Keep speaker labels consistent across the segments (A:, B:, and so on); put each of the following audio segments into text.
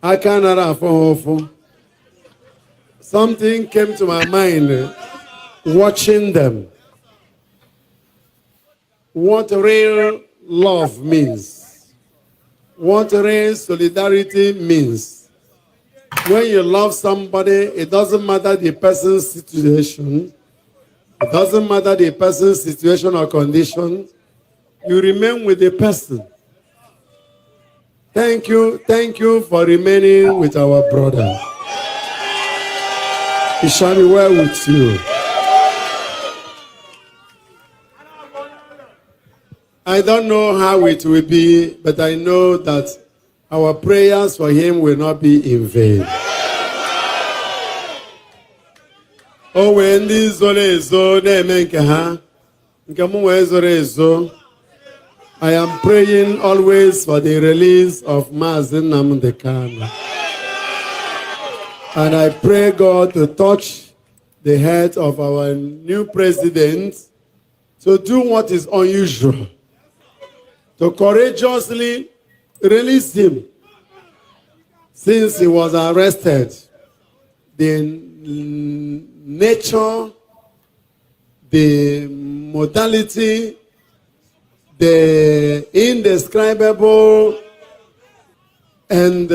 A: I cannot afford. Something came to my mind watching them. What real love means. What real solidarity means. When you love somebody, it doesn't matter the person's situation. It doesn't matter the person's situation or condition. You remain with the person. Thank you for remaining with our brother. It shall be well with you. I don't know how it will be, but I know that our prayers for him will not be in vain. Oh, when this I am praying always for the release of Mazen Namdekana. And I pray God to touch the head of our new president to do what is unusual, to courageously release him since he was arrested. The nature, the modality, the indescribable and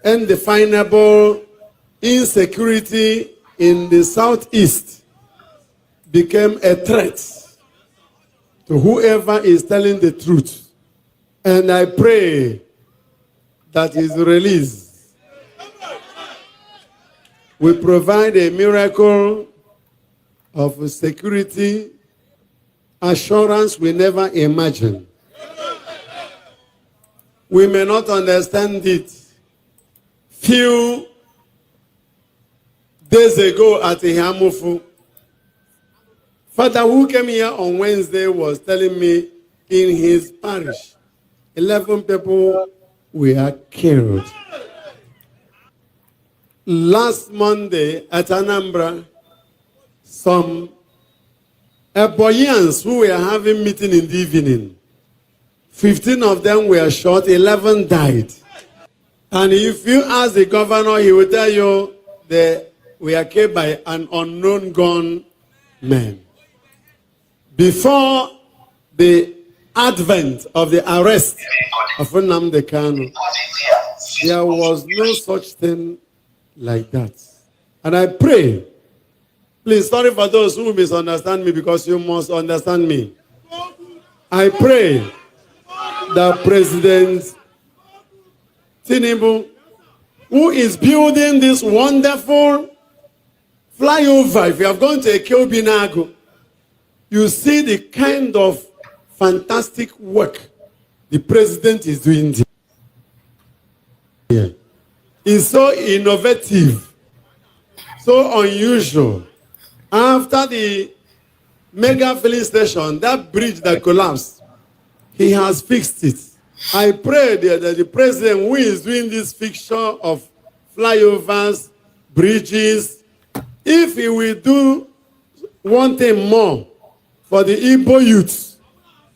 A: undefinable insecurity in the southeast became a threat to whoever is telling the truth. And I pray that his release will provide a miracle of security assurance we never imagined. We may not understand it. Few days ago at Ihamufu, Father who came here on Wednesday was telling me in his parish, 11 people were killed. Last Monday at Anambra, some Eboyans who were having meeting in the evening, 15 of them were shot, 11 died. And if you ask the governor, he will tell you they were killed by an unknown gunman. Before the advent of the arrest of Nnamdi Kanu, there was no such thing like that. And I pray, please, sorry for those who misunderstand me because you must understand me. I pray that President Tinubu, who is building this wonderful flyover, if you have gone to Ekeo-Binago, you see the kind of fantastic work the president is doing here. It's so innovative, so unusual. After the mega filling station, that bridge that collapsed, he has fixed it. I pray that the president who is doing this fixture of flyovers, bridges, if he will do one thing more for the Igbo youths,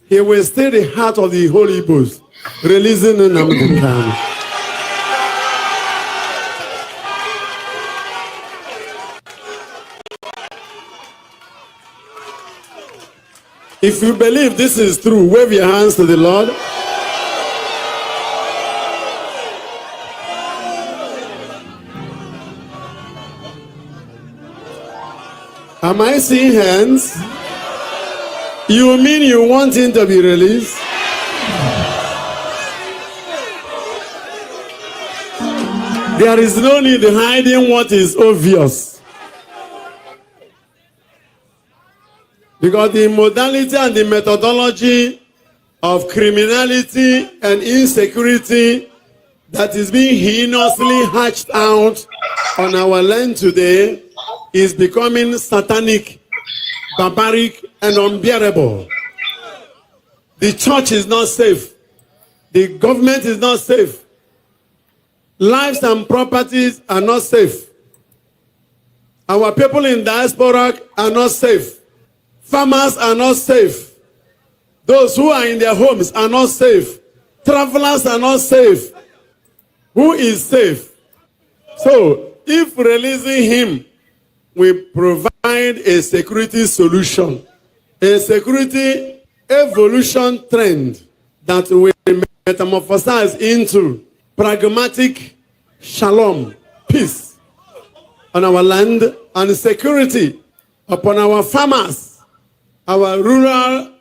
A: he will stay the heart of the whole Igbos, releasing Nnamdi Kanu. If you believe this is true, wave your hands to the Lord. Am I seeing hands? You mean you want him to be released? There is no need in hiding what is obvious. Because the modality and the methodology of criminality and insecurity that is being heinously hatched out on our land today is becoming satanic, barbaric, and unbearable. The church is not safe. The government is not safe. Lives and properties are not safe. Our people in diaspora are not safe. Farmers are not safe. Those who are in their homes are not safe. Travelers are not safe. Who is safe? So, if releasing him will provide a security solution, a security evolution trend that will metamorphosize into pragmatic shalom, peace on our land, and security upon our farmers, our rural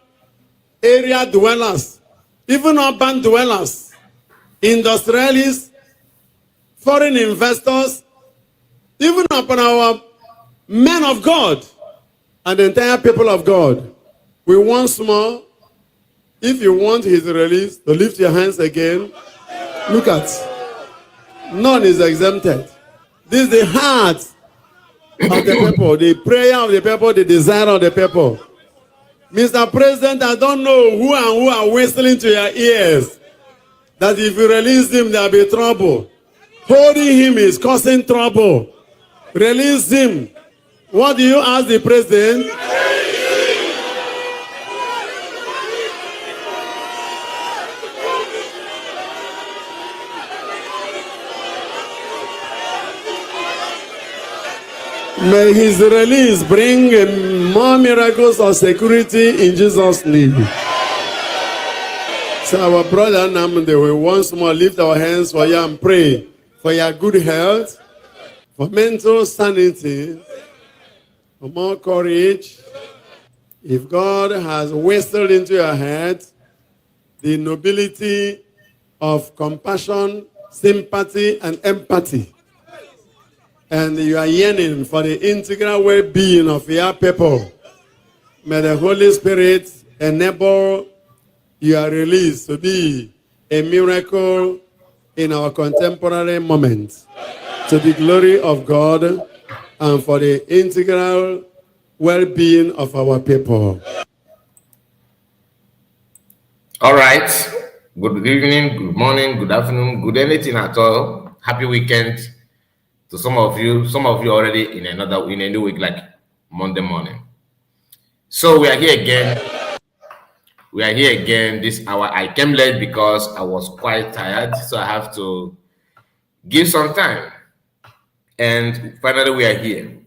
A: area dwellers, even urban dwellers, industrialists, foreign investors, even upon our men of God and the entire people of God. We once more, if you want his release, to lift your hands again. Look at, none is exempted. This is the heart of the people, the prayer of the people, the desire of the people. Mr. President, I don't know who and who are whistling to your ears that if you release him, there'll be trouble. Holding him is causing trouble. Release him. What do you ask the president? May his release bring more miracles of security in Jesus' name. So our brother Namde will once more lift our hands for you and pray for your good health, for mental sanity, for more courage. If God has whistled into your head the nobility of compassion, sympathy, and empathy, and you are yearning for the integral well-being of your people, may the Holy Spirit enable your release to be a miracle in our contemporary moment, to the glory of God and for the integral well-being of our people.
B: All right. Good evening, good morning, good afternoon, good anything at all. Happy weekend to some of you. Some of you already in a new week, like Monday morning. So we are here again. This hour. I came late because I was quite tired, so I have to give some time. And finally, we are here.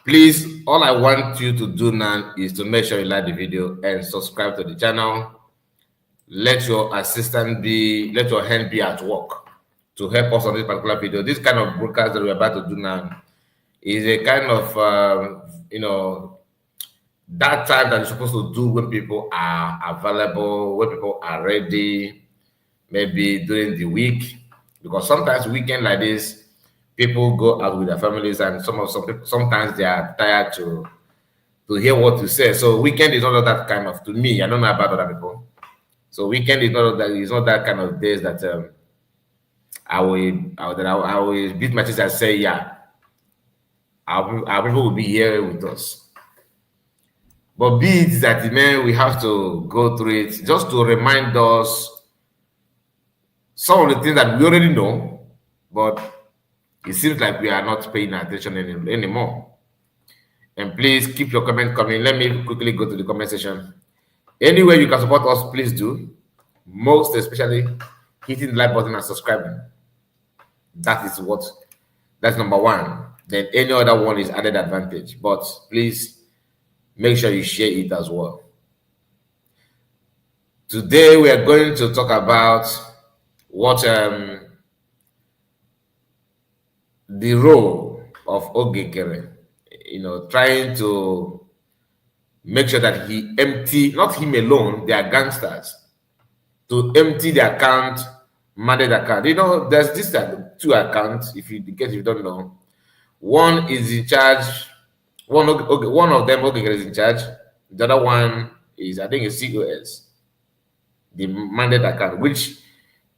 B: Please, all I want you to do now is to make sure you like the video and subscribe to the channel. Let your hand be at work to help us on this particular video. This kind of broadcast that we're about to do now is a kind of, that time that you're supposed to do when people are available, when people are ready, maybe during the week. Because sometimes weekend like this, people go out with their families, and some people sometimes they are tired to hear what you say. So weekend is not that kind of, to me, I don't know about other people. So weekend is not that kind of days that I will beat my chest and say, yeah, our people will be here with us. But be it that, man, we have to go through it just to remind us some of the things that we already know, but it seems like we are not paying attention anymore. And please keep your comment coming. Let me quickly go to the comment section. Anywhere you can support us, please do. Most especially hitting the like button and subscribing. That's number one. Then any other one is added advantage. But please make sure you share it as well. Today we are going to talk about what the role of Nkere, trying to make sure that he empty, not him alone, they are gangsters, to empty the account, mandate account. There's this two accounts, in case you don't know. One is in charge, one of them, Nkere, is in charge. The other one is, I think, is COS, the mandate account, which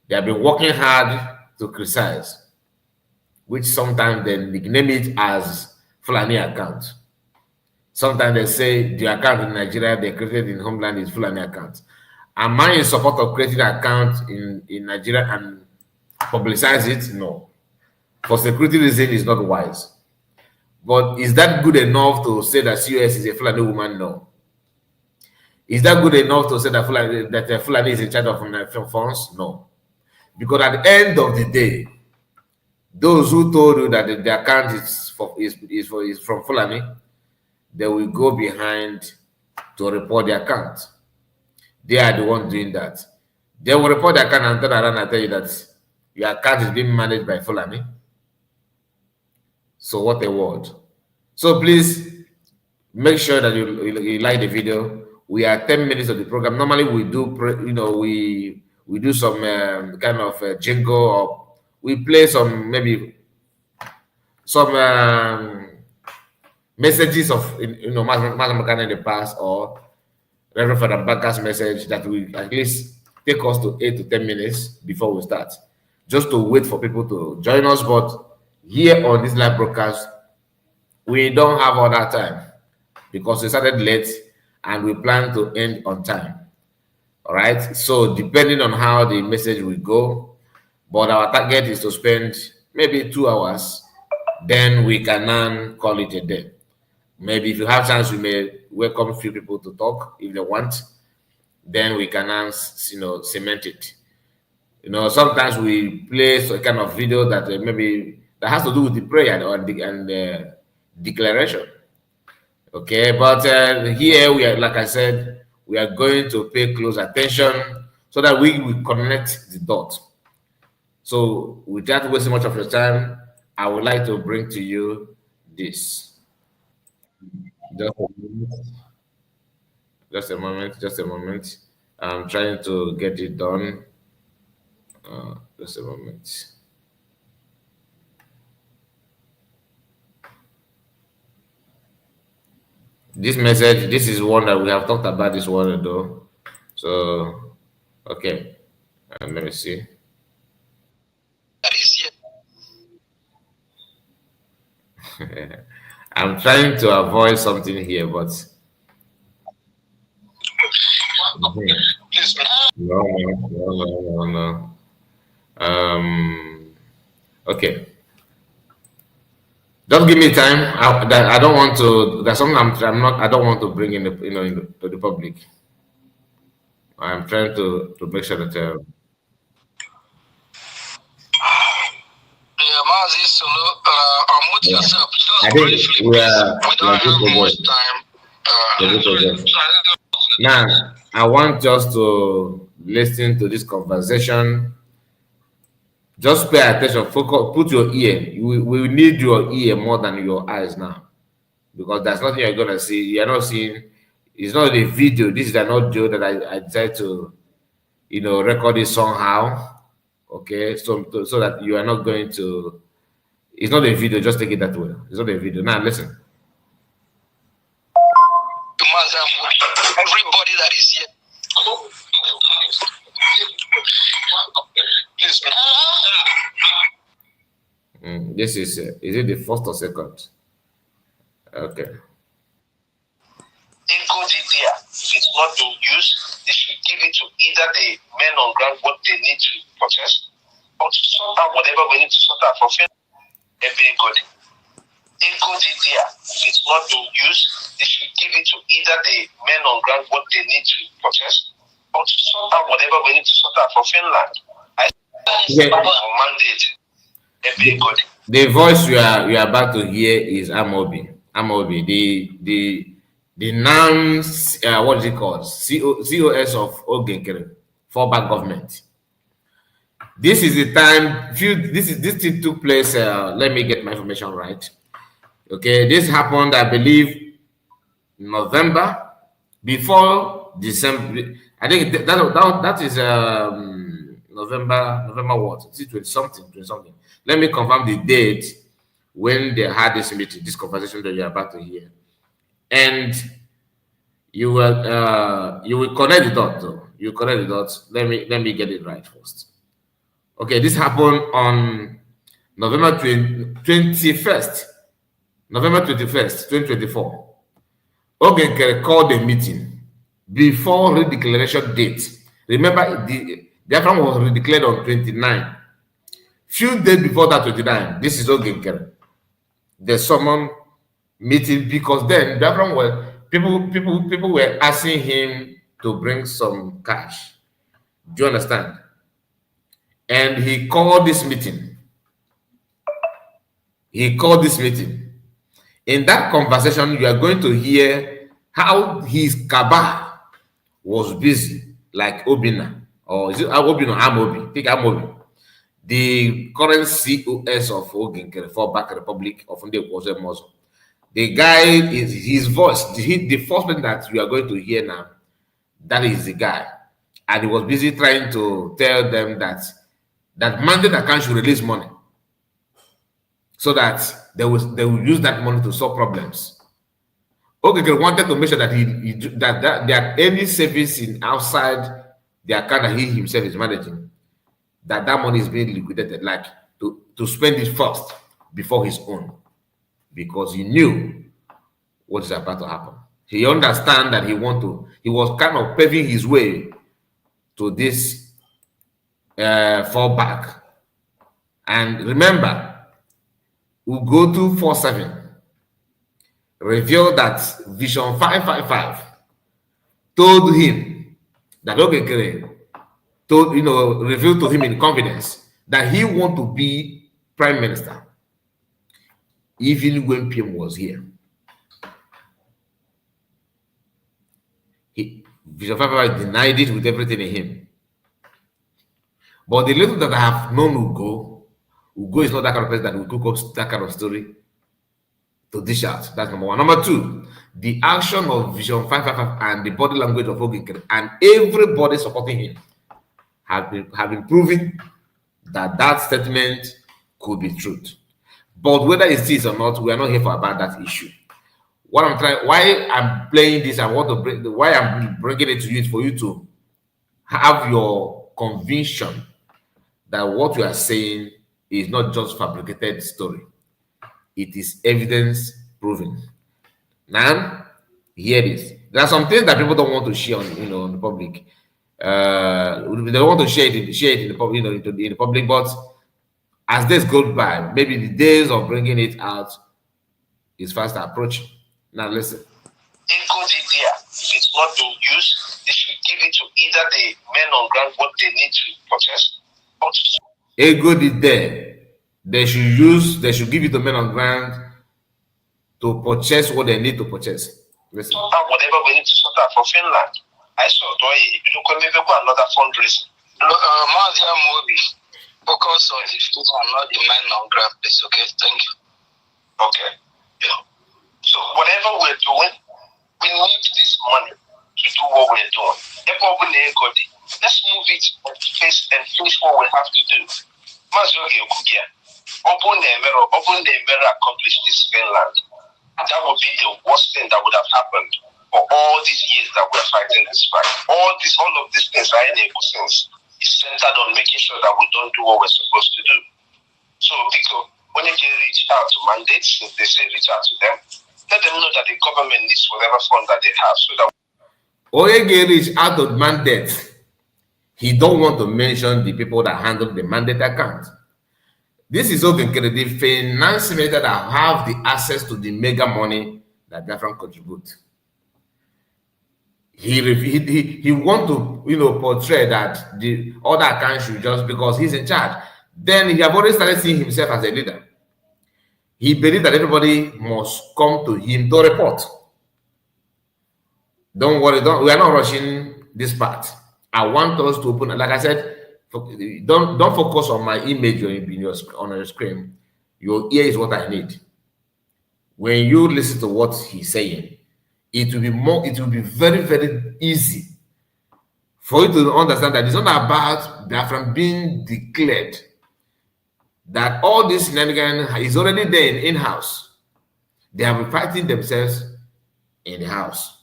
B: they have been working hard to criticize, which sometimes they nickname it as Fulani account. Sometimes they say the account in Nigeria they created in homeland is Fulani account. Am I in support of creating an account in Nigeria and publicize it? No. For security reasons, it's not wise. But is that good enough to say that COS is a Fulani woman? No. Is that good enough to say that Fulani is in charge of funds? No. Because at the end of the day, Those who told you that the account is from Fulani, they will go behind to report the account. They are the ones doing that. They will report the account and turn around and tell you that your account is being managed by Fulani. So what a word. So please make sure that you like the video. We are 10 minutes of the program. Normally we do, we do some kind of jingle, or we play some, maybe some messages of, Master in the past, or Reverend Father Baka's message that will at least take us to 8 to 10 minutes before we start, just to wait for people to join us. But here on this live broadcast, we don't have all that time because we started late and we plan to end on time. All right. So depending on how the message will go, but our target is to spend maybe 2 hours. Then we can now call it a day. Maybe if you have chance, we may welcome a few people to talk if they want. Then we can, cement it. Sometimes we play some kind of video that maybe that has to do with the prayer and the declaration. Okay, but here we are, like I said, we are going to pay close attention so that we will connect the dots. So without wasting much of your time, I would like to bring to you this. Just a moment. Just a moment. Just a moment. I'm trying to get it done. Just a moment. This message, this is one that we have talked about this one though. So, okay. Let me see. I'm trying to avoid something here, but no. Okay. Just give me time. I don't want to. That's something I'm not. I don't want to bring in to the public. I'm trying to make sure that. I think we are much time. Now, I want just to listen to this conversation. Just pay attention. Focus. Put your ear. We need your ear more than your eyes now, because there's nothing you're gonna see. You're not seeing. It's not a video. This is an audio that I decided to, record it somehow. Okay, so that you are not going to. It's not a video. Just take it that way. It's not a video. Now listen. Everybody that is here. This is it the first or second? Okay. If it's not being used, they should give it to either the men on ground what they need to process, or to sort out whatever we need to sort out for everybody. If it's not being used, they should give it to either the men on ground what they need to process, or to sort out whatever we need to sort out for Finland. Mandate. The voice you are about to hear is Amobi. The NAMS, what is it called? COS of Nkere, Fallback government. This is the time. This thing took place. Let me get my information right. Okay, this happened, I believe, November, before December. I think that is November what? It's 20 something. Let me confirm the date when they had this meeting, this conversation that you're about to hear, and you will connect the dots. Though you connect the dots. Let me get it right first. Okay, this happened on November 21st, 2024. Nkere called a meeting before redeclaration date. Remember, the Biafran was redeclared on 29. Few days before that 29, this is Nkere. The summoned meeting, because then Biafran were people were asking him to bring some cash. Do you understand? And he called this meeting. he called this meeting. In that conversation, you are going to hear how his cabal was busy, like Obina, or is it Obina or Amobi? Pick Amobi, the current COS of Nkere, Fallback Republic of Ndekwose. The guy is his voice, the first person that you are going to hear now, that is the guy. And he was busy trying to tell them that mandate account should release money so that they will use that money to solve problems. Okay, wanted to make sure that that there any service in outside the account that he himself is managing, that money is being liquidated, like to spend it first before his own, because he knew what is about to happen. He understand that he was kind of paving his way to this fallback. And remember, Ugotu 47 revealed that Vision 555 told him that Nkere revealed to him in confidence that he want to be prime minister, even when PM was here. Vision 555 denied it with everything in him. But the little that I have known Ugo is not that kind of person that will cook up that kind of story to dish out. That's number one. Number two, the action of Vision 555 and the body language of Nkere and everybody supporting him have been proving that statement could be truth. But whether it is or not, we are not here for about that issue. Why I'm playing this, why I'm bringing it to you is for you to have your conviction that what you are saying is not just fabricated story. It is evidence proven. Now, here it is. There are some things that people don't want to share on, on the public. They don't want to share it in the public, in the public. But as days go by, maybe the days of bringing it out is fast approaching. Now, listen.
C: If it's not being used, they should give it to either the men on ground what they need to protest.
B: Ego did there. They should give it to men on ground to purchase what they need to purchase. Listen.
C: Whatever we need to sort out for Finland. I saw if you can maybe go another fundraising. Mazia Mobi, focus on if you are not the men on ground, it's okay. Thank you. Okay. Yeah. So whatever we're doing, we need this money to do what we're doing. Let's move it and finish what we have to do. Accomplish this Finland. That would be the worst thing that would have happened for all these years that we're fighting this fight. All of these things are since is centered on making sure that we don't do what we're supposed to do. So because when they reach out to mandates, they say reach out to them, let them know that the government needs whatever fund that they have, so that
B: Oyege reach out of mandate. He don't want to mention the people that handle the mandate account. This is Nkere, the finance minister that have the access to the mega money that Biafran contribute. He want to portray that the other accounts should just because he's in charge. Then he have already started seeing himself as a leader. He believes that everybody must come to him to report. Don't worry, we are not rushing this part. I want us to open, like I said, don't focus on my image on your screen. Your ear is what I need. When you listen to what he's saying, it will be very, very easy for you to understand that it's not about Biafran being declared, that all this shenanigans is already there in-house. They have been fighting themselves in the house.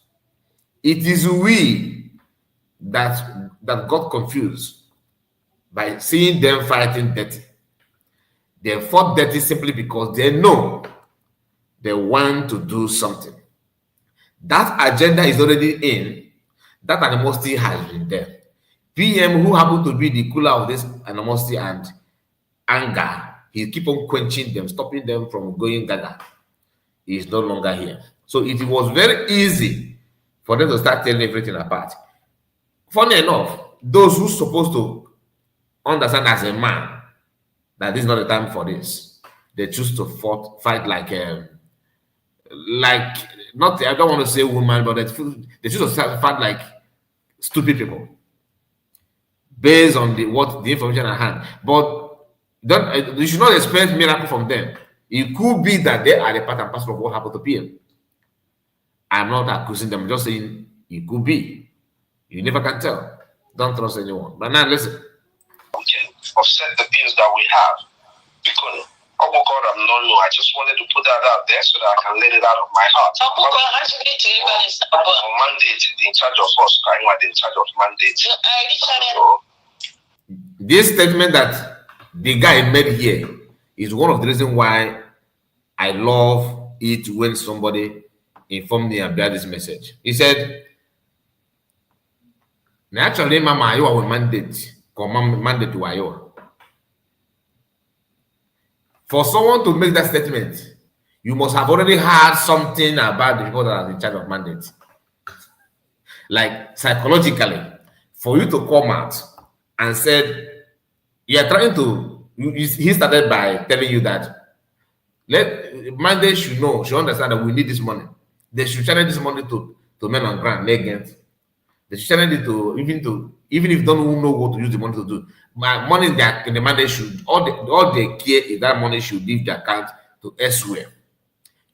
B: It is we that got confused by seeing them fighting dirty. They fought dirty simply because they know they want to do something. That agenda is already in. That animosity has been there. PM, who happened to be the cooler of this animosity and anger, he keep on quenching them, stopping them from going gaga. He is no longer here. So it was very easy for them to start telling everything apart. Funny enough, those who supposed to understand as a man that this is not the time for this, they choose to fight like not, I don't want to say woman, but they choose to fight like stupid people based on the information at hand. But you should not expect miracle from them. It could be that they are the part and parcel of what happened to PM. I'm not accusing them, I'm just saying it could be. You never can tell. Don't trust anyone. But now listen.
C: Okay, offset the bills that we have. Because oh God, I'm not low. I just wanted to put that out there so that I can let it out of my heart. On mandate, in charge of us, I'm in charge of mandate.
B: This statement that the guy made here is one of the reasons why I love it when somebody informed me about this message. He said, naturally, Mama, you are mandate. Mandate to Iowa. For someone to make that statement, you must have already heard something about the people that are in charge of mandate. Like psychologically, for you to come out and said, you are trying to, he started by telling you that mandate should understand that we need this money. They should channel this money to men on ground, legends. They should channel it to even if they don't know what to use the money to do. My money in the mandate should all they care is that money should leave the account to elsewhere.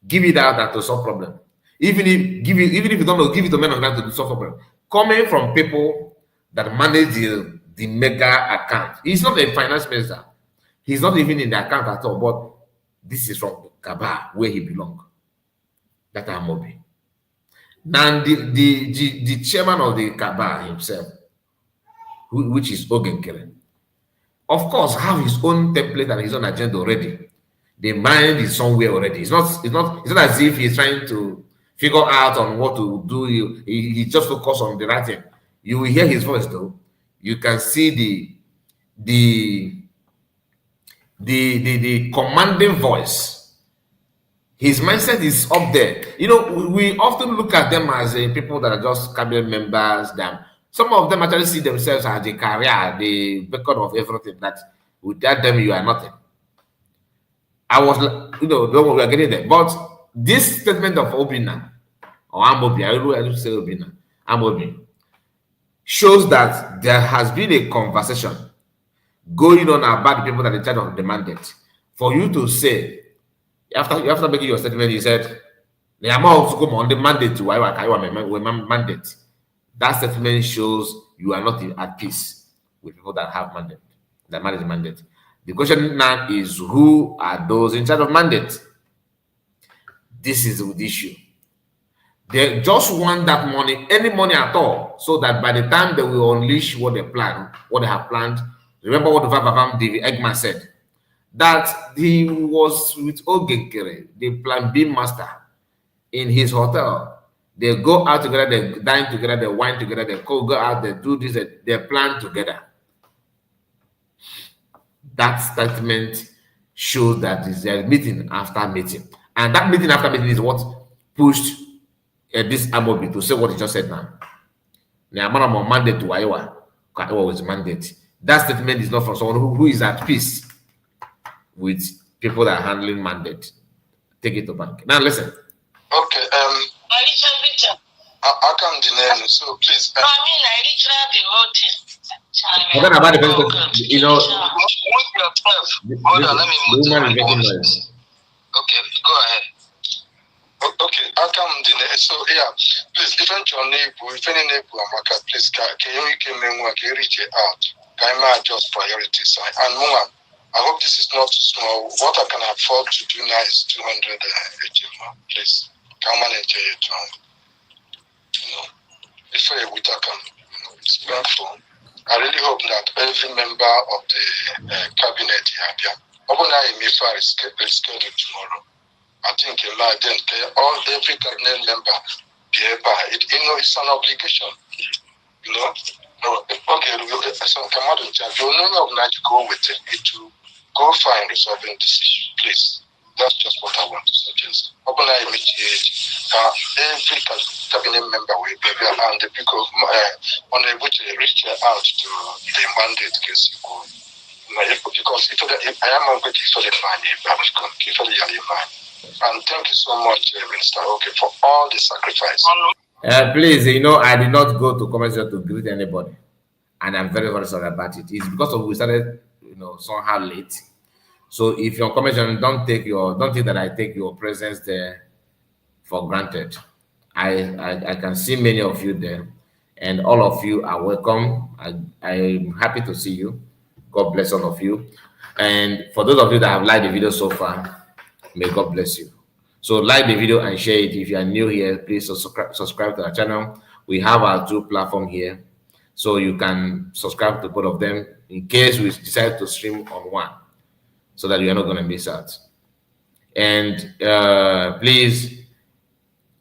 B: Give it out and to solve problem. Even if you don't know, give it to men on ground to solve problem. Coming from people that manage the mega account. He's not a finance minister. He's not even in the account at all. But this is from Kaba, where he belongs. That Amobi. Now the chairman of the Kaba himself, which is Nkere, of course, have his own template and his own agenda already. The mind is somewhere already. It's not as if he's trying to figure out on what to do. He just focus on the right thing. You will hear his voice though. You can see the commanding voice. His mindset is up there. You know, we often look at them as people that are just cabinet members. Some of them actually see themselves as the career, the beacon of everything. That without them, you are nothing. Don't worry, we are getting there. But this statement of Obina, or Amobi, I don't say Obina, Amobi, shows that there has been a conversation going on about the people that are in charge of the mandate. For you to say, after making your statement, you said, the amount to come on the mandate to mandate. That statement shows you are not at peace with people that have mandate, that manage the mandate. The question now is, who are those in charge of mandate? This is the issue. They just want that money, any money at all, so that by the time they will unleash what they have planned. Remember what the Eggman said, that he was with Nkere, the plan B master, in his hotel. They go out together, they dine together, they wine together, they go out, they do this, they plan together. That statement shows that it's a meeting after meeting. And that meeting after meeting is what pushed this Amobi to say what he just said now. The amount of mandate to Iowa was mandate. That statement is not from someone who is at peace with people that are handling mandate. Take it to bank. Now listen.
C: Okay. I can't deny it, so please. I the whole thing.
B: Forget about the person,
C: you know. Hold on, let me move. Okay, go ahead. Okay, I can't deny it. So yeah, please, if any neighbor, please, can you reach out? Can I adjust priorities? And more, I hope this is not too small. What I can afford to do now is 200 please. Can manage it. Before you can, it's painful. I really hope that every member of the cabinet here, is scheduled tomorrow. I think every cabinet member, it's an obligation. Okay, so come out and you know not to go with it to go find resolving this issue, please. That's just what I want to suggest. Every cabinet member will be there, and the people unable to reach out to the mandate case you go. because I am going to and thank you so much, Minister Okay, for all the sacrifice.
B: Please, I did not go to comment section to greet anybody, and I'm very, very sorry about it. It's because of we started, somehow late. So if your comment section, don't think that I take your presence there for granted. I can see many of you there, and all of you are welcome. I'm happy to see you. God bless all of you. And for those of you that have liked the video so far, may God bless you. So like the video and share it. If you are new here, please subscribe to our channel. We have our two platforms here, so you can subscribe to both of them in case we decide to stream on one, so that you are not going to miss out. And please,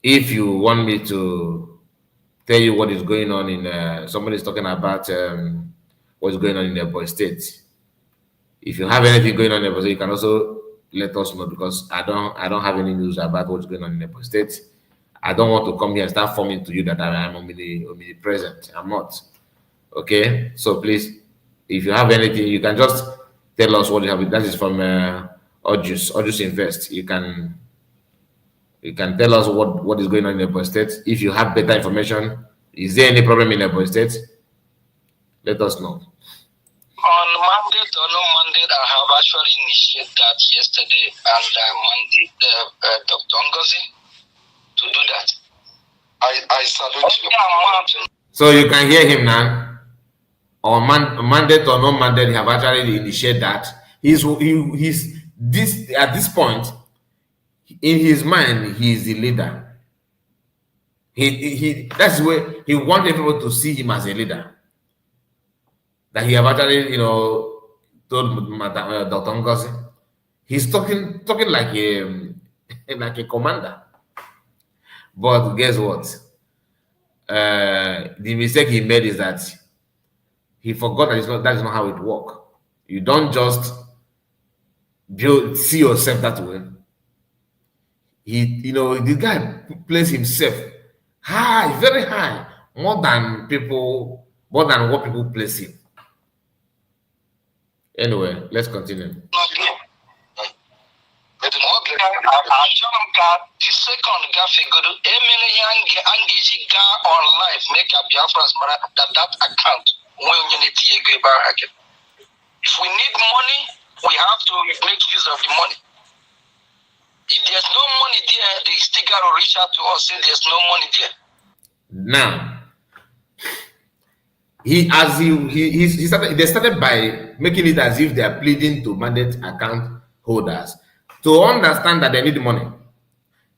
B: if you want me to tell you what is going on in somebody is talking about what's going on in the boy state. If you have anything going on in the state, you can also let us know, because I don't have any news about what's going on in the state. I don't want to come here and start forming to you that I am omnipresent. I'm not. Okay, so please, if you have anything, you can just tell us what you have. That is from Odjus Invest. You can tell us what is going on in the state. If you have better information, is there any problem in the state? Let us know.
C: On mandate or no mandate, I have actually initiated that yesterday, and I mandate Dr. Ngozi to do that. I salute you.
B: So you can hear him now. On mandate or no mandate, he have actually initiated that. He's this at this point in his mind, he is the leader. That's where he wants everyone to see him as a leader. That he have actually, told Dr. Ngozi. He's talking like a commander. But guess what? The mistake he made is that he forgot that is not how it works. You don't just see yourself that way. The guy plays himself high, very high, more than what people place him. Anyway, let's continue.
C: The second Gafegodo, Emily on life, make a Biafran's that account when you need to. If we need money, we have to make use of the money. If there's no money there, they still got to reach out to us, say there's no money there.
B: Now, they started by making it as if they are pleading to mandate account holders to understand that they need money.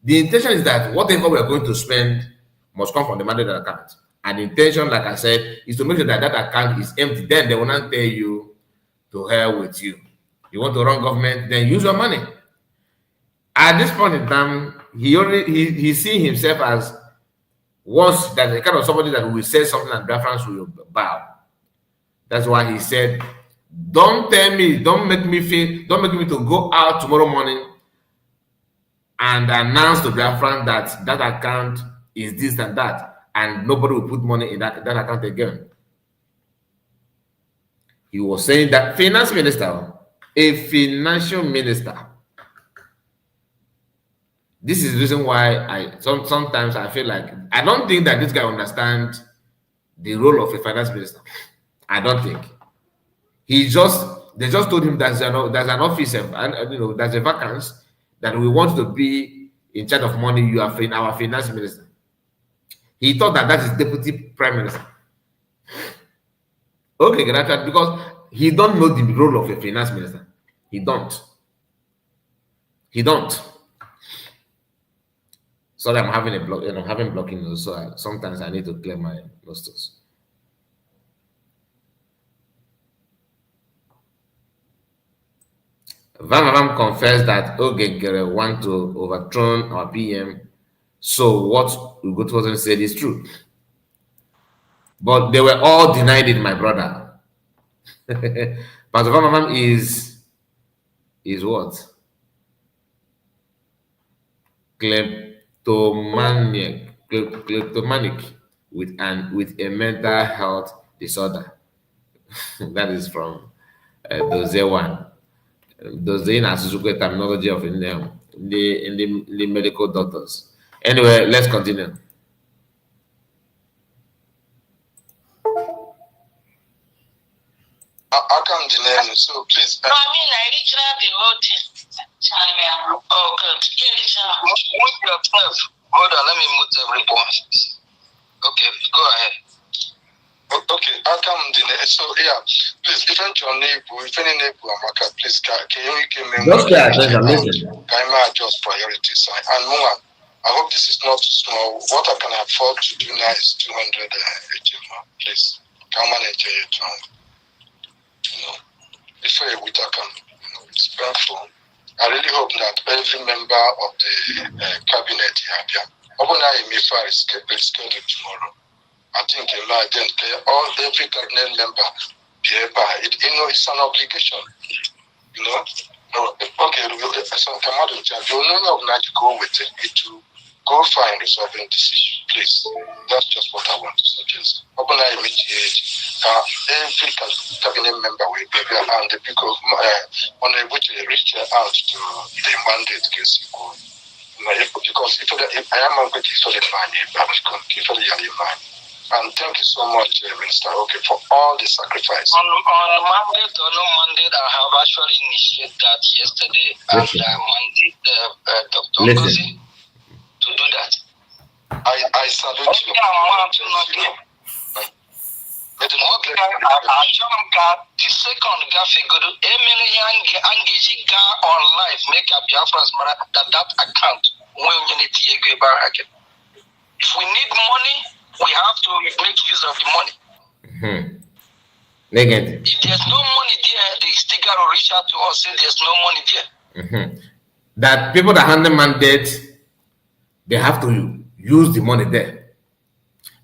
B: The intention is that whatever we are going to spend must come from the mandate account. And the intention, like I said, is to make sure that account is empty. Then they will not tell you to hell with you. You want to run government, then use your money. At this point in time, he sees himself as once that the kind of somebody that will say something and Biafrans will bow. That's why he said, don't make me to go out tomorrow morning and announce to Biafran that account is this and that, and nobody will put money in that account again. He was saying that a financial minister. This is the reason why sometimes I feel like I don't think that this guy understands the role of a finance minister. I don't think. They just told him there's an office and there's a vacancy that we want to be in charge of money. You are our finance minister. He thought that is deputy prime minister. Okay, because he don't know the role of a finance minister. He don't. Sorry, I'm having a block. I'm having blocking nose, so sometimes I need to clear my nostrils. Vam confessed that Nkere want to overthrow our PM. So what Ugotozen said is true. But they were all denied it, my brother. Pastor Vam is what? Kleptomanic with a mental health disorder. That is from Doze one. Doze in Asuzuka terminology of in the medical doctors. Anyway, let's continue.
C: I can't deny it, so please. I mean, I reach out the whole thing. Oh, good. Move yourself. Hold on, let me mute everyone. Okay, go ahead. Okay, I can't deny it. So, yeah, please, if any neighbor, please, can you
B: Just pay attention, listen.
C: Can I adjust priorities? And more, I hope this is not too small. What I can afford to do now is 200 please. Can manage it. Before a week, it's painful. I really hope that every member of the cabinet here, is scheduled tomorrow. I think every cabinet member be able. It's an obligation. Okay, so come out of charge. You know not to go with it to go find resolving this issue, please. That's just what I want to suggest. Every cabinet member will be there, and the people on which they reach out to the mandate case you go. Because if I am going to solid man, and thank you so much, Minister, okay, for all the sacrifice. On mandate or no mandate, I have actually initiated that yesterday, and I mandate Dr. Ngozi to do that. I salute you. The second Gafegudu, Emily Angeji Ga on life, make a Biafran's that account when you need to go back again. If we need money, we have to make use of the money.
B: Negative.
C: If there's no money there, they still got to reach out to us, say there's no money there.
B: That people that handle mandates, they have to use the money there.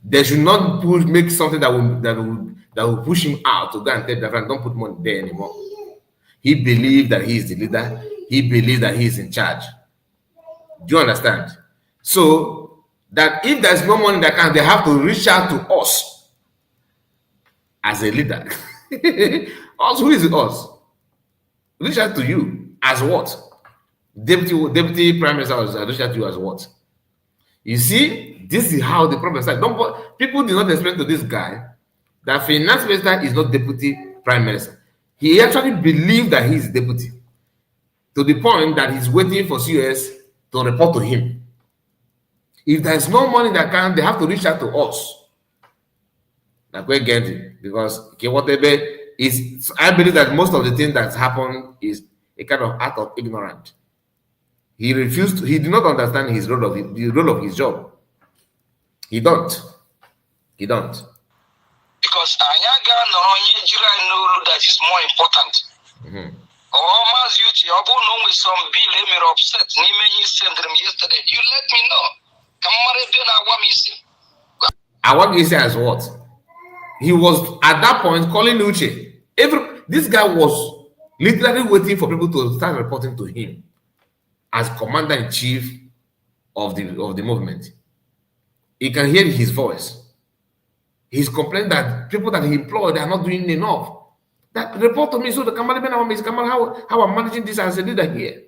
B: They should not make something that will push him out to go and tell the friend, don't put money there anymore. He believes that he is the leader. He believes that he is in charge. Do you understand? So that if there's no money in the account, they have to reach out to us as a leader. Us, who is us? Reach out to you as what? Deputy Prime Minister reach out to you as what? You see, this is how the problem started. People did not explain to this guy that finance minister is not deputy prime minister. He actually believed that he is deputy, to the point that he's waiting for COS to report to him. If there's no money in the account, they have to reach out to us. Like we get it, because whatever is, I believe that most of the things that's happened is a kind of act of ignorance. He refused. He did not understand the role of his job. He don't. Because Ayaga no that is more important. Some bill may upset. Send them yesterday. You let me know. Awamisi as what? He was at that point calling Uche. This guy was literally waiting for people to start reporting to him as commander-in-chief of the movement. He can hear his voice. He's complaining that people that he employed are not doing enough. That report to me, so the how I'm managing this as a leader here.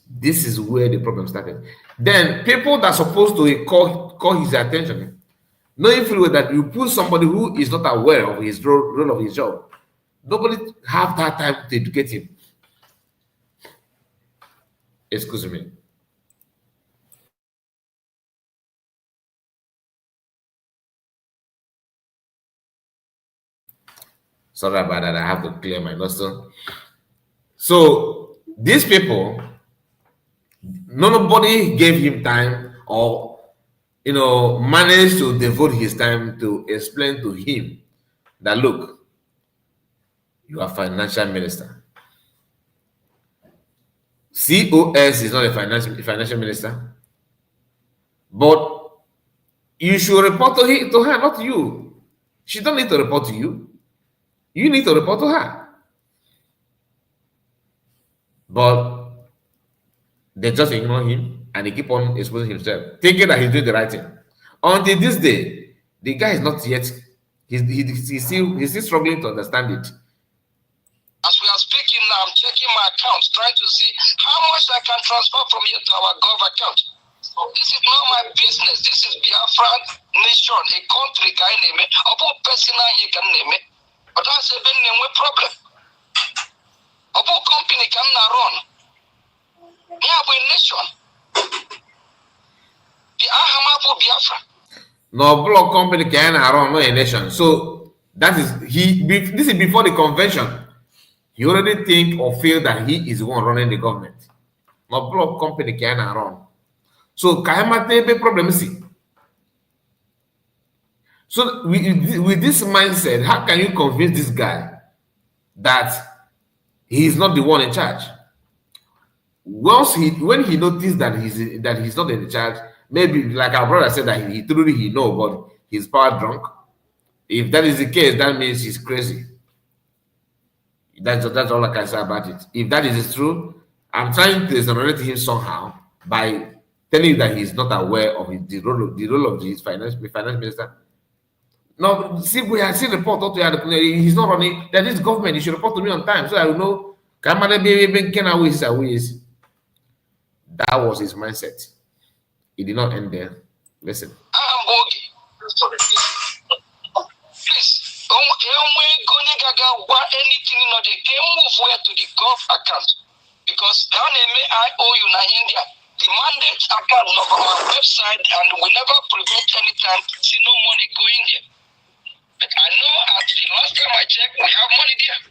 B: This is where the problem started. Then people that are supposed to call his attention, knowing fully well that you put somebody who is not aware of his role of his job, nobody have that time to educate him. Excuse me. Sorry about that. I have to clear my nostril. So these people, nobody gave him time or managed to devote his time to explain to him that, look, you are financial minister. COS is not a financial minister, but you should report to her, not you. She don't need to report to you. You need to report to her. But they just ignore him and he keep on exposing himself, thinking that he's doing the right thing. Until this day, the guy is not yet. He's still struggling to understand it.
C: checking my account, trying to see how much I can transfer from here to our gov account. This is not my business. This is Biafran nation, a country guy name it, or personal you can name it. But that's a big name problem. Or company can not run. Yeah, we nation. The Ahamabu Biafra.
B: No block company can run no a nation. So that is this is before the convention. He already think or feel that he is the one running the government. No block company can run. So Kahemate problem see. So with this mindset, how can you convince this guy that he is not the one in charge? When he noticed that he's not in charge, maybe like our brother said that he truly know, but he's power drunk. If that is the case, that means he's crazy. That's all I can say about it. If that is true, I'm trying to exonerate him somehow by telling you that he's not aware of the role of his finance minister. No, see, we have seen report he's not running. That is government. He should report to me on time so I will know. That was his mindset. It did not end there. Listen.
C: Please, anything in the game move where to the gov account because I owe you in India. The mandate account of our website and we never prevent any time see no money going there. But I know at the last time I checked, we have money there.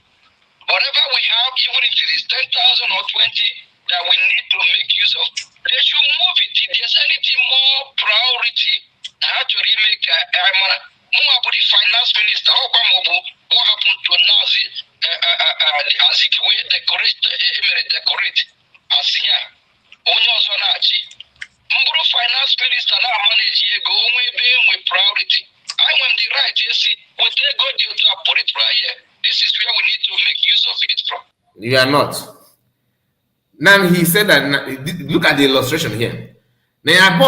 C: Whatever we have, even if it is 10,000 or 20 that we need to make use of, they should move it. If there's anything more priority, I have to remake the finance minister. What happened to Nazi as it way decorate as here? Only also Nazi. Finance minister now manage go with priority. I want the right, yes, what they go to put it right here. This is where we need to make use of it from.
B: You are not. Now he said that look at the illustration here. Now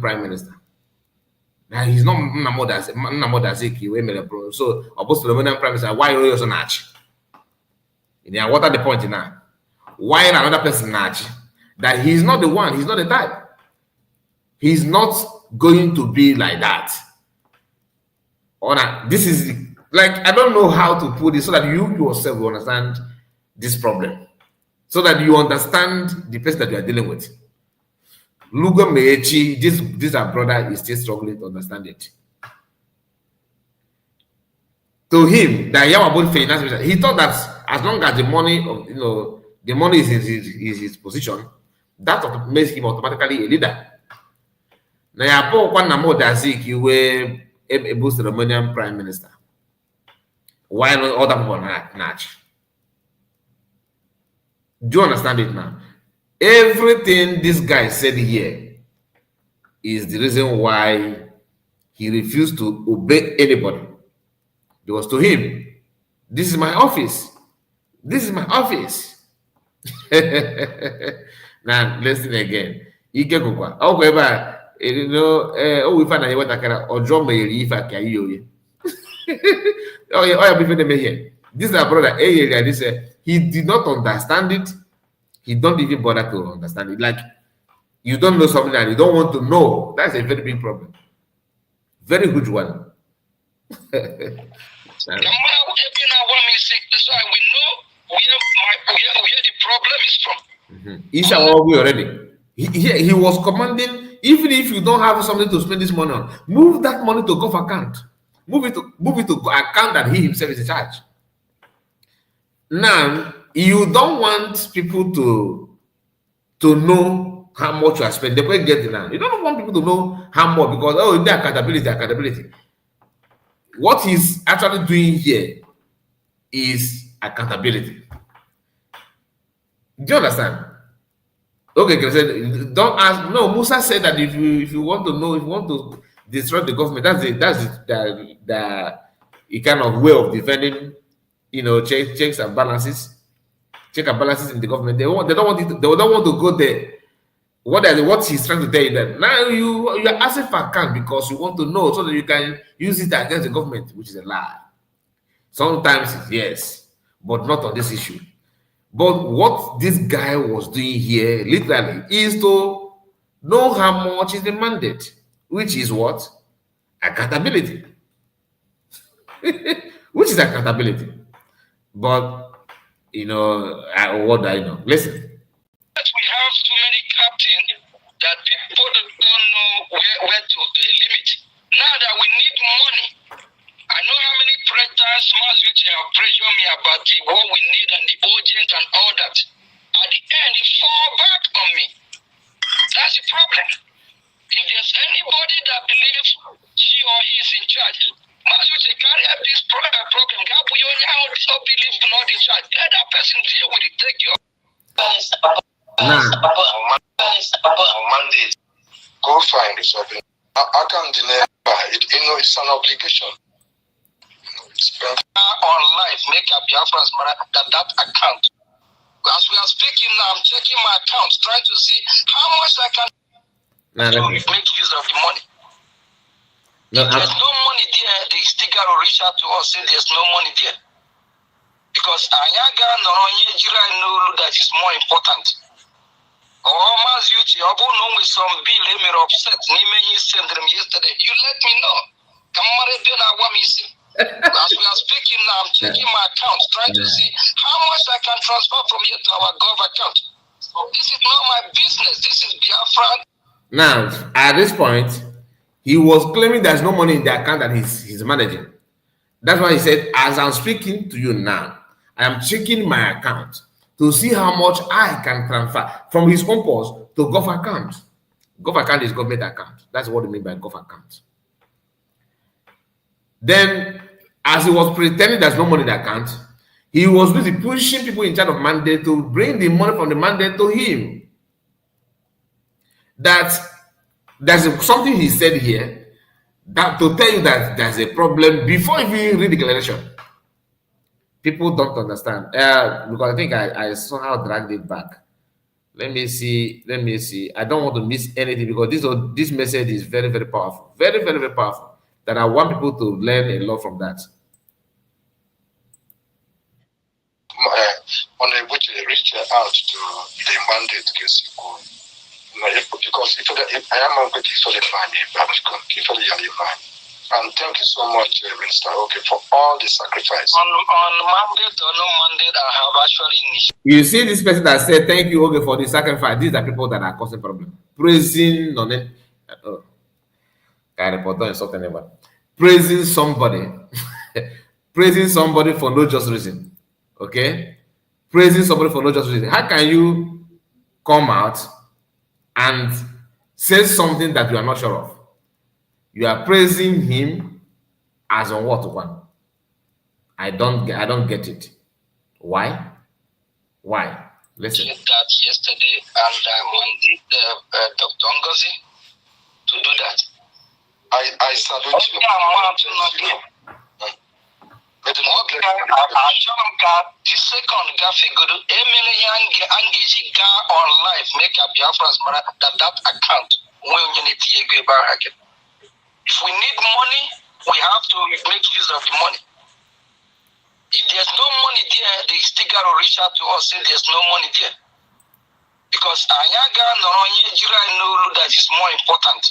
B: prime minister. Now he's not Namodaziki, so opposed to the prime minister. Why are you also Nachi? What are the point now? Why another person Nachi? That he's not the one, he's not the type. He's not going to be like that. Or not. This is like, I don't know how to put it so that you yourself will understand this problem. So that you understand the person that you are dealing with. Lugo Meechi, this our brother is still struggling to understand it. To him, that Yamabon finance, he thought that as long as the money the money is his position, that makes him automatically a leader. Now, you were a Ceremonial prime minister. Why not other people not? Do you understand it now? Everything this guy said here is the reason why he refused to obey anybody. Because to him, this is my office. This is my office. Now, listen again. We find or drum this is a brother. He did not understand it. He don't even bother to understand it. Like you don't know something and you don't want to know. That's a very big problem. Very huge one.
C: So we know where the problem is from.
B: He's already. He was commanding, even if you don't have something to spend this money on, move that money to Gulf account. Move it to account that he himself is in charge. Now, you don't want people to know how much you are spending. They will get it now. You don't want people to know how much because the accountability. What he's actually doing here is accountability. Do you understand? Okay, don't ask. No, Musa said that if you want to know, if you want to destroy the government, that's the kind of way of defending, checks and balances, check and balances in the government. They don't want to go there. What he's trying to tell you that now you are asking for account because you want to know so that you can use it against the government, which is a lie. Sometimes yes, but not on this issue. But what this guy was doing here, literally, is to know how much is the mandate, which is what? Accountability. Which is accountability. But, what do I know? Listen.
C: We have too many captains that people don't know where to limit. Now that we need money, I know how many predators which have pressured me about what we need and the urgent and all that. At the end, they fall back on me. That's the problem. If there's anybody that believes she or he is in charge, which carry out this problem, we only have to believe not in charge. Let that person deal with it. Take your mandate. Go find it. I can't deny it. It's an obligation. On life, make a Biafran's that account. As we are speaking now, I'm checking my account, trying to see how much I can make use of the money. If there's no money there, they still got to reach out to us, say there's no money there. Because Ayaga know that is more important. Or with some bill upset. He sent them yesterday. You let me know. As we are speaking now, I'm checking my account, trying to see how much I can transfer from here to our gov account. This is not my business. This is Biafra.
B: Now, at this point, he was claiming there's no money in the account that he's managing. That's why he said, as I'm speaking to you now, I am checking my account to see how much I can transfer from his own purse to gov account. Gov account is government account. That's what we mean by gov account. Then, as he was pretending there's no money in the account, he was busy pushing people in charge of mandate to bring the money from the mandate to him. That there's something he said here that to tell you that there's a problem before you even read the declaration. People don't understand. Because I think I somehow dragged it back. Let me see. I don't want to miss anything because this message is very, very powerful. Very, very, very powerful. That I want people to learn a lot from that.
C: On which they reach out to the mandate because if I am a good and thank you so much, Minister, for all the sacrifice. On mandate or no mandate, I have actually.
B: You see this person that said thank you, for the sacrifice. These are people that are causing problem. Praising praising somebody, praising somebody for no just reason. Okay, praising somebody for no just reason. How can you come out and say something that you are not sure of? You are praising him as on what one? I don't get it. Why? Listen.
C: I did that yesterday, and I wanted Dr. Ngozi to do that. I salute you. The second Gafegudu, on life, make a Biafran's that account when you need to. If we need money, we have to make use of the money. If there's no money there, they still got to reach out to us, say there's no money there. Because Ayaga know that is more important.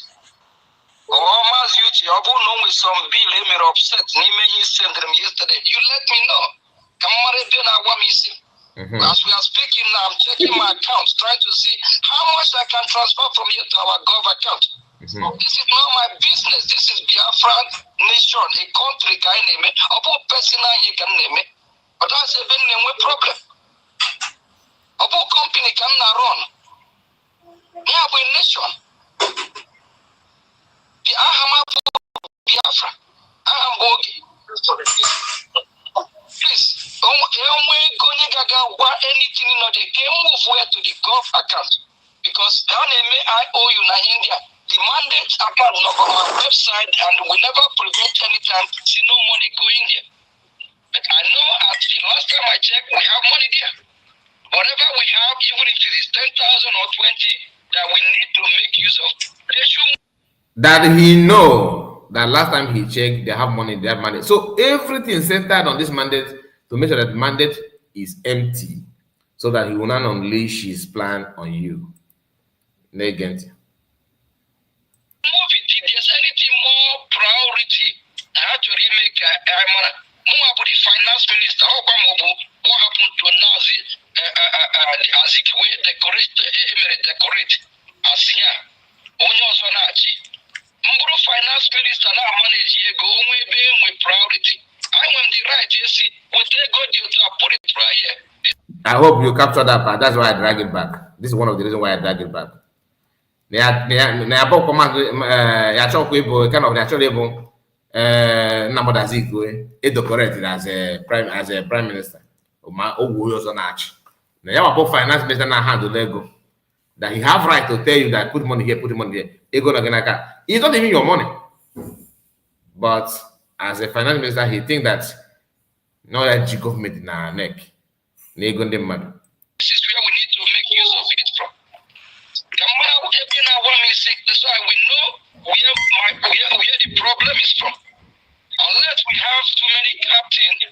C: Or with some bill upset. He sent them yesterday. You let me know. As we are speaking now, I'm checking my account, trying to see how much I can transfer from here to our gov account. This is not my business. This is Biafra nation, a country can name it. About person you can name it. But that's a very problem. About company can run. We have a nation. The Biafra. Please, anything they move where to the gov account. Because I owe you in India. The mandate account number on our website, and we never prevent any time see no money going there. But I know at the last time I checked, we have money there. Whatever we have, even if it is 10,000 or 20, that we need to make use of. They should.
B: That he know that last time he checked, they have money, they have money. So everything centered on this mandate to make sure that the mandate is empty so that he will not unleash his plan on you. Negent.
C: If there's anything more priority, I have to remake the finance minister. What happened to Nazi as it way decorate as here? Only also Nazi. Mburu finance minister now manage go with priority. I want the right, you see, what they go to put it right here.
B: I hope you capture that part. That's why I drag it back. This is one of the reasons why I drag it back. Correct as a prime minister. Finance minister now handle Lego. That he have right to tell you that put money here, put money here. It's not even your money. But as a finance minister, he think that no that government in our neck. This is where we need
C: to make use of it from. That's why we know where the problem is from. Unless we have too many captains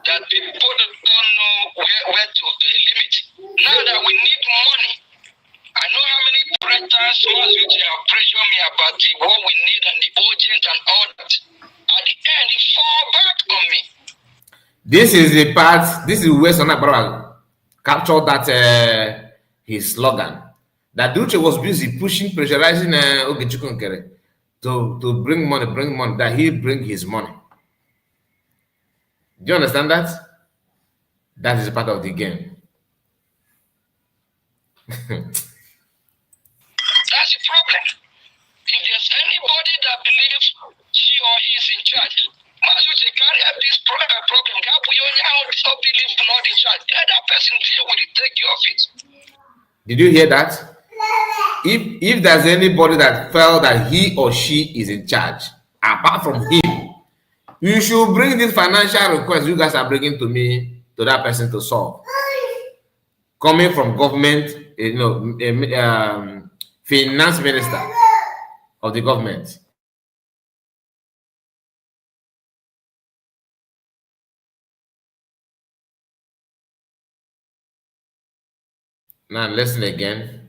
C: that people don't know where to limit. Now that we need money, I know how many predators have pressured me about what we need and the urgent and all that. At the end, it fall back on me.
B: This is the part. This is where Sonabara captured that his slogan. That Duce was busy pushing, pressurizing Nkere to bring money, that he bring his money. Do you understand that? That is part of the game.
C: That's the problem. If there's anybody that believes she or he is in charge, as you say, carry out this problem, we only have believe not in charge. That person deal with it, take care of it.
B: Did you hear that? If there's anybody that felt that he or she is in charge, apart from him, you should bring this financial request you guys are bringing to me, to that person to solve. Coming from government, finance minister of the government. Now listen again.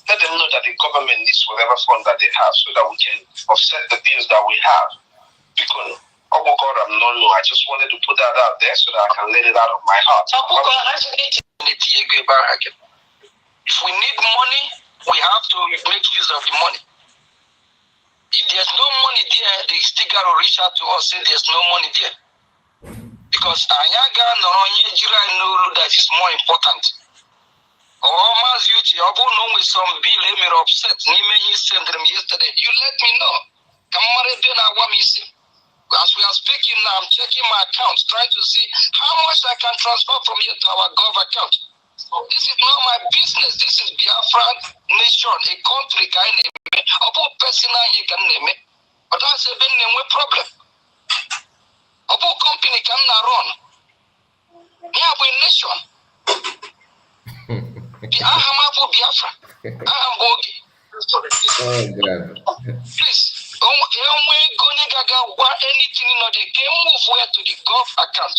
C: Let them know that the government needs whatever fund that they have so that we can offset the bills that we have. Because, oh God, I just wanted to put that out there so that I can let it out of my heart. If we need money, we have to make use of the money. If there's no money there, they still got to reach out to us and say there's no money there. Because Ayaga no that is more important. Oma's duty, I don't know with some bill they may upset. He sent them yesterday. You let me know. As we are speaking now, I'm checking my accounts, trying to see how much I can transfer from here to our gov account. This is not my business. This is Biafran nation, a country kind of about personal he can name it. But that's a big problem. About company can not run. We have a nation. Ahamabu Biafra. Ahambogi. Please, anything they can move where to the gov account.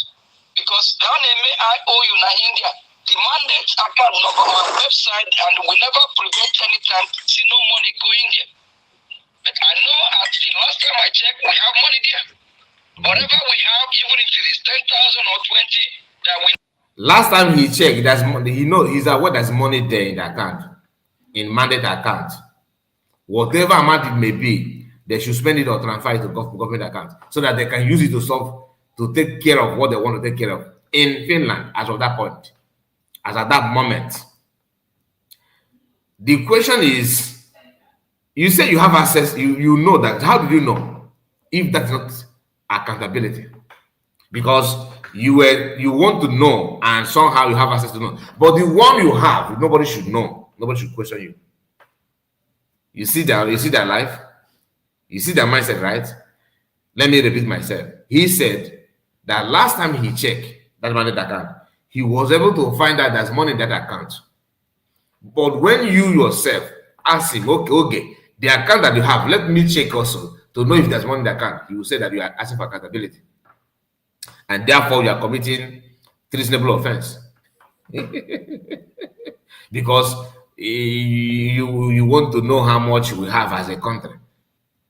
C: Because I owe you in India. The mandate account number on our website and we never prevent any time see no money going there. But I know at the last time I checked, we have money there. Whatever we have, even if it is 10,000 or 20, that we.
B: Last time he checked, there's money. He's aware there's money there in the account, in mandate account. Whatever amount it may be, they should spend it or transfer it to government account so that they can use it to take care of what they want to take care of in Finland as of that point, as at that moment. The question is, you say you have access, you know that. How do you know if that's not accountability? Because you want to know and somehow you have access to know. But the one you have, nobody should know. Nobody should question you. You see their life? You see their mindset, right? Let me repeat myself. He said that last time he checked that mandate account, he was able to find out there's money in that account. But when you yourself ask him, okay, the account that you have, let me check also to know if there's money in the account. You will say that you are asking for accountability. And therefore, you are committing treasonable offense. Because you want to know how much we have as a country.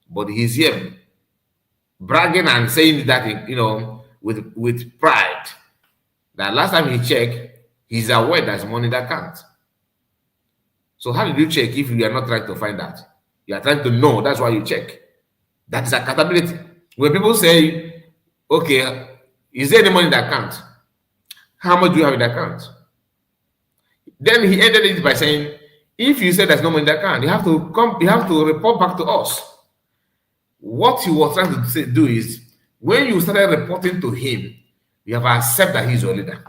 B: But he's here bragging and saying that, with pride, that last time he checked, he's aware there's money in the account. So how did you check if you are not trying to find out? You are trying to know, that's why you check. That is accountability. When people say, okay, is there any money in the account? How much do you have in the account? Then he ended it by saying, if you say there's no money in the account, you have to report back to us. What he was trying to do is, when you started reporting to him, you have accepted that he's your leader.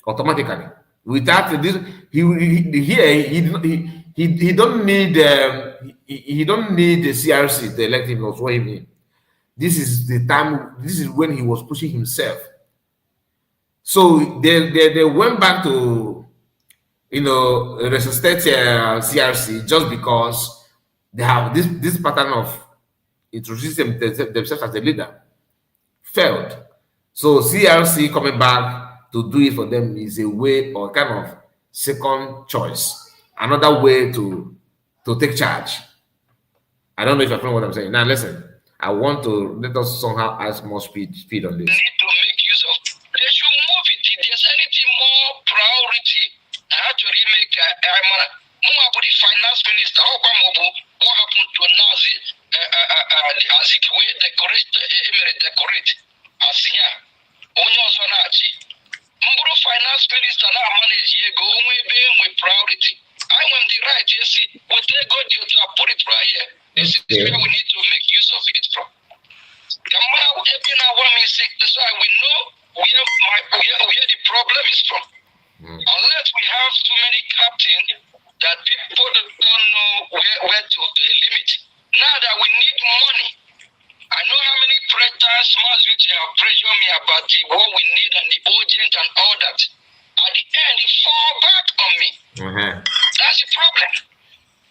B: Automatically. Without this, he don't need the CRC to elect him or swear him in. This is the time. This is when he was pushing himself. So they went back to resuscitate CRC just because they have this pattern of introducing themselves as a leader. Failed. So CRC coming back to do it for them is a way or kind of second choice, another way to take charge. I don't know if you're following what I'm saying. Now listen, I want to let us somehow add more speed on this.
C: Need to make use of. They should move it. If there's anything more priority, I actually make the finance minister. What happened to Nazi Azikiwe decorate as here? Only also Mburu finance minister now manage go with priority. I want the right, you see, we take go to put it right here. This is where we need to make use of it from. That's why we know where the problem is from. Unless we have too many captains that people don't know where to limit. Now that we need money, I know how many predators which have pressured me about what we need and the urgent and all that. At the end, it fall back on me. That's the problem.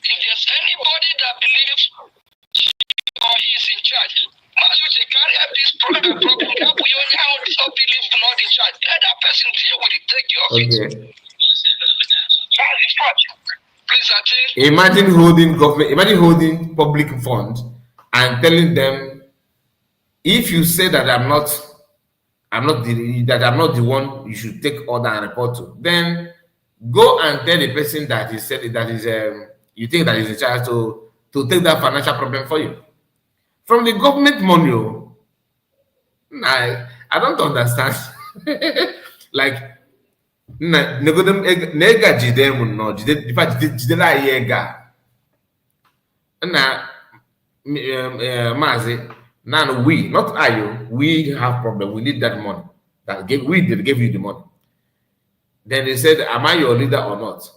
C: If there's anybody that believes or he is in charge, which carry out this problem, we only have to believe not in charge. Let that person deal with it, take care of it. That's the fact. Please, I think.
B: Imagine holding public funds and telling them, if you say that I'm not the one you should take order and report to, then go and tell the person that is you think that is in charge to take that financial problem for you from the government money. I don't understand. Like nega jidem no jidela yega na mazi. Now we, not I, we have problem. We need that money. We gave you the money. Then they said, am I your leader or not?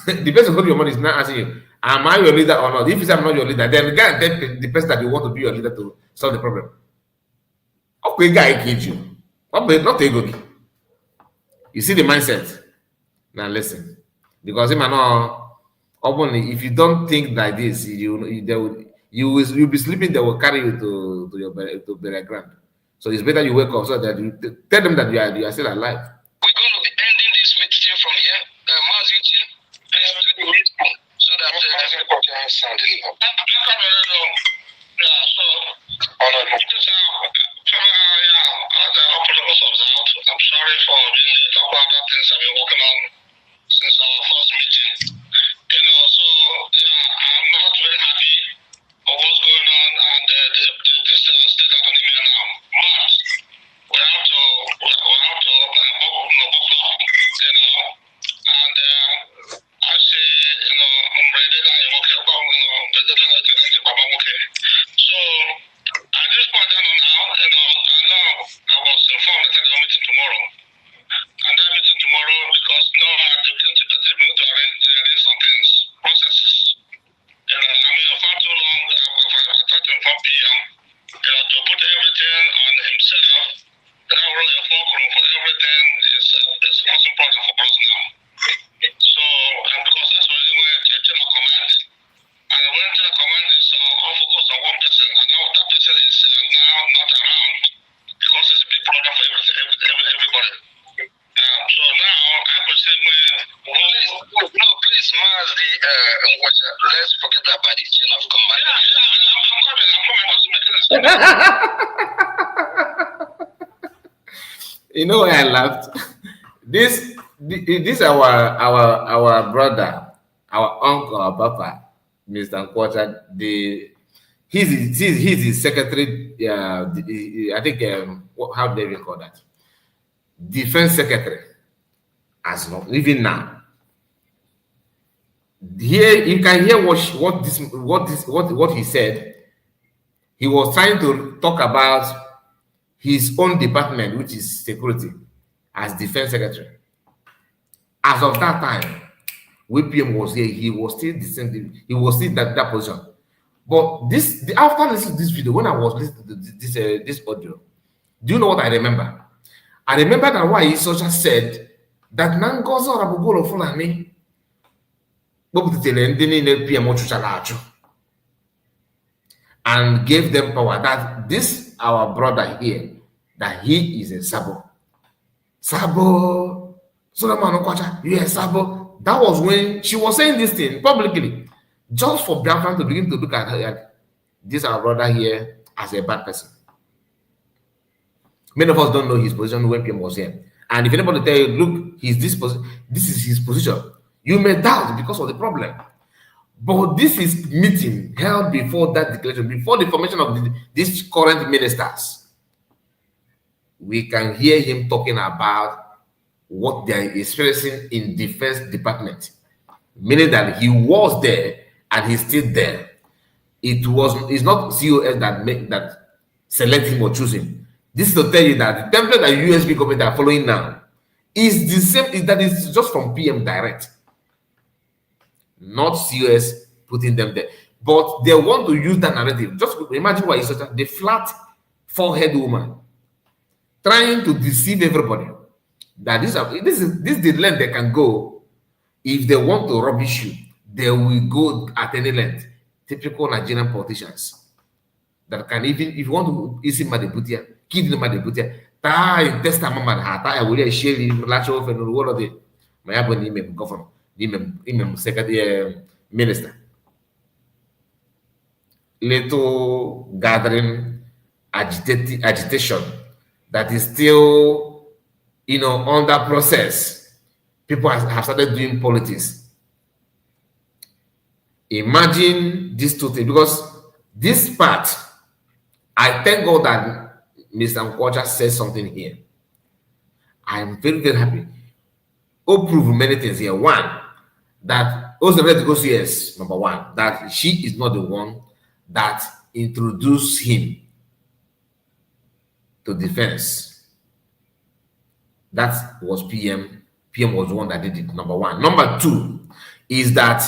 B: The person who hold your money is not asking you, am I your leader or not? If you say I'm not your leader, then the person that you want to be your leader to solve the problem. Okay, guy killed you. Not ego. You see the mindset. Now listen. Because if you don't think like this, you'll be sleeping, they will carry you to burial ground. So it's better you wake up so that you tell them that you are still alive.
C: We're going to be ending this meeting from here. Please do the meeting so that I'm sorry for being late. All other things I've been working on since our first meeting. I'm not very happy of what's going on and this state economy now. But we have to buckle up, and I say, I'm ready to so at this point now, I know I was informed that I'm meeting tomorrow. And that meeting tomorrow because the to arrange some things, processes. For too long, I tried to inform PM, to put everything on himself. Now run a fulcrum for everything is most important for us now. So, because that's the reason why the chain of command not around because it's a big problem for everybody. So now I could say, please, Maz, let's forget about the chain of command.
B: You know why I laughed? This our brother, our uncle, our papa, Mr. Nkwacha, he's the secretary. I think how do they even call that? Defense secretary. As long even now, here you can hear what he said. He was trying to talk about his own department, which is security, as defense secretary. As of that time, when PM was here, he was still the same. He was still that position. But after listening to this video, when I was listening to this audio, do you know what I remember? I remember that why he just said that Nangozo Rabugolo Fulani and gave them power. That this our brother here, that he is a Sabo. Sabo, Solomon Okwacha, you are Sabo. That was when she was saying this thing publicly, just for Biafran to begin to look at this our brother here as a bad person. Many of us don't know his position when PM was here. And if anybody tell you, look, this is his position, you may doubt because of the problem. But this is meeting held before that declaration, before the formation of these current ministers. We can hear him talking about what they are experiencing in defense department, meaning that he was there and he's still there. It's not COS that select him or choose him. This is to tell you that the template that USB government are following now is the same, that is just from PM direct, not COS putting them there. But they want to use that narrative. Just imagine why it's such the flat forehead woman trying to deceive everybody that this is the length they can go. If they want to rubbish you, they will go at any length. Typical Nigerian politicians that can, even if you want to isi Madibutia, give them Madibutia, tie test a mama hata I will share the lateral of the world of the my abon governor, secretary minister. Little gathering agitation that is still, under process. People have started doing politics. Imagine these two things, because this part, I thank God that Mr. Nkwacha says something here. I'm very, very happy. Prove many things here. One, that yes, number one, that she is not the one that introduced him to defense. That was PM. PM was the one that did it, number one. Number two is that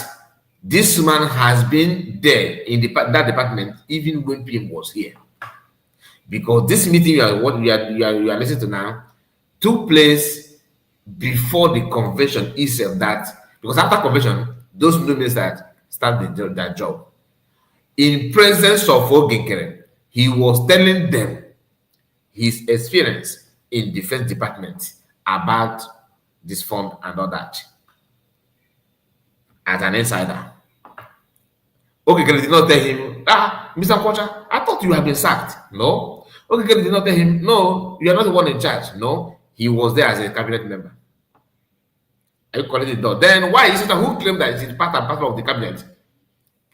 B: this man has been there in that department even when PM was here. Because this meeting you are listening to now took place before the convention itself. Because after convention, those new ministers start their job. In presence of Nkere, he was telling them his experience in defense department about this fund and all that as an insider. Nkere did not tell him, Mr. Nkwacha, I thought you had been sacked. No. Nkere did not tell him, no, you are not the one in charge. No, he was there as a cabinet member. I call it the Then why is it that who claimed that it's part and parcel of the cabinet?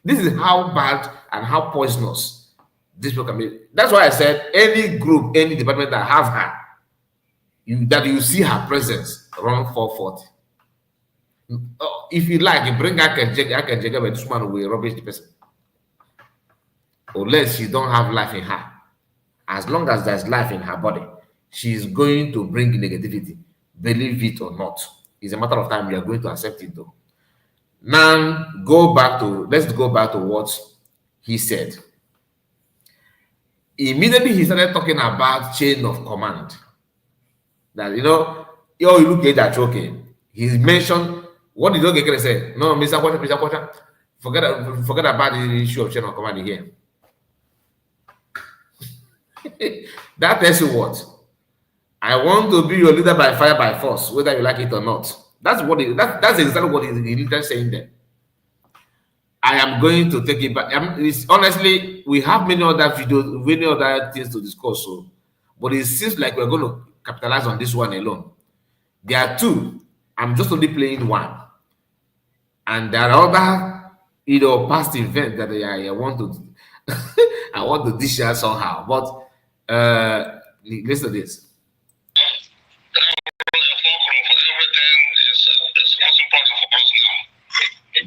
B: This is how bad and how poisonous this people can be. That's why I said any group, any department that have her, that you see her presence around 440. If you like, you bring I can check, but this man will rubbish the person. Unless she don't have life in her. As long as there's life in her body, she's going to bring negativity, believe it or not. It's a matter of time we are going to accept it though. Now let's go back to what he said. Immediately he started talking about chain of command. That you look at that, okay. He mentioned, what did Nkere say? No, Mr. Nkwacha, forget about the issue of chain of command here. That tells you what? I want to be your leader by fire, by force, whether you like it or not. That's what that's exactly what he's literally saying there. I am going to take it back. Honestly, we have many other videos, many other things to discuss. So, but it seems like we're going to capitalize on this one alone. There are two. I'm just only playing one, and there are other, past events that I want to, I want to dish out somehow. But listen to this.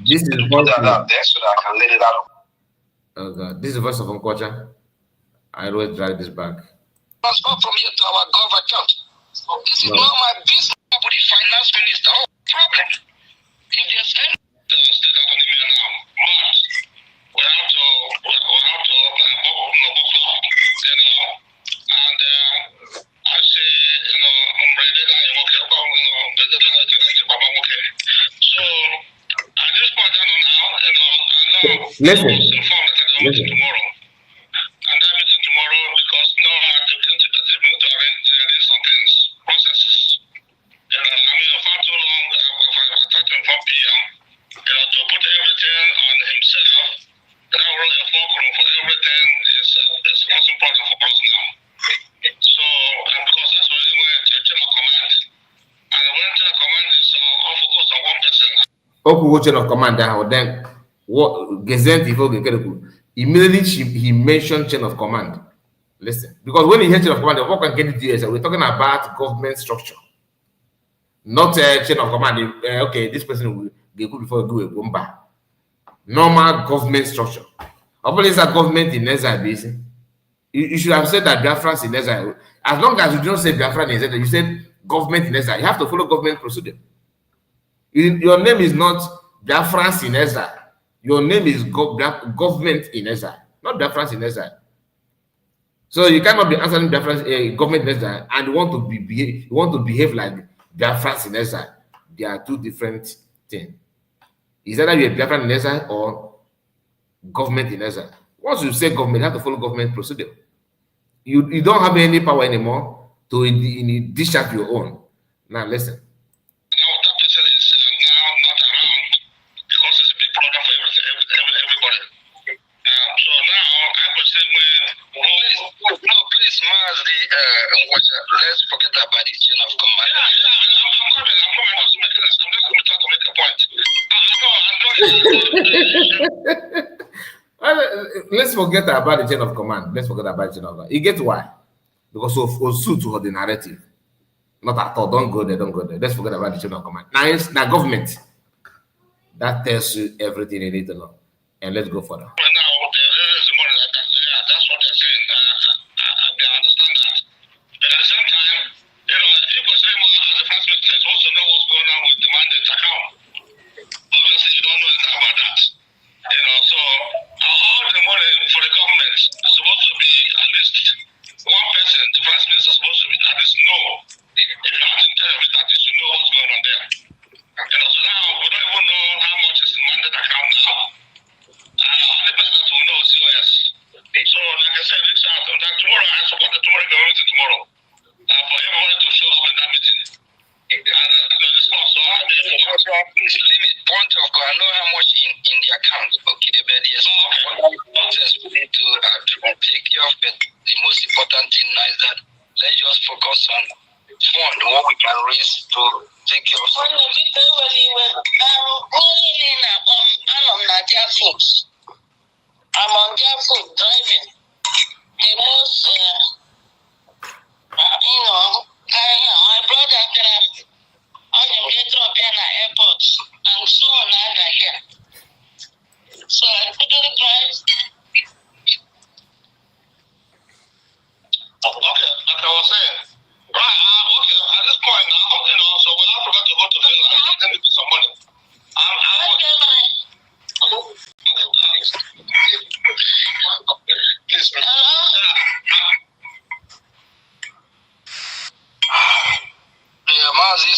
B: This is the voice out there so that I can let it out. Oh God, this is the voice of Nkere. I always drag this back.
C: Transfer from here to our gov account. This is not my business, but the finance minister. Oh, problem. If there's any state economy now, but we have to and I say, so at this point now, I know
B: listen.
C: Tomorrow. And that meeting tomorrow because now I have to arrange some things, processes. For too long, I talked to him from PM, to put everything on himself. Now we're a fulcrum for everything is most important for us now. So, because that's what we were chain of command. And when chain of command is all focused on one person.
B: Chain of command, then what? Immediately he mentioned chain of command. Listen, because when he hears chain of command, what can get it? We're talking about government structure, not a chain of command. Okay, this person will get good before we go a normal government structure. Obviously, it's a government in Ezra. You should have said that Biafra in Ezra. As long as you don't say Biafra in Ezra, you said government in Ezra. You have to follow government procedure. Your name is not Biafra in Ezra. Your name is government in Ezra, not Biafra in Ezra. So you cannot be answering Biafra government in Ezra and want to behave like Biafra in Ezra. They are two different things. Is either you're Biafra in Ezra or government in Ezra. Once you say government, you have to follow government procedure. You don't have any power anymore to dish out your own. Now listen.
C: Let's forget about the chain of command.
B: Let's forget about the chain of command. Let's forget about the chain of command. You get why? Because of suit to the narrative. Not at all. Don't go there. Don't go there. Let's forget about the chain of command. Now it's the government. That tells you everything you need to know. And let's go further.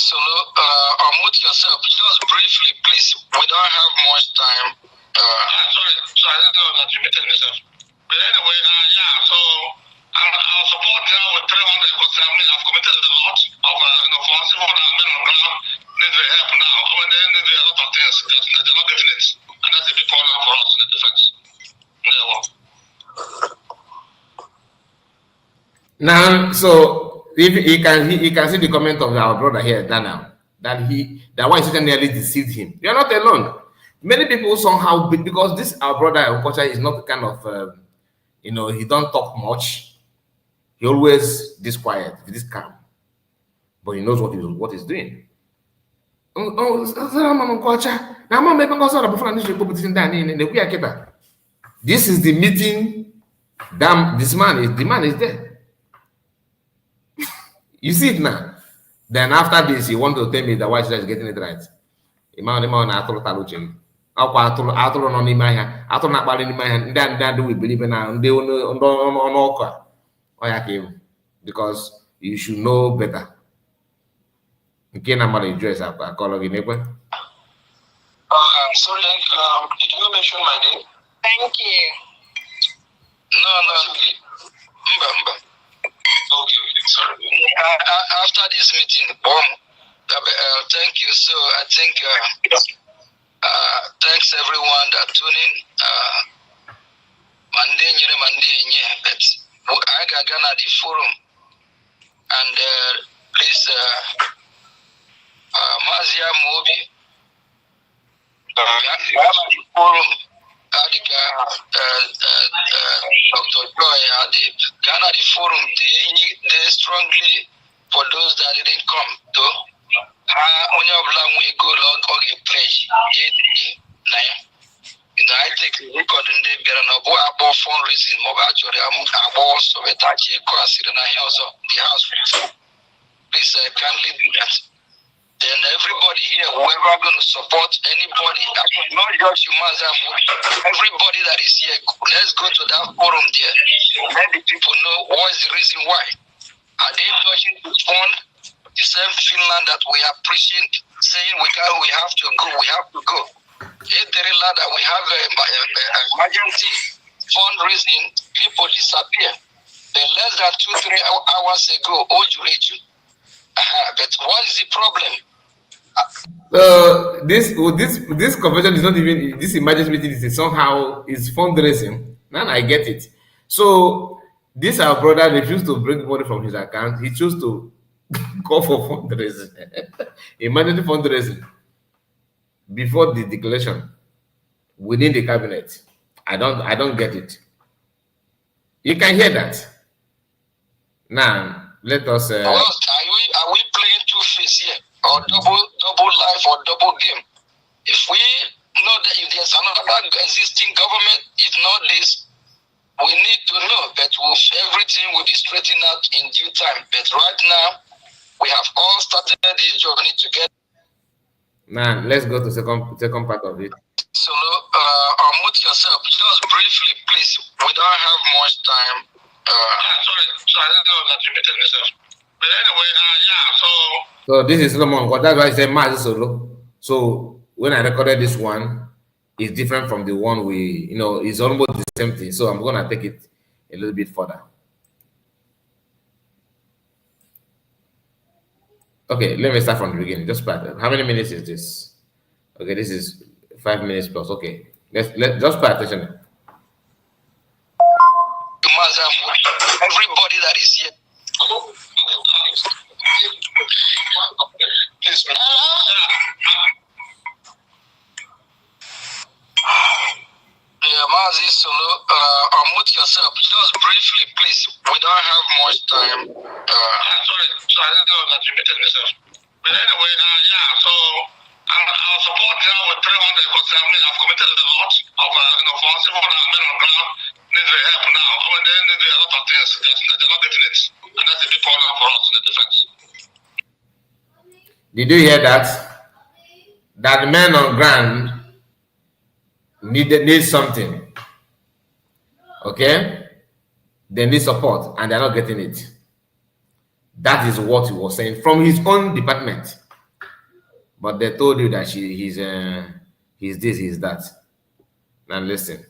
C: Unmute yourself, just briefly, please. We don't have much time. Sorry, I don't know that you muted yourself. But anyway, yeah. So I I've committed a lot of, for civil men on ground need their help now. When they need a lot of things that they're not definite, and that's a big problem for us in the defense.
B: Now, so if he can see the comment of our brother here, Daniel, that why Satan nearly deceived him. You're not alone. Many people somehow, because this our brother Okocha is not kind of he don't talk much. He always this quiet, this calm, but he knows what he's doing. This is the meeting. Damn, the man is there. You see it now. Then after this, you want to tell me that white is getting it right. Atụrụ nọ n'ime ahịa, atụrụ na-akpali n'ime ahịa, ndị adị we believe na ndị ọnụ ọkụ a ọya ka ewu, because you should know better. Nke na mmadụ address akọrọ gị n'ekwe.
C: Sorry, did you mention my name? Thank you. No. Mba. Okay, sorry. After this meeting, thank you. So I think thanks everyone that tuned in. Monday, but I got Ghana the forum, and please, Mazia Mobi, Ghana the forum. Dr. Joy, Ghana the forum, they strongly for those that didn't come to only of long we go log or a pledge. I take the record in the Beranabo about fundraising, actually, I'm about so that I cross it and I also the house. Please kindly do that. Then everybody here, whoever going to support anybody, actually not just you, everybody that is here, let's go to that forum there. Let the people know what is the reason why. Are they touching to fund the same Finland that we are preaching, saying we have to go. If there is that we have an emergency fundraising, people disappear. Then less than 2-3 hours ago, but what is the problem?
B: This convention is not even this emergency meeting is somehow is fundraising. Now I get it. So this our brother refused to bring money from his account. He chose to go for fundraising, emergency fundraising before the declaration within the cabinet. I don't get it. You can hear that. Now let us.
C: Are we playing two-face here? Or double life or double game. If we know that if there's another existing government, if not this, we need to know that everything will be straightened out in due time. But right now, we have all started this journey together.
B: Now let's go to second part of it.
C: So unmute yourself just briefly, please. We don't have much time. Sorry, I didn't know that you muted yourself. But anyway,
B: So this is Solomon. That's why I said Mazi Solo. So when I recorded this one, it's different from the one it's almost the same thing. So I'm gonna take it a little bit further. Okay, let me start from the beginning. Just start. How many minutes is this? Okay, this is 5 minutes plus. Okay, let's just pay attention.
C: Everybody that is here. Please, Mazi Solo, unmute yourself just briefly, please. We don't have much time. Sorry, I didn't know that you muted yourself. But anyway, so our support now with 300 because I've committed a lot of for civil men on ground need their help now. They need a lot of things they're not definite, and that's a big problem for us in the defense.
B: Did you hear that? That the men on ground need something. Okay? They need support and they're not getting it. That is what he was saying from his own department. But they told you that he's this, he's that. Now listen.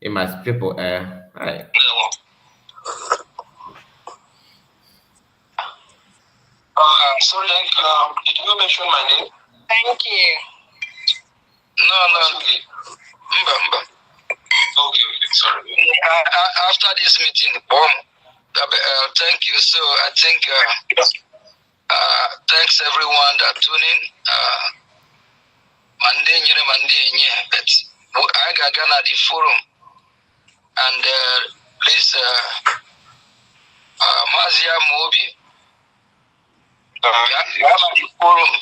B: It must people hi.
C: Sorry, did you mention my name?
D: Thank you.
C: No. Mba. Okay, sorry. After this meeting, thank you. So I think thanks everyone that tune in. Monday, but I got at the forum, and please, Mazia Mobi, Ghana the forum.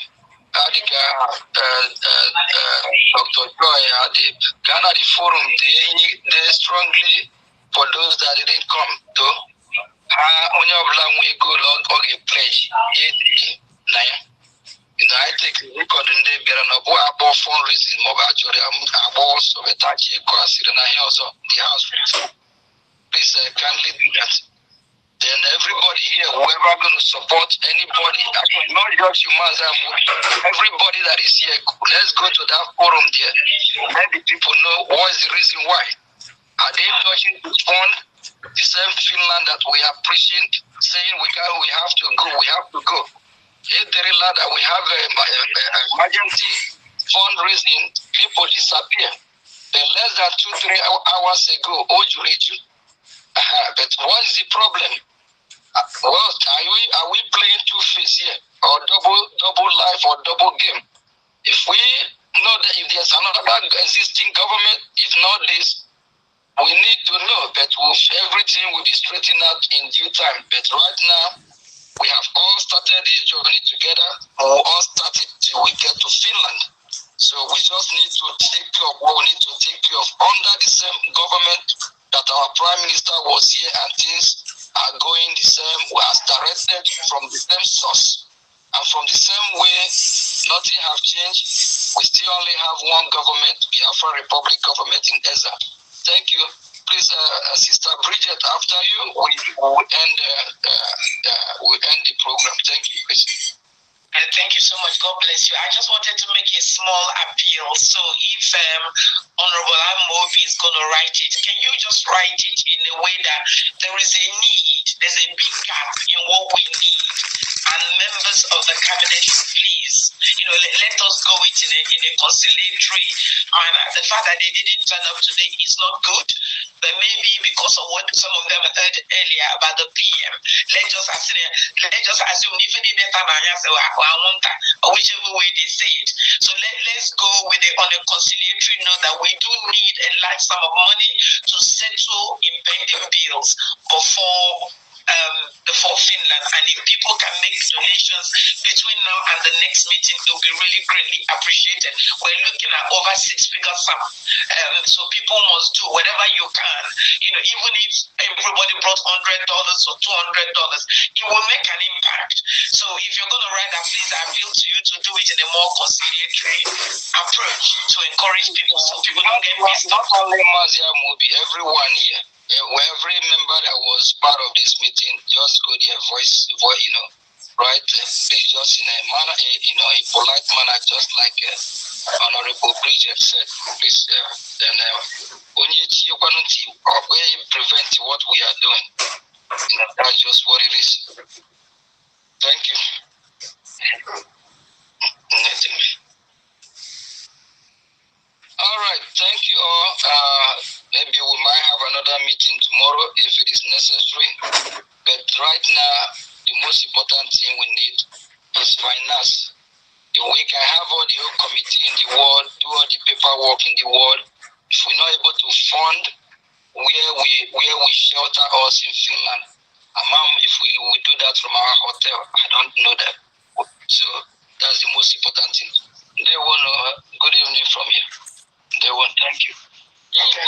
C: Dr. Joy, Ghana the forum, they strongly, for those that didn't come, though, only of language go log or a pledge, I take the record in the Beranabo about fundraising, actually, I'm about sabotage, the house. Please kindly do that. Then everybody here, whoever going to support anybody, actually not just you, everybody that is here, let's go to that forum there. Let the people know what is the reason why. Are they touching to fund the same Finland that we are preaching, saying we have to go. If there is that we have emergency fundraising, people disappear. Then less than 2-3 hours ago, but what is the problem? Well, are we playing two-face here, or double life or double game? If we know that if there's another existing government, if not this, we need to know that everything will be straightened out in due time. But right now, we have all started this journey together. We all started till we get to Finland. So we just need to take care of what we need to take care of under the same government that our Prime Minister was here, and things are going the same, as directed from the same source. And from the same way, nothing have changed. We still only have one government, Biafra Republic government in Eza. Thank you. Please, Sister Bridget, after you, we end the program. Thank you, please.
D: Thank you so much. God bless you. I just wanted to make a small appeal. So if Honorable Amobi is going to write it, can you just write it in a way that there is a need, there's a big gap in what we need, and members of the cabinet, please, let us go it in a conciliatory manner. The fact that they didn't turn up today is not good, but maybe because of what some of them heard earlier about the PM, let's just assume if any or whichever way they say it. So let's go with it on a conciliatory note that we do need a large sum of money to settle impending bills before Finland, and if people can make donations between now and the next meeting, it will be really greatly appreciated. We're looking at over 6-figure sum, so people must do whatever you can. Even if everybody brought $100 or $200, it will make an impact. So if you're going to write that, please, I appeal to you to do it in a more conciliatory approach to encourage people, so people don't get messed up.
C: Not only Mazia Mobi, everyone here. Every member that was part of this meeting, just go there, voice, right? Please, just in a manner, a polite manner, just like Honorable Bridget said. Please, then when you prevent what we are doing, that's just what it is. Thank you. All right, thank you all. Maybe we might have another meeting tomorrow if it is necessary. But right now, the most important thing we need is finance. If we can have all the whole committee in the world, do all the paperwork in the world, if we're not able to fund where we shelter us in Finland, if we do that from our hotel, I don't know that. So that's the most important thing. They want good evening from you. They want thank you. Okay.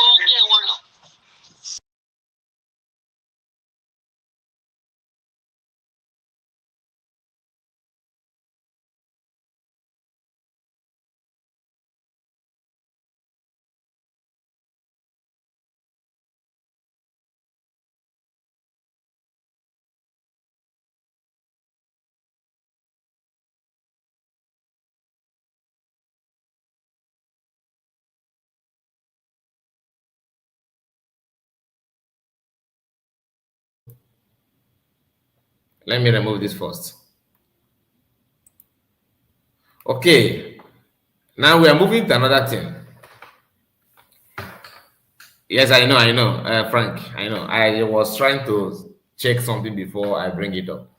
B: Let me remove this first. Okay, now we are moving to another thing. Yes, I know, Frank, I know. I was trying to check something before I bring it up.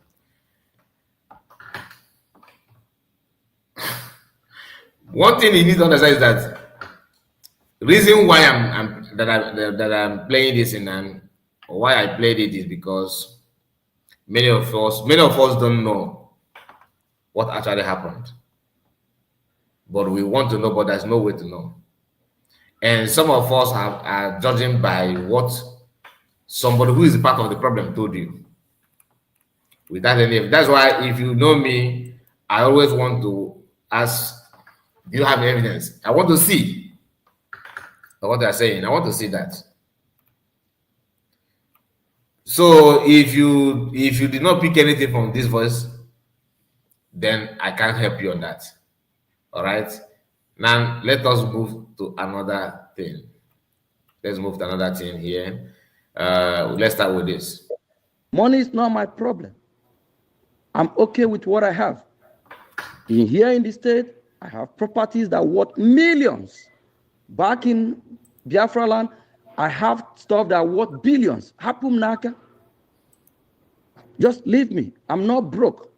B: One thing you need to understand is that reason why I'm playing this in, and why I played it is because many of us don't know what actually happened, but we want to know, but there's no way to know. And some of us are judging by what somebody who is part of the problem told you, without any. That's why if you know me, I always want to ask, do you have evidence? I want to see what they're saying. I want to see that. So if you did not pick anything from this voice, then I can't help you on that. All right. Now let us move to another thing. Let's move to another thing here. Let's start with this.
E: Money is not my problem. I'm okay with what I have. Here in the state, I have properties that worth millions. Back in Biafra land, I have stuff that worth billions. Hapum Naka. Just leave me. I'm not broke.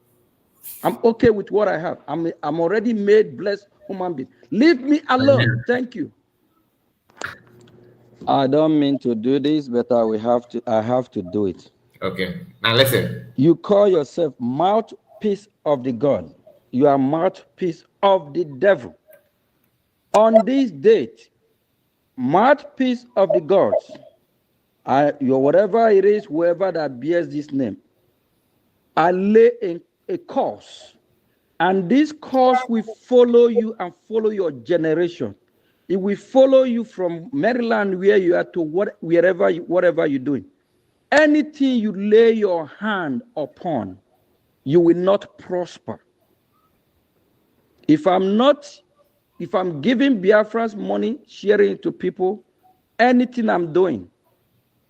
E: I'm okay with what I have. I'm already made blessed human being. Leave me alone. Thank you. I don't mean to do this, but I have to do it.
B: Okay. Now listen.
E: You call yourself mouthpiece of the God. You are mouthpiece of the devil. On this date, mouthpiece of the gods, whatever it is, whoever that bears this name, I lay a course, and this course will follow you and follow your generation. It will follow you from Maryland, where you are, to whatever you're doing. Anything you lay your hand upon, you will not prosper. If I'm giving Biafra's money, sharing it to people, anything I'm doing,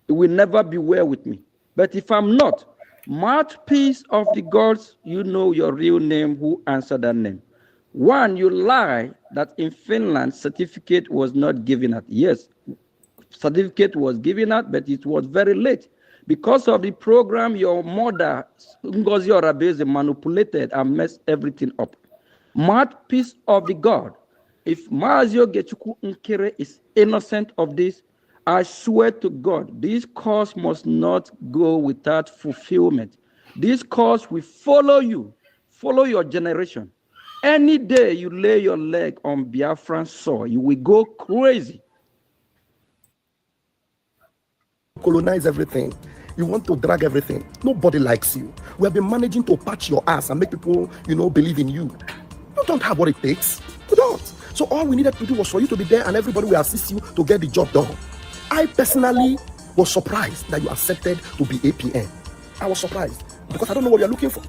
E: it will never be well with me. But if I'm not, mouthpiece of the gods, you know your real name, who answered that name. One, you lie that in Finland, certificate was not given out. Yes, certificate was given out, but it was very late. Because of the program, your mother, Ngozi Orabeze, manipulated and messed everything up. Mouthpiece of the God. If Mazio Gechuku Nkere is innocent of this, I swear to God, this cause must not go without fulfillment. This cause will follow you, follow your generation. Any day you lay your leg on Biafran soil, you will go crazy.
F: Colonize everything. You want to drag everything. Nobody likes you. We have been managing to patch your ass and make people, believe in you. You don't have what it takes. You don't. So all we needed to do was for you to be there, and everybody will assist you to get the job done. I personally was surprised that you accepted to be APN. I was surprised because I don't know what you're looking for.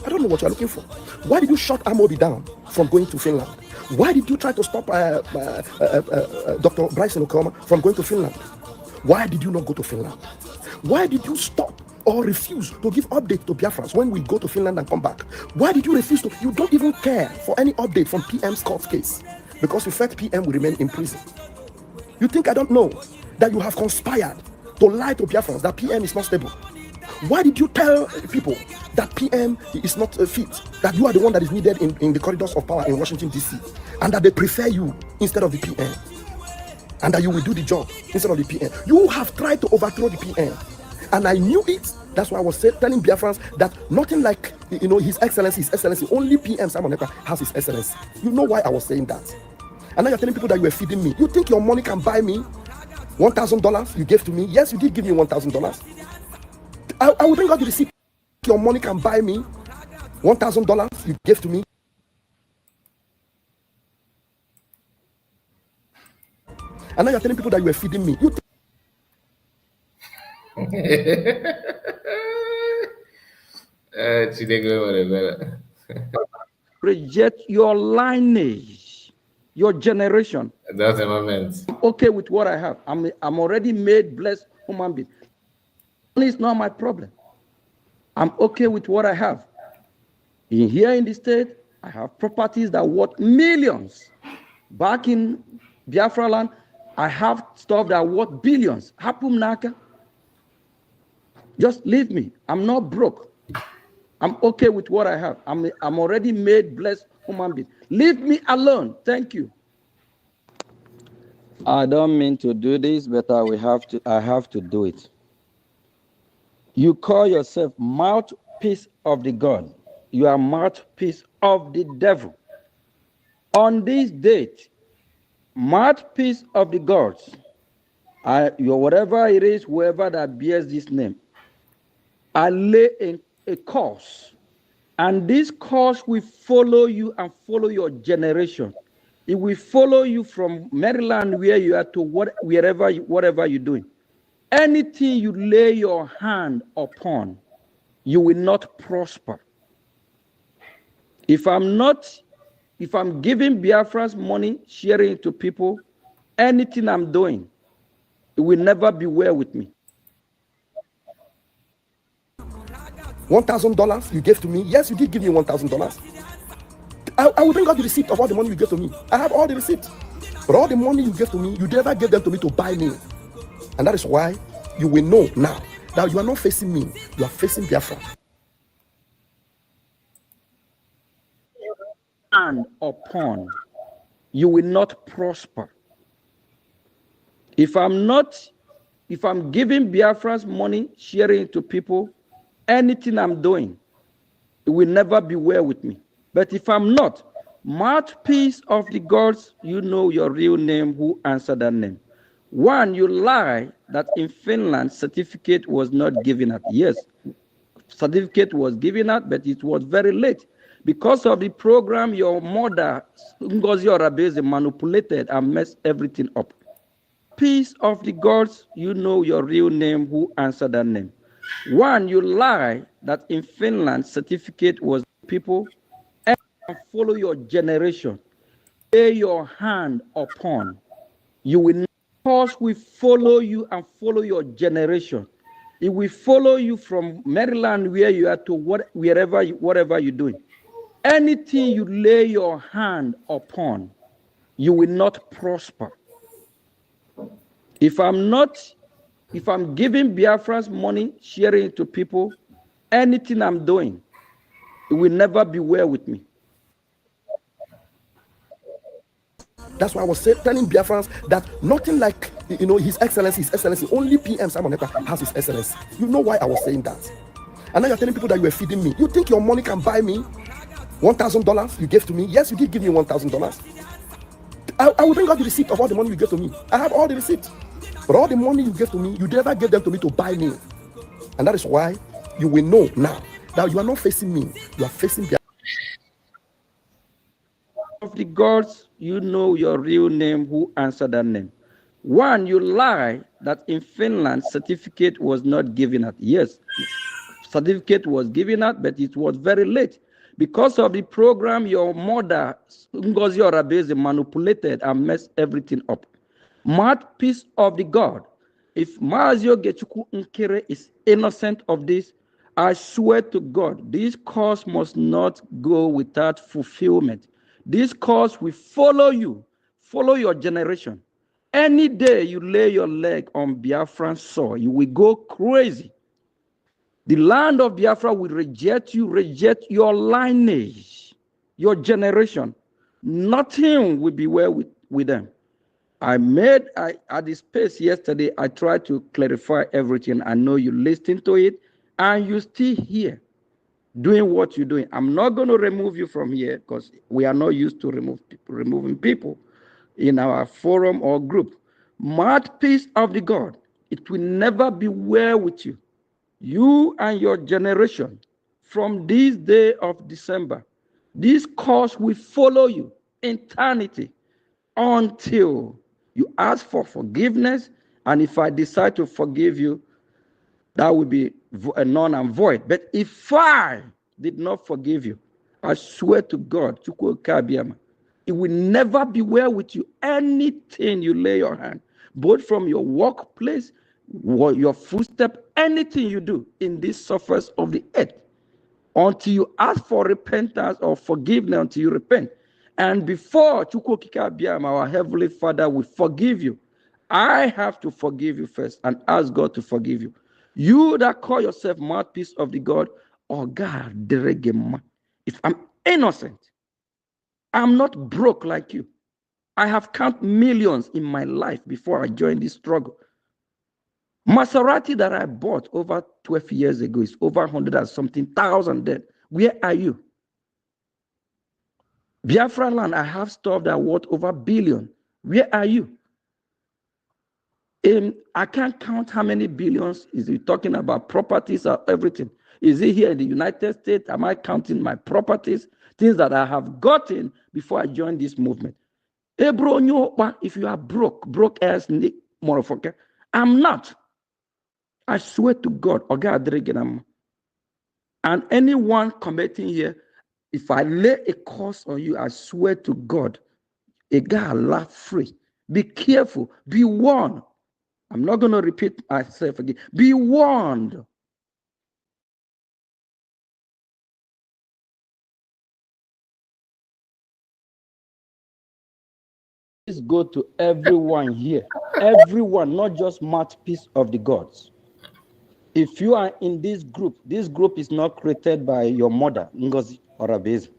F: I don't know what you're looking for. Why did you shut Amobi down from going to Finland? Why did you try to stop Dr. Bryson Okoma from going to Finland? Why did you not go to Finland? Why did you stop or refuse to give update to Biafrans when we go to Finland and come back? Why did you refuse to? You don't even care for any update from PM's court case because you felt PM will remain in prison. You think I don't know that you have conspired to lie to Biafrans that PM is not stable? Why did you tell people that PM is not fit, that you are the one that is needed in the corridors of power in Washington, D.C., and that they prefer you instead of the PM, and that you will do the job instead of the PM? You have tried to overthrow the PM, and I knew it. That's why I was telling Biafrans that nothing like, His Excellency, only PM Simon Ekpa has His Excellency. You know why I was saying that? And now you're telling people that you were feeding me. You think your money can buy me $1,000 you gave to me? Yes, you did give me $1,000. I will bring out the receipt. Your money can buy me $1,000 you gave to me. And now you're telling people that you were feeding me. You
E: Reject your lineage, your generation.
B: That's a moment.
E: I'm okay with what I have. I'm already made blessed human being. Money is not my problem. I'm okay with what I have. Here in the state, I have properties that worth millions. Back in Biafra land, I have stuff that worth billions. Hapum Naka. Just leave me. I'm not broke. I'm okay with what I have. I'm already made blessed human being. Leave me alone. Thank you. I don't mean to do this, but I have to do it. You call yourself mouthpiece of the God. You are mouthpiece of the devil. On this date, mouthpiece of the gods, whatever it is, whoever that bears this name, I lay a curse, and this curse will follow you and follow your generation. It will follow you from Maryland, where you are, to whatever you're doing. Anything you lay your hand upon, you will not prosper. If I'm giving Biafra's money, sharing it to people, anything I'm doing, it will never be well with me.
F: $1,000 you gave to me. Yes, you did give me $1,000. I will bring out the receipt of all the money you gave to me. I have all the receipts. But all the money you gave to me, you never gave them to me to buy me. And that is why you will know now that you are not facing me, you are facing Biafra.
E: And upon, you will not prosper. If I'm giving Biafra's money, sharing it to people, anything I'm doing, it will never be well with me. But if I'm not, mouthpiece of the gods, you know your real name, who answered that name. One, you lie that in Finland, certificate was not given out. Yes, certificate was given out, but it was very late. Because of the program, your mother, Ngozi Orabeze, manipulated and messed everything up. Peace of the gods, you know your real name, who answered that name. One, you lie that in Finland, certificate was people, and follow your generation. Lay your hand upon. You will not, cause will follow you and follow your generation. It will follow you from Maryland, where you are, to whatever you're doing. Anything you lay your hand upon, you will not prosper. If I'm giving Biafra's money, sharing it to people, anything I'm doing, it will never be well with me.
F: That's why I was telling Biafrans that nothing like, His Excellency, only PM Simon Ekpa has His Excellency. You know why I was saying that? And now you're telling people that you were feeding me. You think your money can buy me? $1,000 you gave to me. Yes, you did give me $1,000. I will bring out the receipt of all the money you gave to me. I have all the receipts. But all the money you gave to me, you never gave them to me to buy me. And that is why you will know now that you are not facing me. You are facing Biafra.
E: Of the gods, you know your real name, who answered that name. One, you lie that in Finland, certificate was not given out. Yes, certificate was given out, but it was very late. Because of the program, your mother, Ngozi Orabeze, manipulated and messed everything up. Mouthpiece of the God. If Mazio Gechuku Nkere is innocent of this, I swear to God, this cause must not go without fulfillment. This cause will follow you, follow your generation. Any day you lay your leg on Biafran soil, you will go crazy. The land of Biafra will reject you, reject your lineage, your generation. Nothing will be well with them. At the space yesterday, I tried to clarify everything. I know you listened to it, and you still here doing what you're doing. I'm not going to remove you from here because we are not used to removing people in our forum or group. Mouthpiece of the God, it will never be well with you. You and your generation, from this day of December, this curse will follow you eternity until you ask for forgiveness. And if I decide to forgive you, that will be a non and void. But if I did not forgive you, I swear to God, it will never be well with you. Anything you lay your hand, both from your workplace, your footstep, anything you do in this surface of the earth, until you ask for repentance or forgiveness, until you repent. And before our Heavenly Father will forgive you, I have to forgive you first and ask God to forgive you. You that call yourself mouthpiece of the God, or God, if I'm innocent, I'm not broke like you. I have counted millions in my life before I joined this struggle. Maserati that I bought over 12 years ago is over 100 and something thousand dead. Where are you? Biafra land, I have stuff that worth over billion. Where are you? I can't count how many billions is he talking about, properties or everything. Is he here in the United States? Am I counting my properties? Things that I have gotten before I joined this movement. Hey bro, if you are broke ass motherfucker, I'm not. I swear to God, and anyone committing here, if I lay a curse on you, I swear to God, a guy laugh free. Be careful, be warned. I'm not going to repeat myself again. Be warned. Please go to everyone here. Everyone, not just mouthpiece of the gods. If you are in this group is not created by your mother, Ngozi or Abez.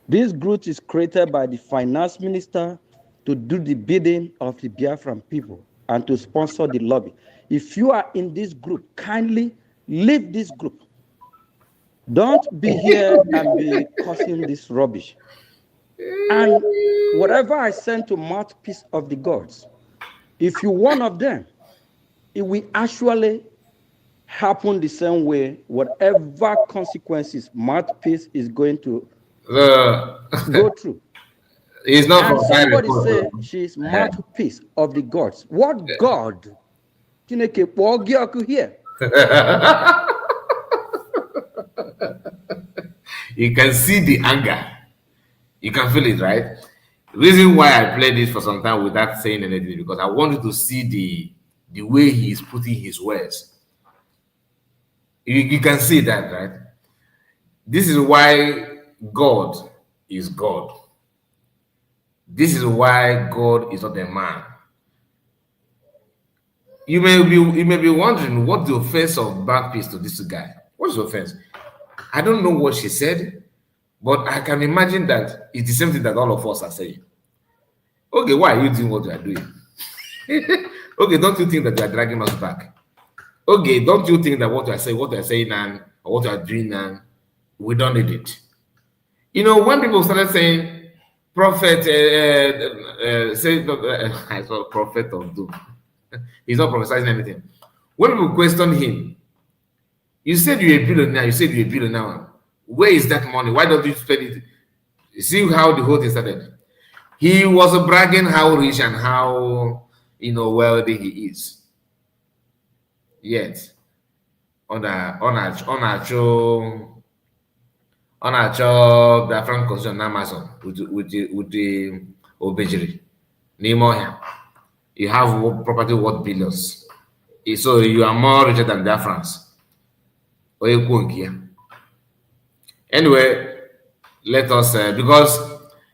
E: This group is created by the finance minister to do the bidding of the Biafran people and to sponsor the lobby. If you are in this group, kindly leave this group. Don't be here and be causing this rubbish. And whatever I send to mouthpiece of the gods, if you're one of them, it will actually happen the same way. Whatever consequences mouthpiece is going to go through.
B: It's not.
E: And somebody say she's mouthpiece of the gods. What God? Here.
B: You can see the anger. You can feel it, right? The reason why I played this for some time without saying anything, because I wanted to see the way he's putting his words. You can see that, right? This is why God is God. This is why God is not a man. You may be wondering what the offense of backpiece to this guy. What's the offense? I don't know what she said, but I can imagine that it's the same thing that all of us are saying. Okay, why are you doing what you are doing? Okay, don't you think that you are dragging us back? Okay, don't you think that what you are saying now, or what you are doing now, we don't need it? You know, when people started saying, prophet, I saw prophet of doom. He's not prophesying anything. When people question him, you said you're a billionaire, Where is that money? Why don't you spend it? You see how the whole thing started. He was bragging how rich and how wealthy he is. Yet, on our Biafran constitution on Amazon with the obejiri. You have property worth billions. So you are more richer than Biafrans. Anyway, let us because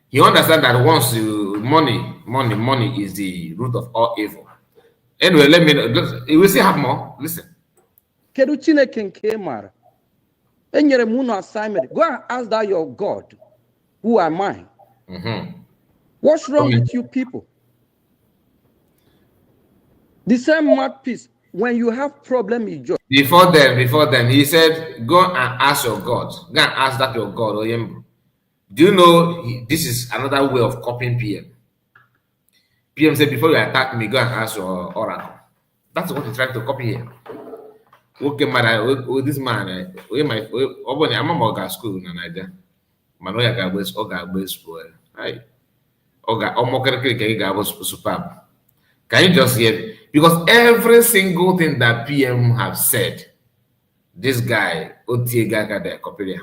B: he understands that once money is the root of all evil. Anyway, let me we will still have more. Listen.
E: Assignment. Go and ask that your God. Who am I? What's wrong with you people? The same mouthpiece. When you have problem, you just
B: before then, he said, "Go and ask your God. Go and ask that your God." Do you know this is another way of copying PM? PM said, "Before you attack me, go and ask your oracle." That's what he's trying to copy here. Okay, this man, I'm a school in Nigeria. Manoya Gabwes, Ogabwes, superb. Can you just hear? Because every single thing that PM have said, this guy, Otiega, got their copy.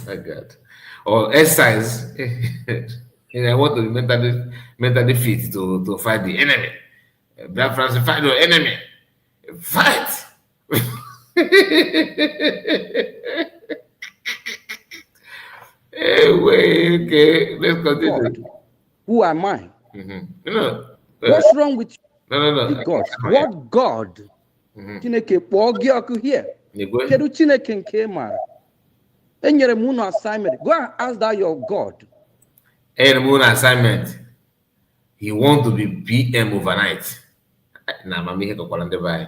B: My God. Or exercise. I want to be mentally fit to fight the enemy. Black France, fight your enemy. Fight. Anyway, okay, let's continue.
E: God, who am I?
B: No,
E: What's wrong with
B: no.
E: you, God? What God? Chineke kpọọ gị ọkụ here. Kedu Chineke nke ị maara? Enyere m unu assignment. Go and ask that your God.
B: Moon assignment. He want to be PM overnight. Na mami he tokwala ndị bai.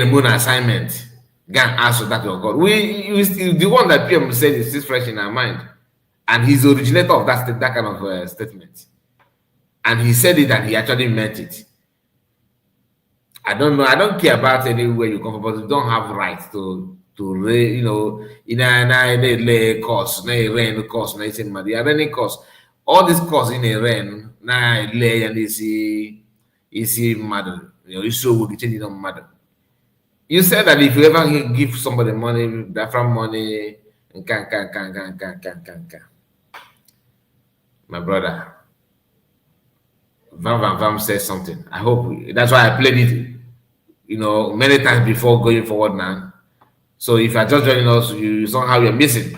B: Moon assignment. Go and ask that your God. The one that PM said is still fresh in our mind, and he's the originator of that kind of statement. And he said it, and he actually meant it. I don't know. I don't care about anywhere you come from, but you don't have right to you know, in a lay cost, na rain cost, na isn't money. Are any cost? All this cost in a rain, na lay and easy mother. You know, you show what you don't matter. You said that if you ever give somebody money, that from money, can. My brother, Vam said something. I hope that's why I played it, you know, many times before going forward now. So if you're just joining us, you somehow you're missing.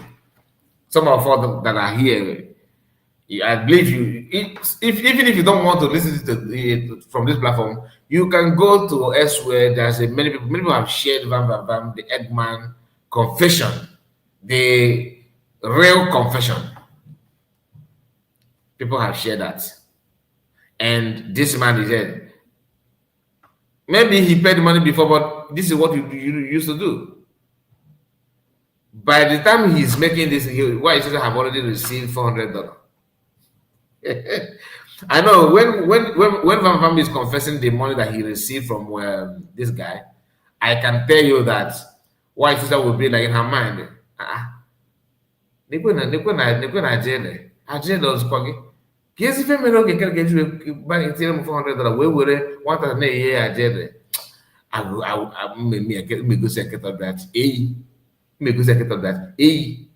B: Some of us that are here, I believe you. Even if you don't want to listen to from this platform, you can go to elsewhere. There's many people have shared the Eggman confession, the real confession. People have shared that. And this man is said, maybe he paid money before, but this is what you used to do. By the time he's making this, why he have already received $400. I know when Van Vam is confessing the money that he received from this guy, I can tell you that why sister will be like in her mind. Yes, if I'm not going to get you back in $400, we will want to say, yeah, I did. I me go second of that. Me go second of that. Okay,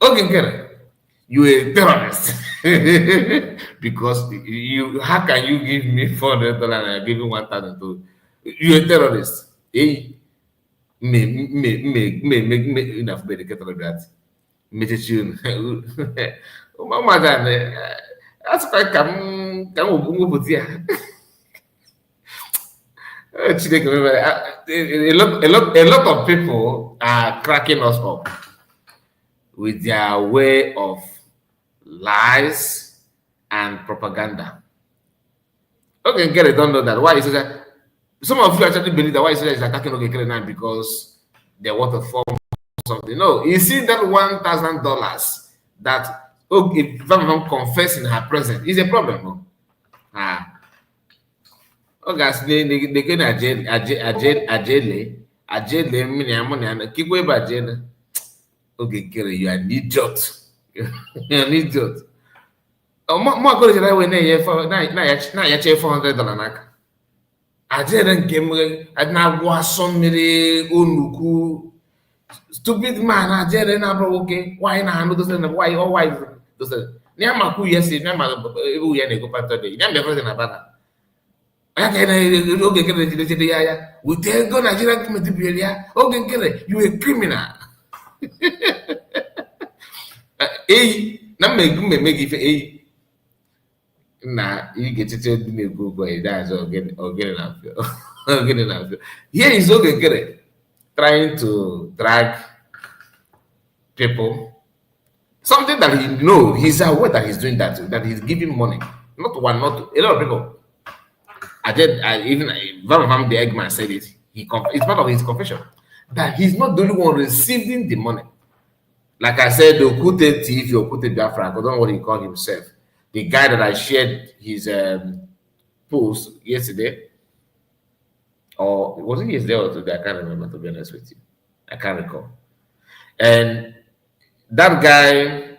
B: Nkere, you a terrorist. Because you, how can you give me $400 and I give you $1,000? You a terrorist. Me enough be the kettle of that. Meditation. Mama dan, that's quite come put here. A lot of people are cracking us up with their way of lies and propaganda. Okay, Nkere don't know that. Why is it that some of you actually believe that why is attacking Nkere now because they want to form something? No, you see that $1,000 that if Van confess in her presence is a problem. No? Guys, they can ajele mini amoni keep way by ajele. Okay, Nkere, you are an idiot. You're an idiot. Oh, more go to that way na ya che $400 naka. Ajele nke m na gwa somere onuku stupid man ajele na bro okay why na no those why those nyama ku yes nyama ebu ya na go pato dey nyama everything about that. Okay, okay, we tell go Nigeria government area. Okay, Nkere, you a criminal. Na make if na you get it to me go that's again enough. Here is okay, Nkere, trying to drag people. Something that he know, he's aware that he's doing that he's giving money. Not one, not two, a lot of people. Even Van the Eggman said it. It's part of his confession that he's not the only one receiving the money. Like I said, the Okute thief, Okute Biafra, I don't know what he called himself. The guy that I shared his post yesterday, or was it yesterday or today? I can't remember, to be honest with you. I can't recall. And that guy,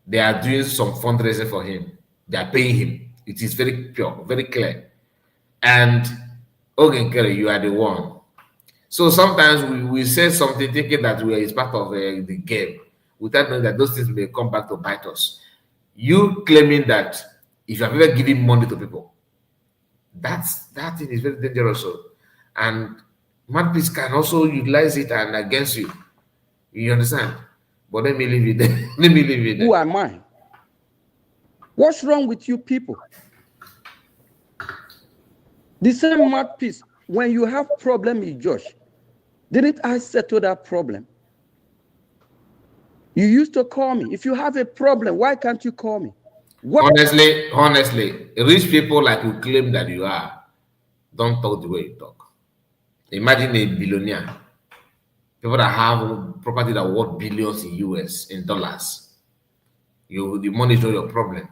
B: they are doing some fundraising for him. They are paying him. It is very pure, very clear. And okay, Nkere, you are the one. So sometimes we say something thinking that we are part of the game, without knowing that those things may come back to bite us. You claiming that if you have ever given money to people, that thing is very dangerous. And mouthpiece can also utilize it and against you. You understand? But let me leave it there. Let me leave it there.
E: Who am I? What's wrong with you people? The same mouthpiece, when you have problem with Josh, didn't I settle that problem? You used to call me. If you have a problem, why can't you call me? What?
B: Honestly, rich people like you claim that you are, don't talk the way you talk. Imagine a billionaire, people that have property that worth billions in US, in dollars. The money is not your problem.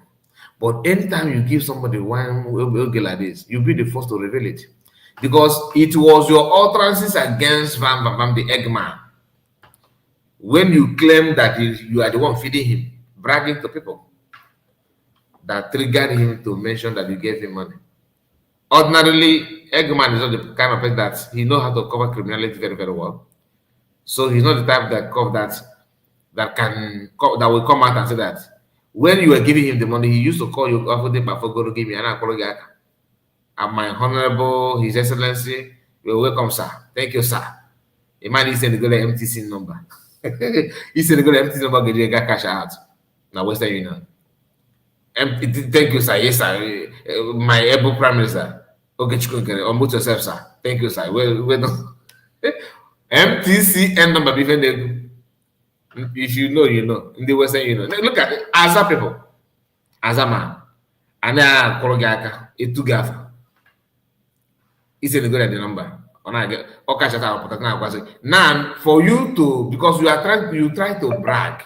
B: But anytime you give somebody one okay like this, you'll be the first to reveal it. Because it was your utterances against Van the Eggman. When you claim that you are the one feeding him, bragging to people, that triggered him to mention that you gave him money. Ordinarily, Eggman is not the kind of person that he knows how to cover criminality very, very well. So he's not the type that will come out and say that when you were giving him the money, he used to call you to give me an my honorable, His Excellency, you're welcome, sir. Thank you, sir. A man is sending the MTC number. He said the MTC number get cash out. Now Western Union. Thank you, sir. Yes, sir. My able prime minister. Okay, unmute yourself, sir. Thank you, sir. Well, MTCN number before they, if you know, you know. In the Western Union. Look at it. As a people. As a man. And now Korogaka, it took gaff. He said go at the number. Now, for you to, because you try to brag,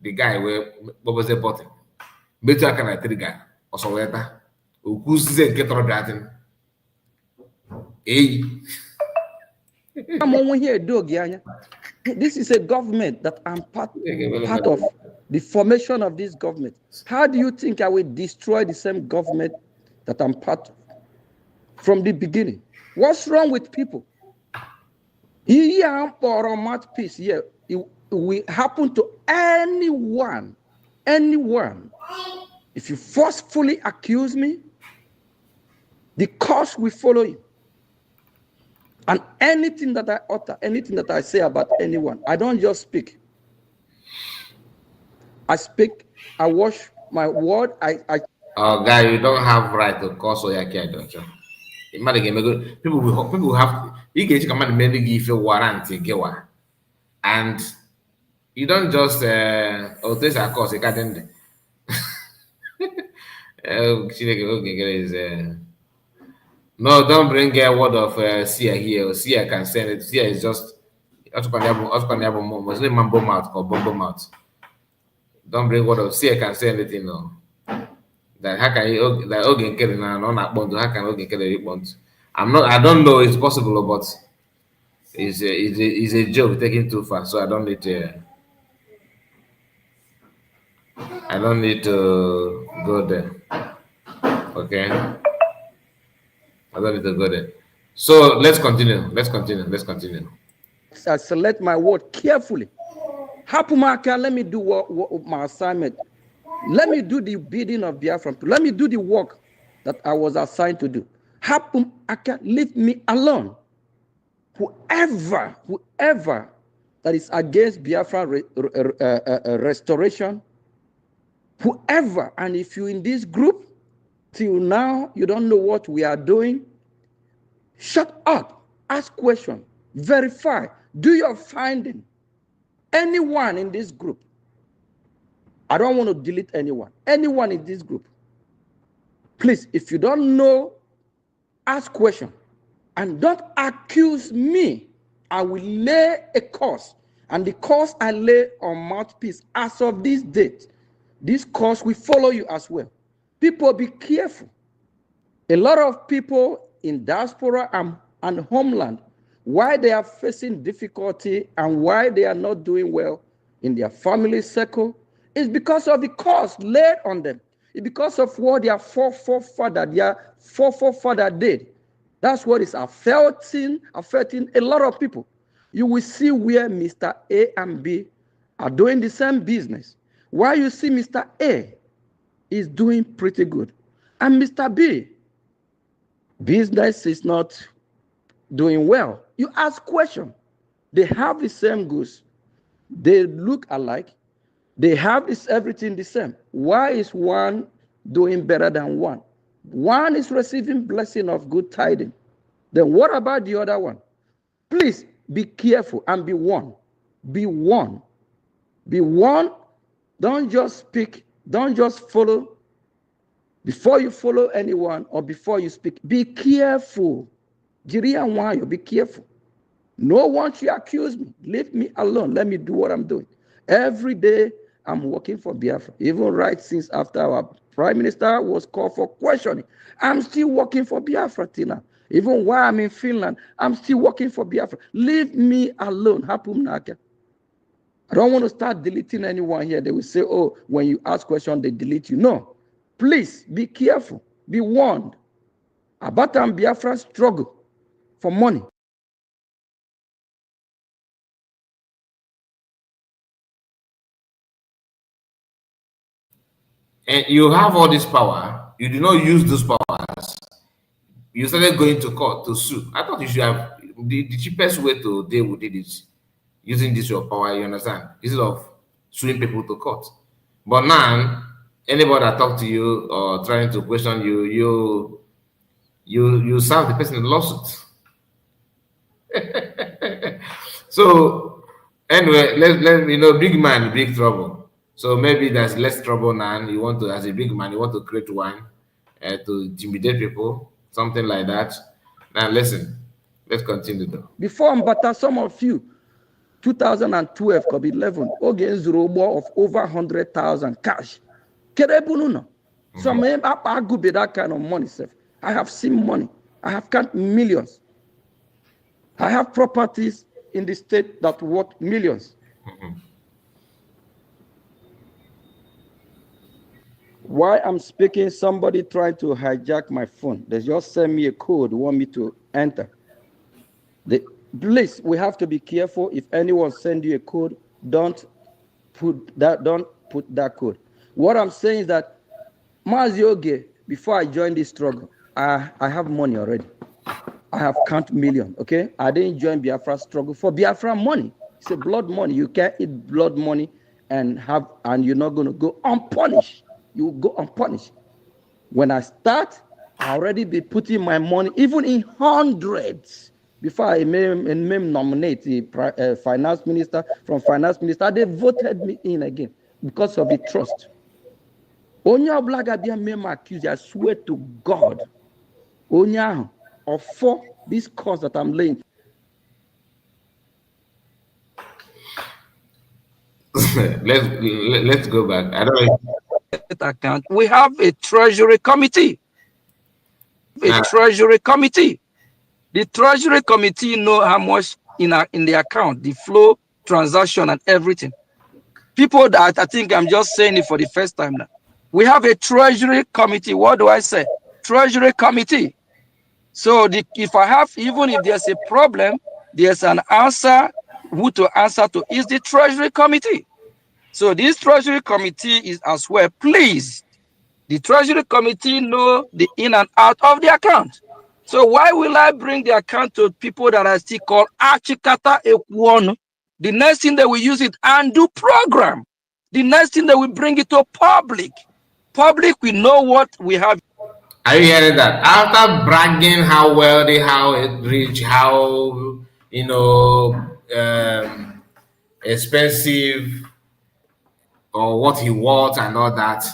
B: the guy where what was the button? Better can I trigger or so later. Who's the get on that? Hey.
E: Come on here, dog. This is a government that I'm part of the formation of this government. How do you think I will destroy the same government that I'm part of from the beginning? What's wrong with people? Here for a mouthpiece here, it will happen to anyone. If you forcefully accuse me, the cost will follow you. And anything that I utter, anything that I say about anyone, I don't just speak. I speak, I wash my word,
B: Oh, guy, you don't have right to cause Oyaki, don't you? People will have, you can command many give you warrant, and you don't just, this are cause, you can't. No, don't bring a word of Sia here. Sia can send it. Sia is just Muslim mambo mouth or bombo mouth. Don't bring word of Sia can say anything. No. That how can you that Nkere now not bond? How can Nkere bond? I don't know. It's possible, but it's a joke taken too far. So I don't need to go there. Okay. I don't need to go there. So let's continue.
E: I select my word carefully. Hapumaka, let me do what my assignment. Let me do the bidding of Biafran. Let me do the work that I was assigned to do. Hapumaka, leave me alone. Whoever that is against Biafran restoration, whoever, and if you're in this group, till now, you don't know what we are doing. Shut up. Ask questions. Verify. Do your finding. Anyone in this group. I don't want to delete anyone. Anyone in this group. Please, if you don't know, ask questions. And don't accuse me. I will lay a course. And the course I lay on mouthpiece as of this date, this course will follow you as well. People, be careful. A lot of people in diaspora and homeland, why they are facing difficulty and why they are not doing well in their family circle is because of the cost laid on them. It's because of what their forefather did. That's what is affecting a lot of people. You will see where Mr. A and B are doing the same business. Why you see Mr. A is doing pretty good. And Mr. B, business is not doing well. You ask questions. They have the same goods. They look alike. They have this everything the same. Why is one doing better than one? One is receiving blessing of good tidings. Then what about the other one? Please be careful and be warned. Be warned. Be warned. Don't just speak. Don't just follow. Before you follow anyone or before you speak, be careful. Be careful. No one should accuse me. Leave me alone. Let me do what I'm doing. Every day, I'm working for Biafra. Even right since after our Prime Minister was called for questioning, I'm still working for Biafra, Tina. Even while I'm in Finland, I'm still working for Biafra. Leave me alone. I don't want to start deleting anyone here. They will say, oh, when you ask questions, they delete you. No. Please be careful. Be warned. Abata and Biafra struggle for money.
B: And you have all this power. You do not use those powers. You started going to court to sue. I thought you should have the cheapest way to deal with it is using this your power, you understand? Instead of suing people to court. But now, anybody that talk to you or trying to question you, you serve the person in the lawsuit. So anyway, let big man, big trouble. So maybe there's less trouble now. You want to, as a big man, you want to create one to intimidate people, something like that. Now listen, let's continue though.
E: Before Mbata, some of you, 2012, COVID-11, against Robo of over 100,000 cash. Kerebununo. Some I could be that kind of money, sir. I have seen money. I have count millions. I have properties in the state that worth millions. While I'm speaking, somebody tried to hijack my phone. They just send me a code, want me to enter. Please, we have to be careful. If anyone send you a code, don't put that code. What I'm saying is that Mazioge, before I joined this struggle, I have money already. I have count million, okay? I didn't join Biafra struggle for Biafra money. It's a blood money. You can't eat blood money and you're not going to go unpunished. You will go unpunished. When I start, I already be putting my money, even in hundreds. Before I may nominate the finance minister, from finance minister, they voted me in again because of the trust. Onya Blagabia made my accuse, I swear to God, Onya, of for this cause that I'm laying.
B: let's go back. I don't know.
E: Account. We have a treasury committee. Treasury committee. The treasury committee know how much in the account, the flow, transaction, and everything. People that I think I'm just saying it for the first time now. We have a treasury committee. What do I say? Treasury committee. So if I have, even if there's a problem, there's an answer. Who to answer to is the treasury committee. So this treasury committee is as well. Please, the treasury committee know the in and out of the account. So why will I bring the account to people that are still called Achikata Ekwon? The next thing they will use it and do program. The next thing they will bring it to public. Public will know what we have.
B: Are you hearing that? After bragging how wealthy, how rich, how expensive, or what he wants and all that,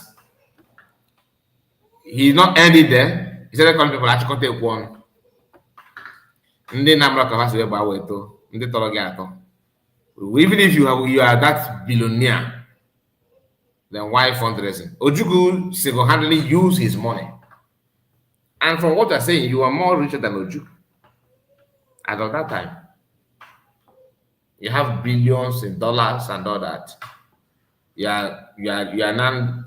B: he's not ended there. He started calling people actually take one. Even if you are that billionaire, then why fundraising? Ojuku single-handedly use his money. And from what you're saying, you are more richer than Ojuku. As of that time, you have billions in dollars and all that. You are now,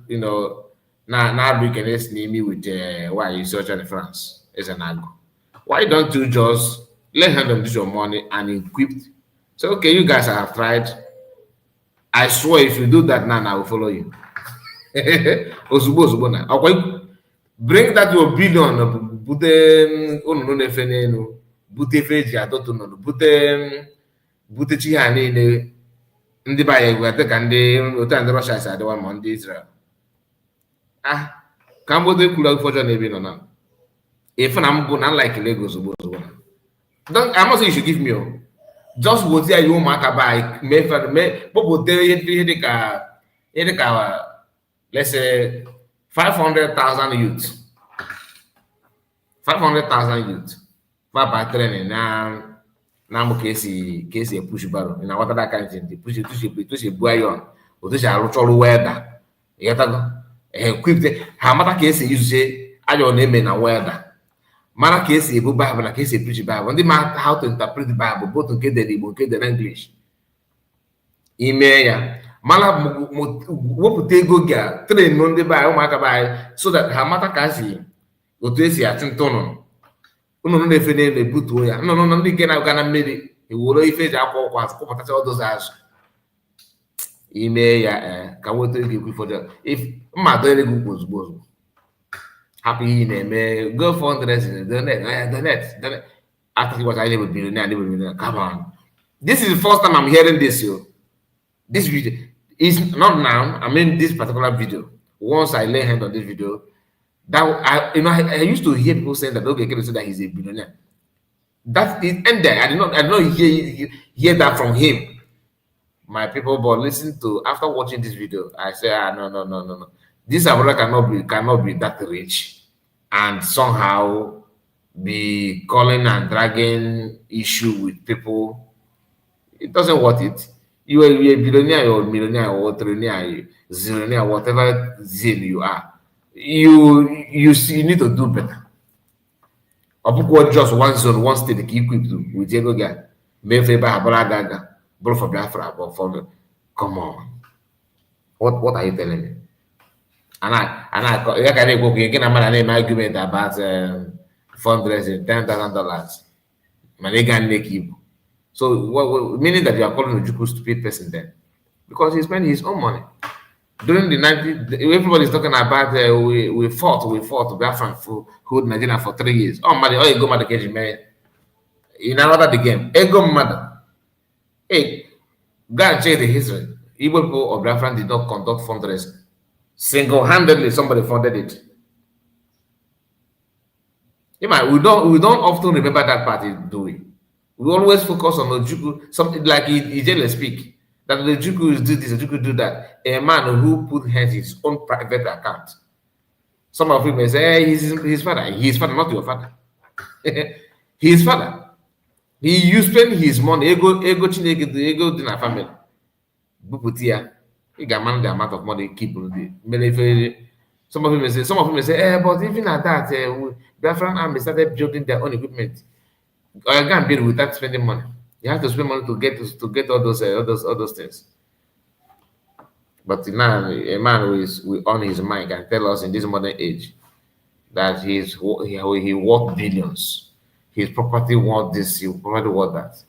B: now we can name me with why you search in France as an angle. Why don't you just let him use your money and equip? So okay, you guys have tried. I swear, if you do that now, I will follow you. Bring that your billion, put them on. bute freji atụtụ nọ bute chi ha niile ndị be anyị gwete ka ndị otu ndị Russia si adịwa ma ndị Israel ka mgbodo ekwuru ụfọdụ na-ebe nọ na ife na mbụ na like Lagos ozugbo I'm not saying you should give me just wote ya ụmụaka be anyị mee kpọpụta ihe dịka let's say 500,000 youth 500,000 youth papa training na mụ ka esi epush baro na wata that kind of thing push bu ayon otu si arụcha ọrụ welder ịghọtago equipped ha mata ka esi use ayon na-eme na welder mara ka esi ebu Bible na ka esi preach Bible ndị ma how to interpret the Bible both nke dị Igbo nke dị English ime ya mara wepụta ego ga train ndị be anyị ụmụaka be anyị so that ha mata ka otu esi achụ nta ụnụnụ na-efe n'elu ebutuo ya nnụnụ ndị nke na-aga na mmiri ewere ife eji akwa ụkwa azụ kpọpụtacha ọdụzụ azụ ime ya ka nweta ego ekwu ụfọdụ mma dọrọ ego ukwu ozugbo hapụ ihe na-eme go fundraising donate after what I never billionaire come on. This is the first time I'm hearing this this video is not now. I mean this particular video. Once I lay hand on this video, that I used to hear people saying that Nkere said that he's a billionaire. That it ended. I did not hear that from him. My people, but listen to after watching this video, I say no. This Abura cannot be that rich and somehow be calling and dragging issue with people. It doesn't worth it. You are a billionaire or millionaire or trillionaire, zillionaire, whatever zeal you are. You need to do better. Or just one zone, one state to equip with Diego guy. Maybe Gaga, both for Biafra, but for come on. What are you telling me? And I can an argument about fundraising $10,000. Manigan make. So meaning that you are calling Ojukwu stupid person then, because he spent his own money during the 90s. Everybody's talking about we fought Biafran for hold Nigeria for 3 years. Oh man, you go mad against me in another the game. Ego mother. Hey, go and check the history. Igbo people of Biafran did not conduct fundraising. Single-handedly, somebody funded it. We don't often remember that party, do we? We always focus on Ojukwu, something like Ijele speak, that the Ojukwu do this, Ojukwu do that. A man who put his own private account. Some of you may say, hey, his father. His father, not your father. His father. You spend his money, ego in a family. Buputia. You can manage the amount of money keep. Some of you may say, but even at that, Biafran army started building their own equipment. You can't build without spending money. You have to spend money to get all those things. But now a man who on his mind can tell us in this modern age that he worth billions. His property worth this, his property worth that.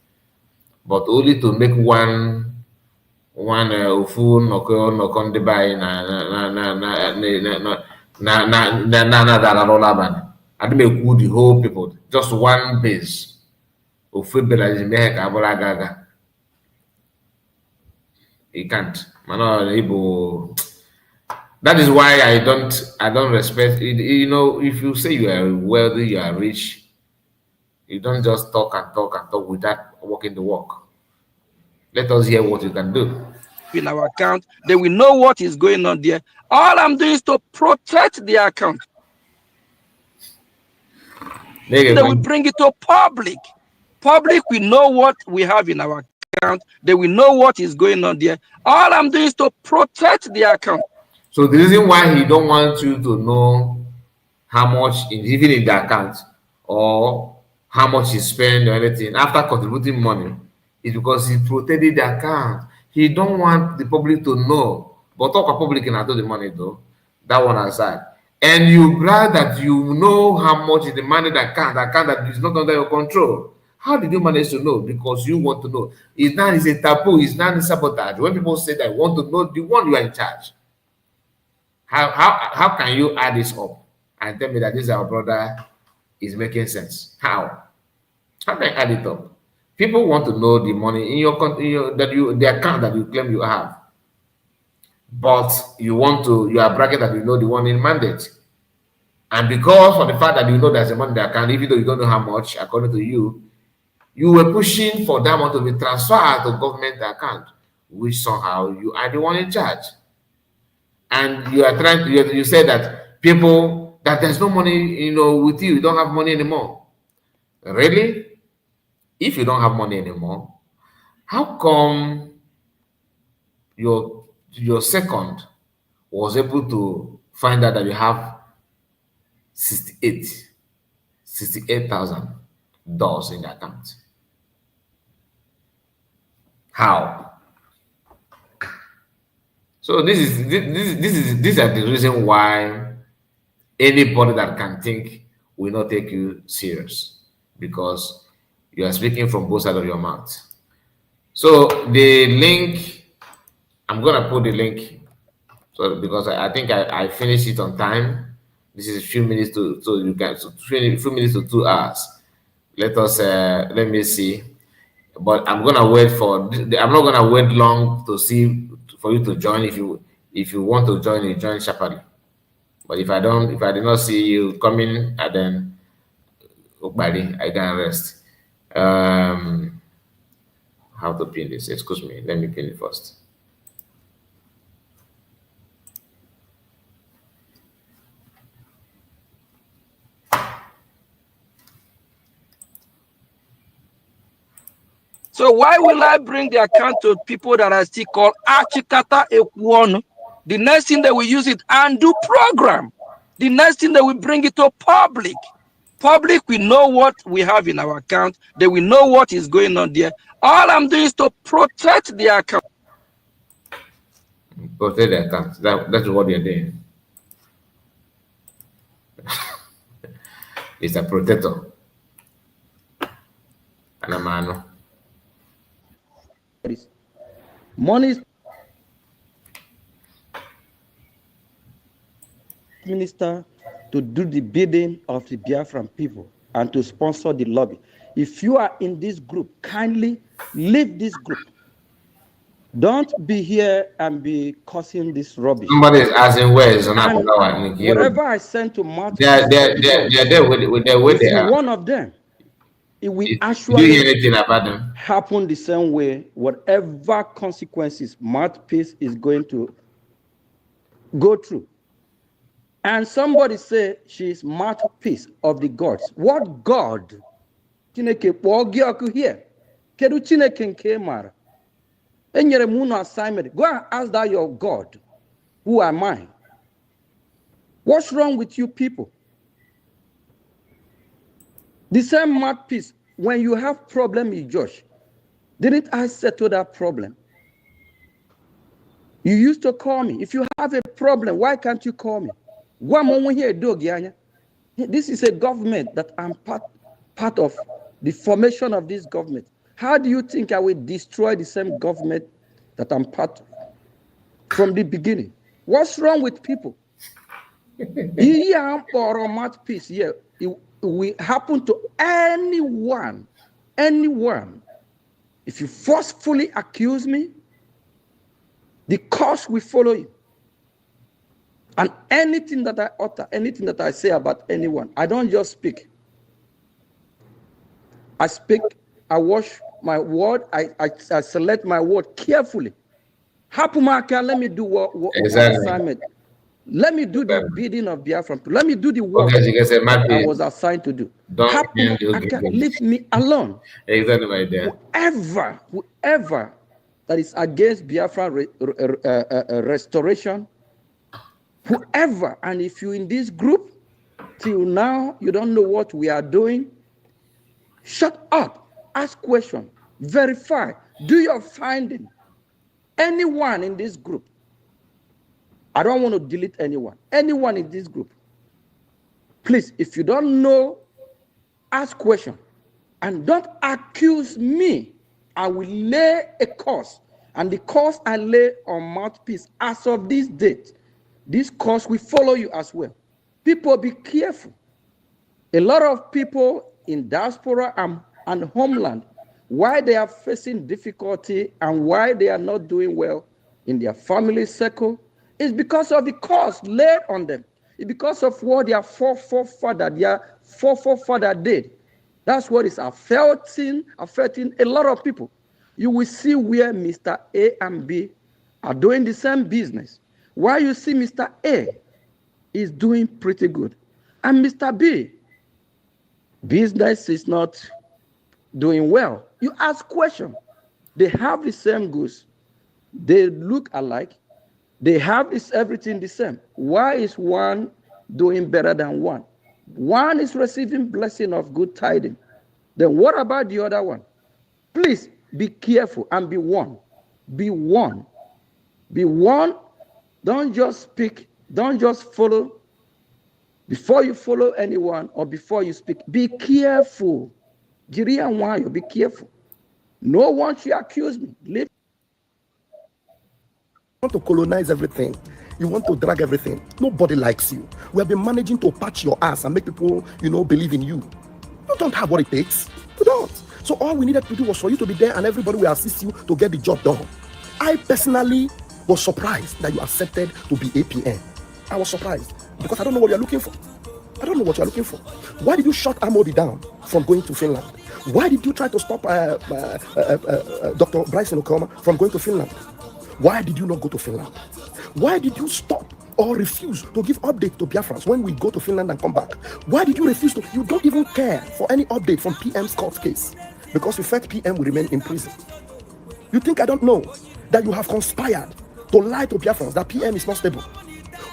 B: But only to make one phone or on the buy I don't make good the whole people, just one base. He can't. That is why I don't respect it. You know, if you say you are wealthy, you are rich, you don't just talk without walking the walk. Let us hear what you can do.
E: In our account, they will know what is going on there. All I'm doing is to protect the account. They will bring it to public. Public will know what we have in our account. They will know what is going on there. All I'm doing is to protect the account.
B: So the reason why he don't want you to know how much is even in the account or how much he spend or anything after contributing money is because he protected the account. He don't want the public to know. But talk about public and the money though. That one aside. And you brag that you know how much is the money that that is not under your control. How did you manage to know? Because you want to know. It's a taboo, it's not a sabotage. When people say that want to know the one you are in charge. How can you add this up and tell me that this our brother is making sense? How? How can I add it up? People want to know the money in the account that you claim you have, but you are bragging that you know the one in mandate. And because for the fact that you know there's a money in the account, even though you don't know how much, according to you, you were pushing for that money to be transferred to government account, which somehow you are the one in charge. And you are you say that people, that there's no money, with you don't have money anymore. Really? If you don't have money anymore, how come your second was able to find out that you have 68,000 dollars in the account? How? So these are the reason why anybody that can think will not take you serious, because you are speaking from both sides of your mouth. So the link, I'm gonna put the link, so because I think I finished it on time. This is a few minutes to, so you can, so few minutes to 2 hours. Let me see. But I'm gonna wait I'm not gonna wait long to see for you to join. If you want to join, you join sharply. But if I did not see you coming, and then I can rest. How to pin this? Excuse me. Let me pin it first.
E: So why will I bring the account to people that are still called Achikata Ekwonu? The next thing they will use it and do program. The next thing they will bring it to public. Public will know what we have in our account. They will know what is going on there. All I'm doing is to protect the account.
B: Protect the account. That's what you're doing. It's a protector. And a man.
E: Money minister to do the bidding of the Biafran people and to sponsor the lobby. If you are in this group, kindly leave this group. Don't be here and be causing this rubbish.
B: Somebody is asking where is
E: whatever I sent to Martin,
B: they're there with their way they are.
E: One of them. It will actually
B: do you hear anything about them?
E: Happen the same way. Whatever consequences mouthpiece is going to go through. And somebody say she's mouthpiece of the gods. What God? Chineke pogioku here. Kedu Chineke nke mara. Enyere muno assignment. Go and ask that your God. Who am I? What's wrong with you people? The same mouthpiece, when you have problem with Josh, didn't I settle that problem? You used to call me. If you have a problem, why can't you call me? This is a government that I'm part of the formation of this government. How do you think I will destroy the same government that I'm part of from the beginning? What's wrong with people? Here or a mouthpiece here. It will happen to anyone. If you forcefully accuse me, the cost will follow you. And anything that I utter, anything that I say about anyone, I don't just speak. I speak, I wash my word, I select my word carefully. Hapumaka, let me do what assignment. Let me do the bidding of Biafran. Let me do the work I was assigned to do. Leave me alone.
B: Exactly.
E: Whoever that is against Biafran restoration, whoever, and if you're in this group, till now, you don't know what we are doing, shut up, ask questions, verify, do your finding. Anyone in this group, I don't want to delete anyone. Anyone in this group, please, if you don't know, ask question. And don't accuse me. I will lay a course. And the course I lay on mouthpiece as of this date, this course will follow you as well. People, be careful. A lot of people in diaspora and homeland, why they are facing difficulty and why they are not doing well in their family circle, is because of the cost laid on them. It's because of what their forefather did. That's what is affecting a lot of people. You will see where Mr. A and B are doing the same business. Why you see Mr. A is doing pretty good, and Mr. B, business is not doing well. You ask question. They have the same goods. They look alike. They have everything the same. Why is one doing better than one? One is receiving blessing of good tidings. Then what about the other one? Please be careful and be warned. Be warned. Be warned. Don't just speak. Don't just follow. Before you follow anyone or before you speak, be careful. Jiri and Wayo, be careful. No one should accuse me. Leave.
F: You want to colonize everything. You want to drag everything. Nobody likes you. We have been managing to patch your ass and make people, believe in you. You don't have what it takes. You don't. So all we needed to do was for you to be there and everybody will assist you to get the job done. I personally was surprised that you accepted to be APN. I was surprised because I don't know what you're looking for. I don't know what you're looking for. Why did you shut Amodi down from going to Finland? Why did you try to stop Dr. Bryson Okoma from going to Finland? Why did you not go to Finland? Why did you stop or refuse to give update to Biafrans when we go to Finland and come back? Why did you refuse to? You don't even care for any update from PM's court case because you felt PM will remain in prison. You think I don't know that you have conspired to lie to Biafrans that PM is not stable?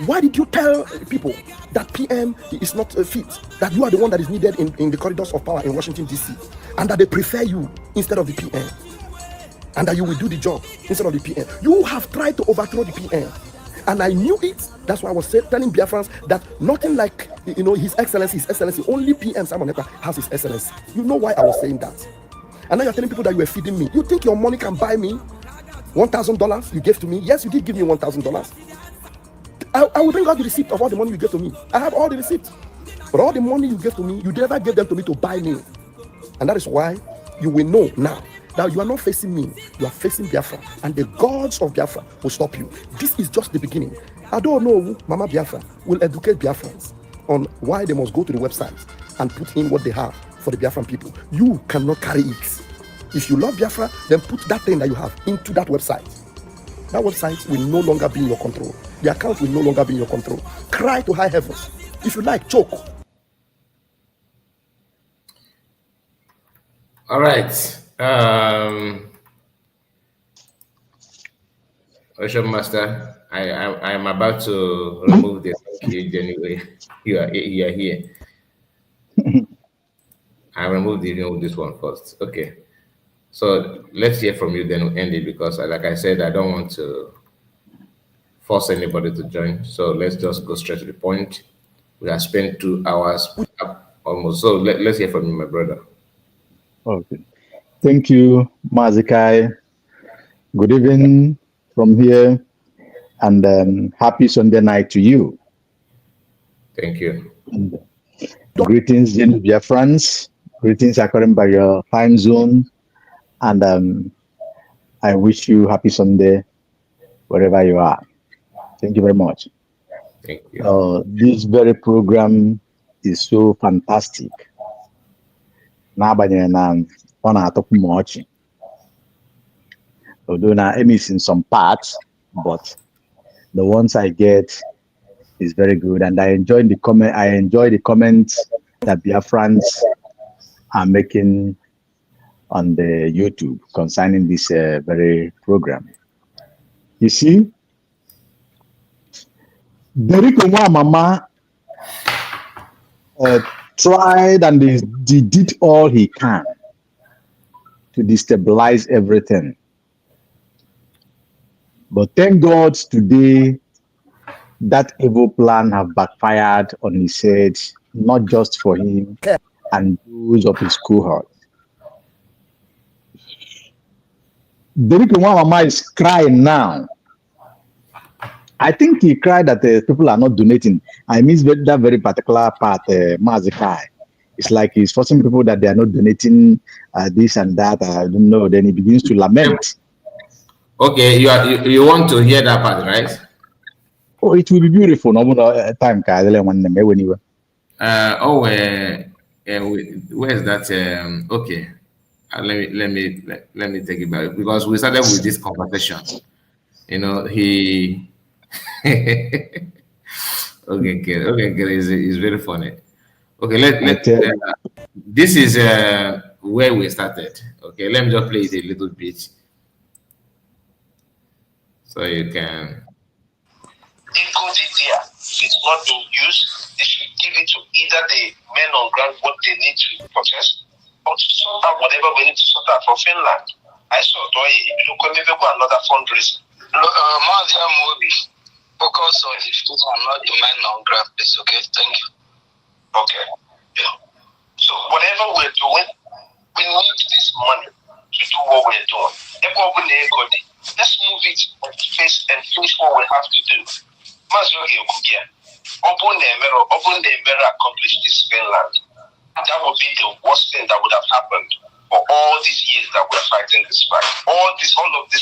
F: Why did you tell people that PM is not fit, that you are the one that is needed in the corridors of power in Washington, D.C., and that they prefer you instead of the PM, and that you will do the job instead of the PM? You have tried to overthrow the PM, and I knew it. That's why I was telling Biafrans that nothing like, His Excellency, only PM Simon Ekpa has His Excellency. You know why I was saying that? And now you're telling people that you were feeding me. You think your money can buy me $1,000 you gave to me? Yes, you did give me $1,000. I will bring out the receipt of all the money you gave to me. I have all the receipts. But all the money you gave to me, you never gave them to me to buy me. And that is why you will know now that you are not facing me. You are facing Biafra. And the gods of Biafra will stop you. This is just the beginning. I don't know Mama Biafra will educate Biafrans on why they must go to the website and put in what they have for the Biafran people. You cannot carry it. If you love Biafra, then put that thing that you have into that website. That website will no longer be in your control. The account will no longer be in your control. Cry to high heavens. If you like, choke.
B: All right. Worship Master, I am about to remove this cage anyway. You are here. I removed this one first. Okay. So let's hear from you, then we'll end it because, like I said, I don't want to force anybody to join. So let's just go straight to the point. We have spent 2 hours almost. So let's hear from you, my brother.
G: Okay. Thank you, Mazikai. Good evening from here, and happy Sunday night to you.
B: Thank you.
G: And greetings, dear friends. Greetings according by your time zone. And I wish you happy Sunday wherever you are. Thank you very much.
B: Thank you.
G: This very program is so fantastic. N'agbanyeghị na ọ na-atọpụ m ọchị. Although now I'm missing some parts, but the ones I get is very good, and I enjoy the comments that Biafrans are making on the YouTube concerning this very program. You see, Derek Mama tried and he did all he can to destabilize everything. But thank God today that evil plan have backfired on his head, not just for him and those of his cohort. Derek Mama is crying now. I think he cried that people are not donating. I miss that very particular part, Mazikai. It's like he's forcing people that they are not donating this and that. I don't know. Then he begins to lament.
B: Okay, you want to hear that part, right?
G: Oh, it will be beautiful. No more time. Anyway.
B: Where's that? Okay, let me take it back because we started with this conversation. You know, he okay, is very funny. Okay, this is where we started. Okay, let me just play it a little bit so you can.
C: It's not being used. They should give it to either the men on ground what they need to protest, or to sort out whatever we need to sort out for Finland. I saw another fundraising. Mazia Mobi, focus on if you are not the man on ground, please. Okay, thank you. Okay. Yeah. So whatever we're doing, we need this money to do what we're doing. Let's move it and face and finish what we have to do. Accomplish this Finland. That would be the worst thing that would have happened for all these years that we're fighting this fight. All of these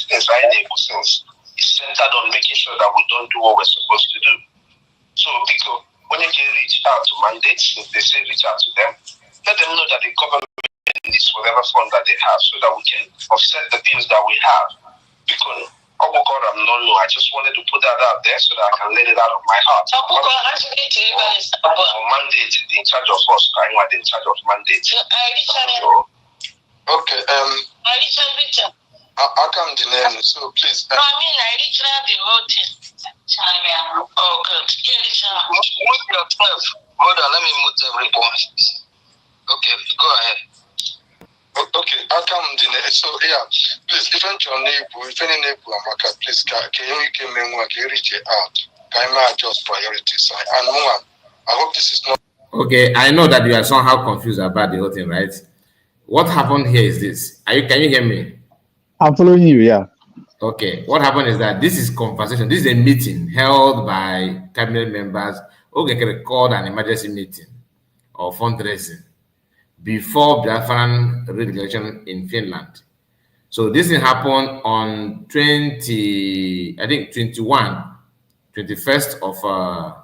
C: things are since is centered on making sure that we don't do what we're supposed to do. So because when you can reach out to mandates, if they say reach out to them, let them know that the government needs whatever fund that they have so that we can offset the bills that we have. Because I just wanted to put that out there so that I can let it out of my heart. Mandate in charge of us, I'm in charge of mandate. Okay, I come the name, so please.
D: No, I mean, I reached out the whole thing. Oh, good.
C: Mute yourself. Hold on, let me mute everyone. Okay, go ahead. Okay, I come the name. So, yeah, please, if any neighbor, please, can you reach out? Can you adjust priorities? And more, I hope this is not.
B: Okay, I know that you are somehow confused about the whole thing, right? What happened here is this. Can you hear me?
G: I'm following you, yeah.
B: Okay, what happened is that this is conversation. This is a meeting held by cabinet members. Nkere called an emergency meeting or fundraising before Biafran re-election in Finland. So this thing happened on 21st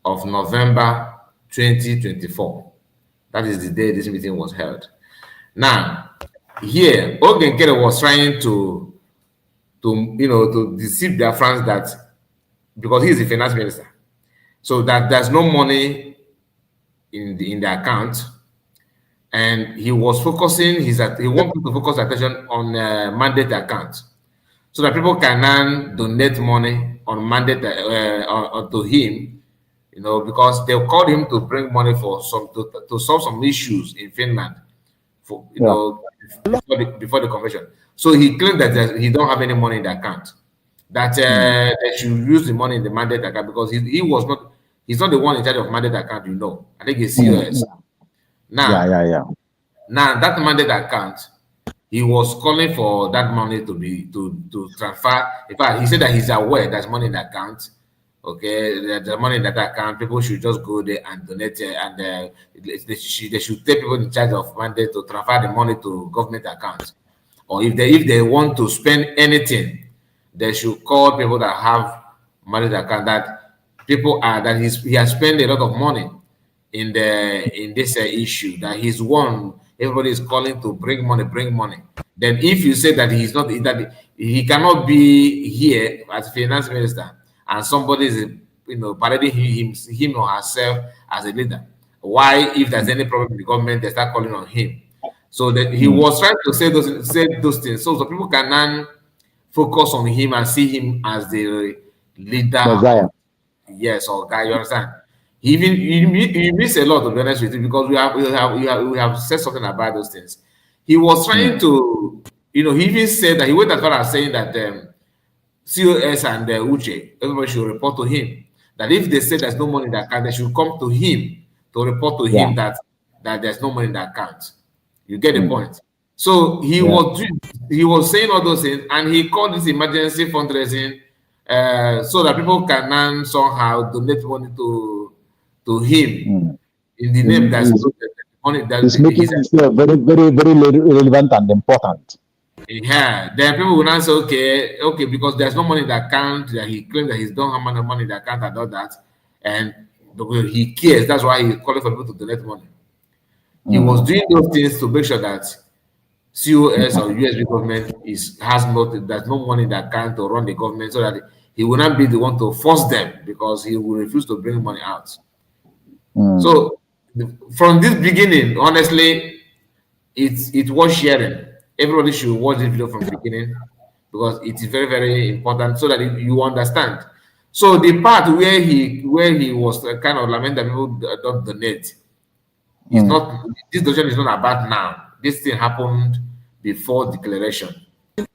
B: of November 2024. That is the day this meeting was held. Now, here, Nkere was trying to deceive their friends that because he's the finance minister, so that there's no money in the account, and he was focusing he wanted to focus attention on mandate account, so that people can now donate money on mandate to him, because they called him to bring money for to solve some issues in Finland, before the convention. So he claimed that he don't have any money in the account, that they should use the money in the mandate account because he's not the one in charge of mandate account, I think he's COS. Now that mandate account, he was calling for that money to transfer. In fact, he said that he's aware there's money in the account. Okay, the money in that account, people should just go there and donate, and they should take people in charge of mandate to transfer the money to government accounts. Or if they want to spend anything, they should call people that have money in the account, that people are that he has spent a lot of money in this issue, that he's one. Everybody is calling to bring money. Then if you say that he's not, that he cannot be here as finance minister, and somebody is parading him or herself as a leader, why, if there's any problem in the government, they start calling on him? So that he was trying to say those things, so people can now focus on him and see him as the leader. Yes, or guy, you understand? He missed a lot, to be honest with you, because we have said something about those things. He was trying to, he even said that he went as far as saying that COS and Uche, everybody should report to him. That if they say there's no money in the account, they should come to him to report to him that there's no money in the account. You get the point. So he was saying all those things, and he called this emergency fundraising so that people can now somehow donate money to him in the name that's money that
G: He's making himself very, very, very relevant and important.
B: yeah, then people will not say, okay, because there's no money in the account, that he claims that he's don't have money in the account and all that, and he cares. That's why he's calling for people to donate money. He was doing those things to make sure that COS or USB government there's no money in the account to run the government, so that he will not be the one to force them, because he will refuse to bring money out. So from this beginning, honestly, it was sharing. Everybody should watch this video from the beginning, because it is very, very important, so that you understand. So the part where he was kind of lament that people don't donate is not, this donation is not about now. This thing happened before declaration.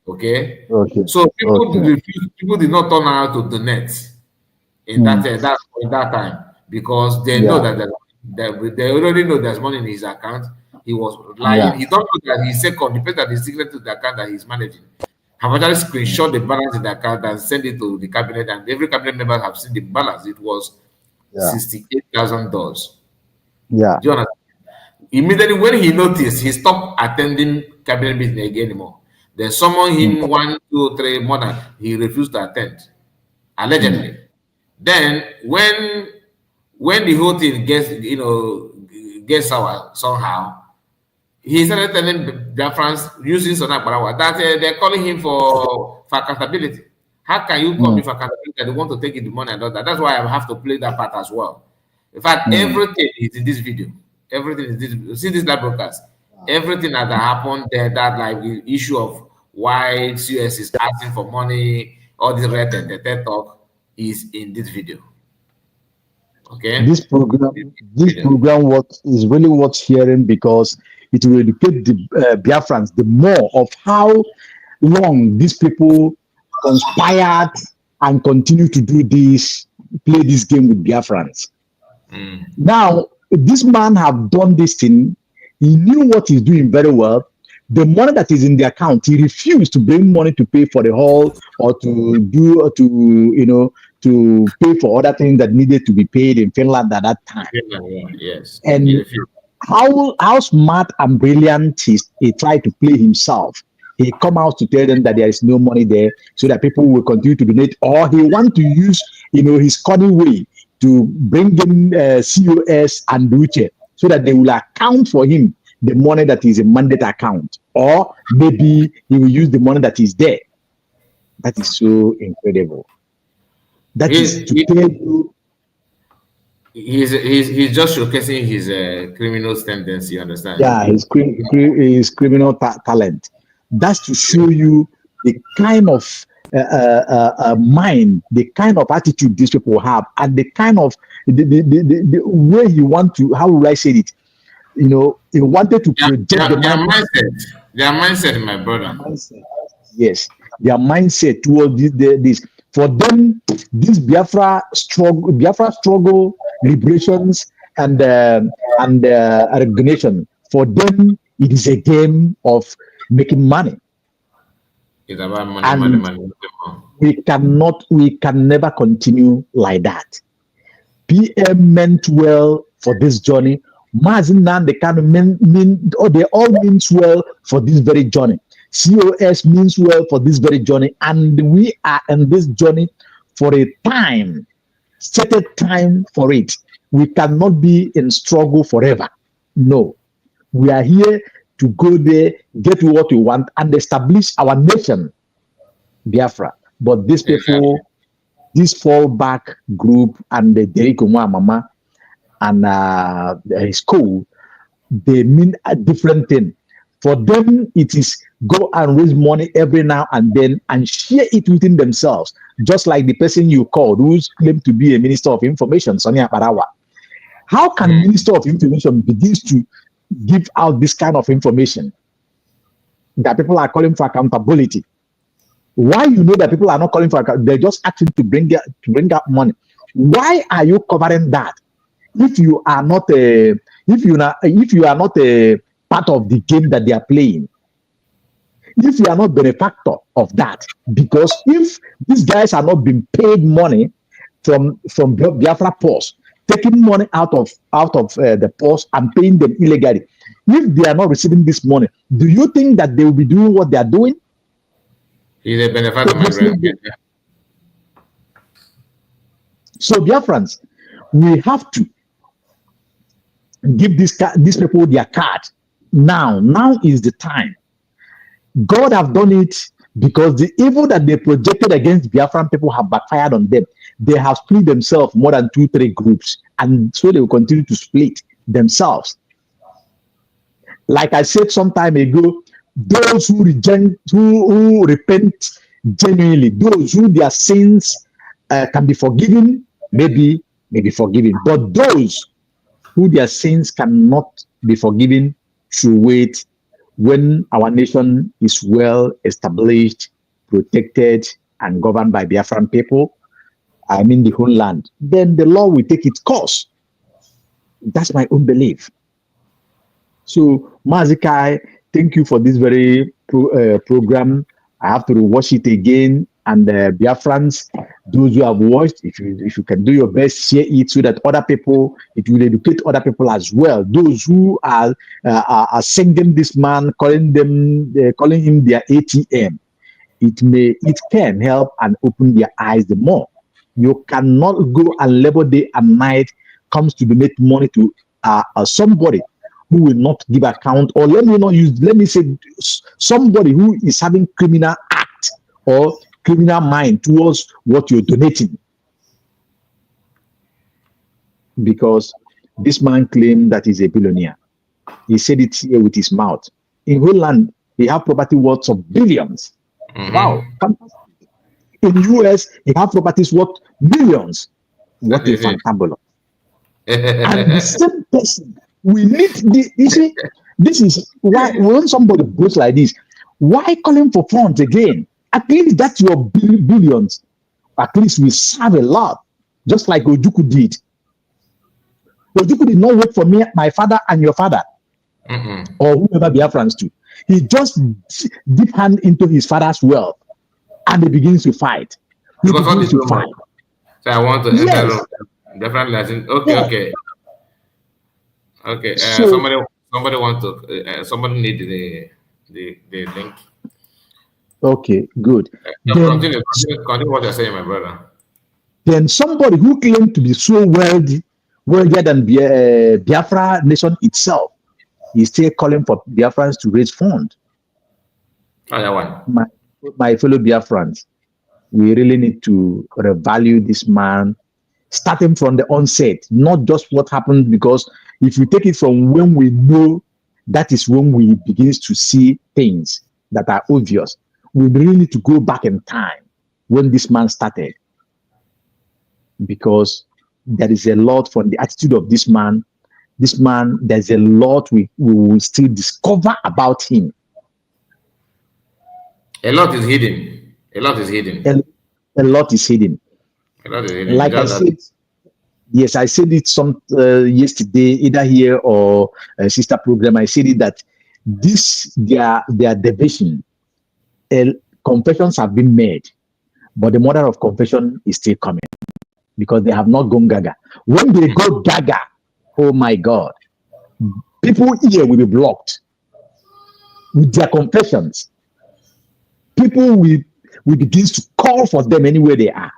B: Okay. So people did not turn out to donate in that time, because they know that they already know there's money in his account. He was lying.
G: Yeah.
B: He don't know that his second, the person that is secret to the account that he's managing, have actually screenshot the balance in the account and send it to the cabinet, and every cabinet member have seen the balance. It was $68,000.
G: Yeah.
B: Do you understand? Immediately when he noticed, he stopped attending cabinet meeting again anymore. They summoned him 1, 2, 3 more than he refused to attend, allegedly. Then when the whole thing gets sour somehow, he started telling Biafrans using Sonak Barawa that they're calling him for accountability. How can you call me for accountability? They want to take the money and all that. That's why I have to play that part as well. In fact, everything is in this video. Everything is this. See this live broadcast. Everything that happened there, that like the issue of why CS is asking for money, all this red and the talk is in this video. Okay.
G: This program is really worth sharing, because it will educate the Biafrans the more of how long these people conspired and continue to do this, play this game with Biafrans. Now, this man have done this thing. He knew what he's doing very well. The money that is in the account, he refused to bring money to pay for the hall, or to pay for other things that needed to be paid in Finland at that time.
B: Yes.
G: And how smart and brilliant he tried to play himself. He come out to tell them that there is no money there, so that people will continue to donate, or he want to use his cunning way to bring in COS and Duce, so that they will account for him the money that is a mandate account, or maybe he will use the money that is there. That is so incredible. That is to tell you.
B: He's just showcasing his criminal tendency, you understand?
G: Yeah, his criminal talent. That's to show you the kind of mind, the kind of attitude these people have, and the kind of the way you want to, how will I say it? He wanted to project
B: their mindset. Their mindset, my brother.
G: Yes, their mindset towards this. For them, this Biafra struggle, liberations, and recognition. For them, it is a game of making money.
B: It's about money.
G: We can never continue like that. PM meant well for this journey. Mazinan, they all means well for this very journey. COS means well for this very journey, and we are in this journey for a time, set a time for it. We cannot be in struggle forever. No, we are here to go there, get what we want, and establish our nation, Biafra. But these people, this fallback group, and the Deriko Mama and his school, they mean a different thing. For them, it is go and raise money every now and then and share it within themselves. Just like the person you called, who's claimed to be a minister of information, Sonia Parawa. How can a minister of information begin to give out this kind of information that people are calling for accountability? Why you know that people are not calling for accountability? They're just asking to bring out money. Why are you covering that? If you are not a part of the game that they are playing, if you are not benefactor of that, because if these guys are not being paid money from Biafra Post taking money out of the purse and paying them illegally. If they are not receiving this money, do you think that they will be doing what they are doing?
B: He's a benefactor, my friend.
G: So, Biafrans, we have to give these people their card now. Now is the time. God have done it because the evil that they projected against Biafran people have backfired on them. They have split themselves more than 2-3 groups, and so they will continue to split themselves. Like I said some time ago, those who repent genuinely, those who their sins can be forgiven, maybe forgiven. But those who their sins cannot be forgiven should wait when our nation is well established, protected, and governed by Biafran people, I mean the whole land, then the law will take its course. That's my own belief. So, Mazikai, thank you for this very program. I have to watch it again. And Biafrans, those who have watched, if you can do your best, share it so that other people, it will educate other people as well. Those who are singing this man, calling him their ATM, it can help and open their eyes the more. You cannot go and labor day and night comes to donate money to somebody who will not give account, or let me say somebody who is having criminal act or criminal mind towards what you're donating. Because this man claimed that he's a billionaire. He said it here with his mouth. In Holland, he have property worth of billions. Mm-hmm. Wow. In US, he have properties worth millions. What a fantabulous. And the same person, we need you see, this is why when somebody goes like this, why call him for funds again? At least that's your billions. At least we serve a lot, just like Ojuku did. Ojuku did not wait for me, my father, and your father, or whoever Biafrans do. He just dip hand into his father's wealth, and he begins to fight.
B: So I want to enter definitely. Okay. So, somebody want to. Somebody need the link.
G: Okay, good.
B: Continue what you're saying, my brother.
G: Then somebody who claimed to be so wealthier than Biafra nation itself is still calling for Biafrans to raise funds.
B: Oh, that one.
G: My fellow Biafrans, we really need to revalue this man, starting from the onset, not just what happened, because if we take it from when we know, that is when we begin to see things that are obvious. We really need to go back in time when this man started, because there is a lot from the attitude of this man. This man, there's a lot we will still discover about him.
B: A lot is hidden. A lot is hidden.
G: A lot is hidden. Like I said, yes, I said it yesterday, either here or a sister program. I said it that their division. Confessions have been made, but the mother of confession is still coming because they have not gone gaga. When they go gaga, oh my God, people here will be blocked with their confessions. People will begin to call for them anywhere they are.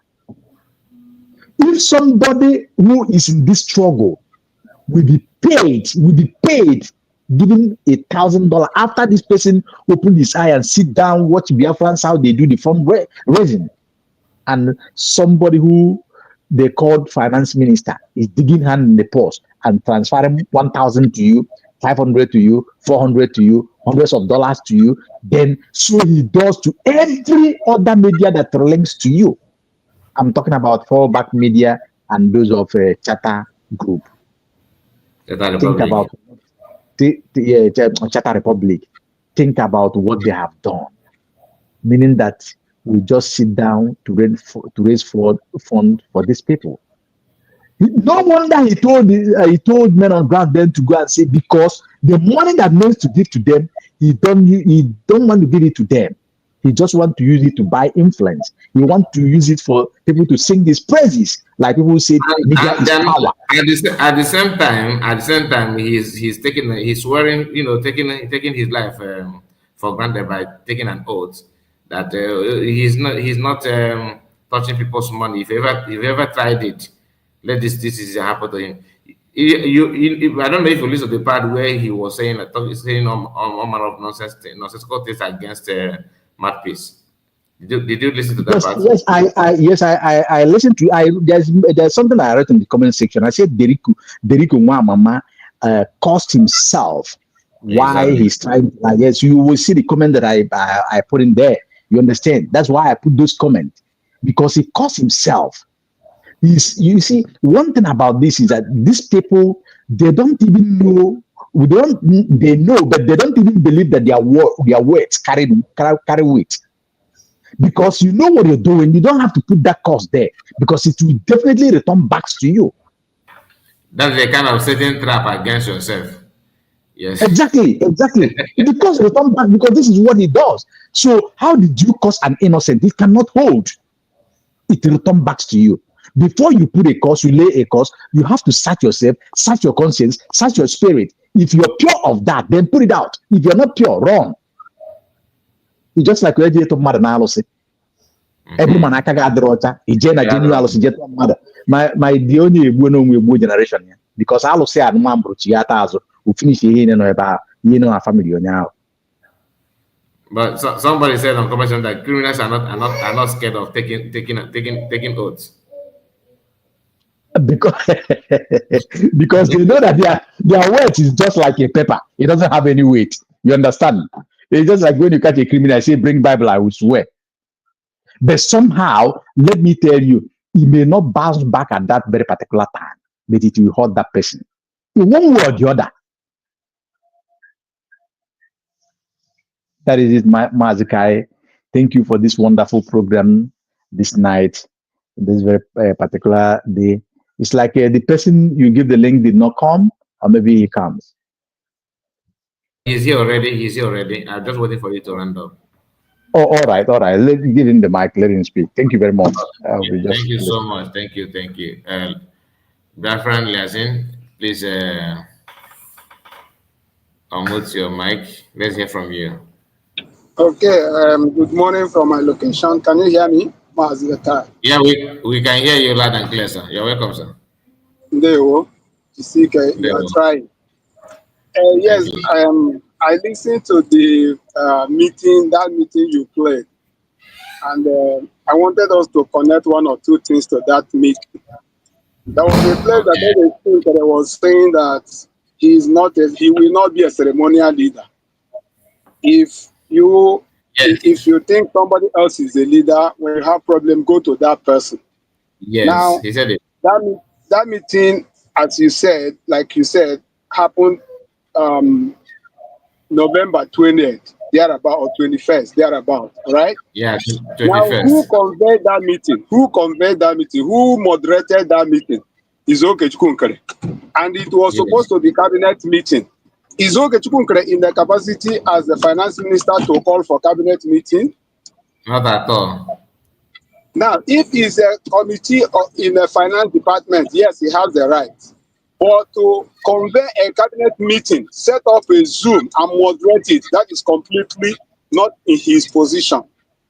G: If somebody who is in this struggle will be paid, given $1,000 after this person open his eye and sit down, watch Biafrans how they do the fundraising, and somebody who they called finance minister is digging hand in the purse and transferring 1,000 to you, 500 to you, 400 to you, hundreds of dollars to you, then so he does to every other media that links to you. I'm talking about Fallback media and those of Chatter Group. Think about Chatter Republic. Think about what they have done, meaning that we just sit down to raise fund for these people. No wonder he told men on ground then to go and say, because the money that means to give to them, he don't want to give it to them. He just wants to use it to buy influence. He wants to use it for people to sing his praises. Like people say, media
B: And
G: is
B: then
G: power.
B: at the same time, he's swearing, taking his life for granted by taking an oath that he's not touching people's money. If you ever tried it, let this is happen to him. I don't know if you listen to the part where he was saying all manner of nonsensical things against Mouthpiece. Did you listen to that
G: Yes,
B: part?
G: I listened to. There's something I read in the comment section. I said Deriku Mama cost himself. Why
B: Exactly.
G: he's trying? Yes, you will see the comment that I put in there. You understand? That's why I put those comments, because he cost himself. You see, one thing about this is that these people, they don't even know. They know, but they don't even believe that their words carry weight. Because you know what you're doing, you don't have to put that cost there, because it will definitely return back to you.
B: That's the kind of setting trap against yourself. Yes.
G: Exactly. Because return back, because this is what it does. So how did you cost an innocent? It cannot hold. It will return back to you. Before you put a cost, you lay a cost, you have to search yourself, search your conscience, search your spirit. If you're pure of that, then put it out. If you're not pure, wrong. It's just like we're talking about analysis. Every man I can gather water. He genuine jet mother. My the only no generation, because I'll say I'm man brochiata who finish here about a family now.
B: But somebody said on commission that criminals are not scared of taking oaths.
G: Because they know that their weight is just like a paper. It doesn't have any weight. You understand? It's just like when you catch a criminal, say, bring Bible, I will swear. But somehow, let me tell you, he may not bounce back at that very particular time, but it will hurt that person. In one way or the other. That is it, Mazikai. Thank you for this wonderful program this night, this very particular day. It's like the person you give the link did not come, or maybe he comes.
B: He's here already. I'm just waiting for you to round up.
G: Oh, all right. Let me give him the mic. Let him speak. Thank you very much.
B: Thank you so much. Thank you. Girlfriend Liasin, please unmute your mic. Let's hear from you.
H: Okay, good morning from my location. Can you hear me?
B: Yeah, we can hear you loud and clear, sir. You're welcome, sir.
H: You are trying. Yes, I listened to the that meeting you played, and I wanted us to connect one or two things to that meeting. There was a place that I was saying that he will not be a ceremonial leader. If you think somebody else is a leader, when you have problem, go to that person.
B: Yes,
H: now,
B: he said it.
H: That meeting, as you said, happened November 20th, thereabout, or 21st, thereabout, right?
B: Yeah, 21st.
H: Now, who convened that meeting? Who moderated that meeting? Is Nkere. And it was supposed to be cabinet meeting. Is Nkere in the capacity as the finance minister to call for cabinet meeting?
B: Not at all.
H: Now, if he's a committee in the finance department, yes, he has the right. But to convene a cabinet meeting, set up a Zoom and moderate it, that is completely not in his position.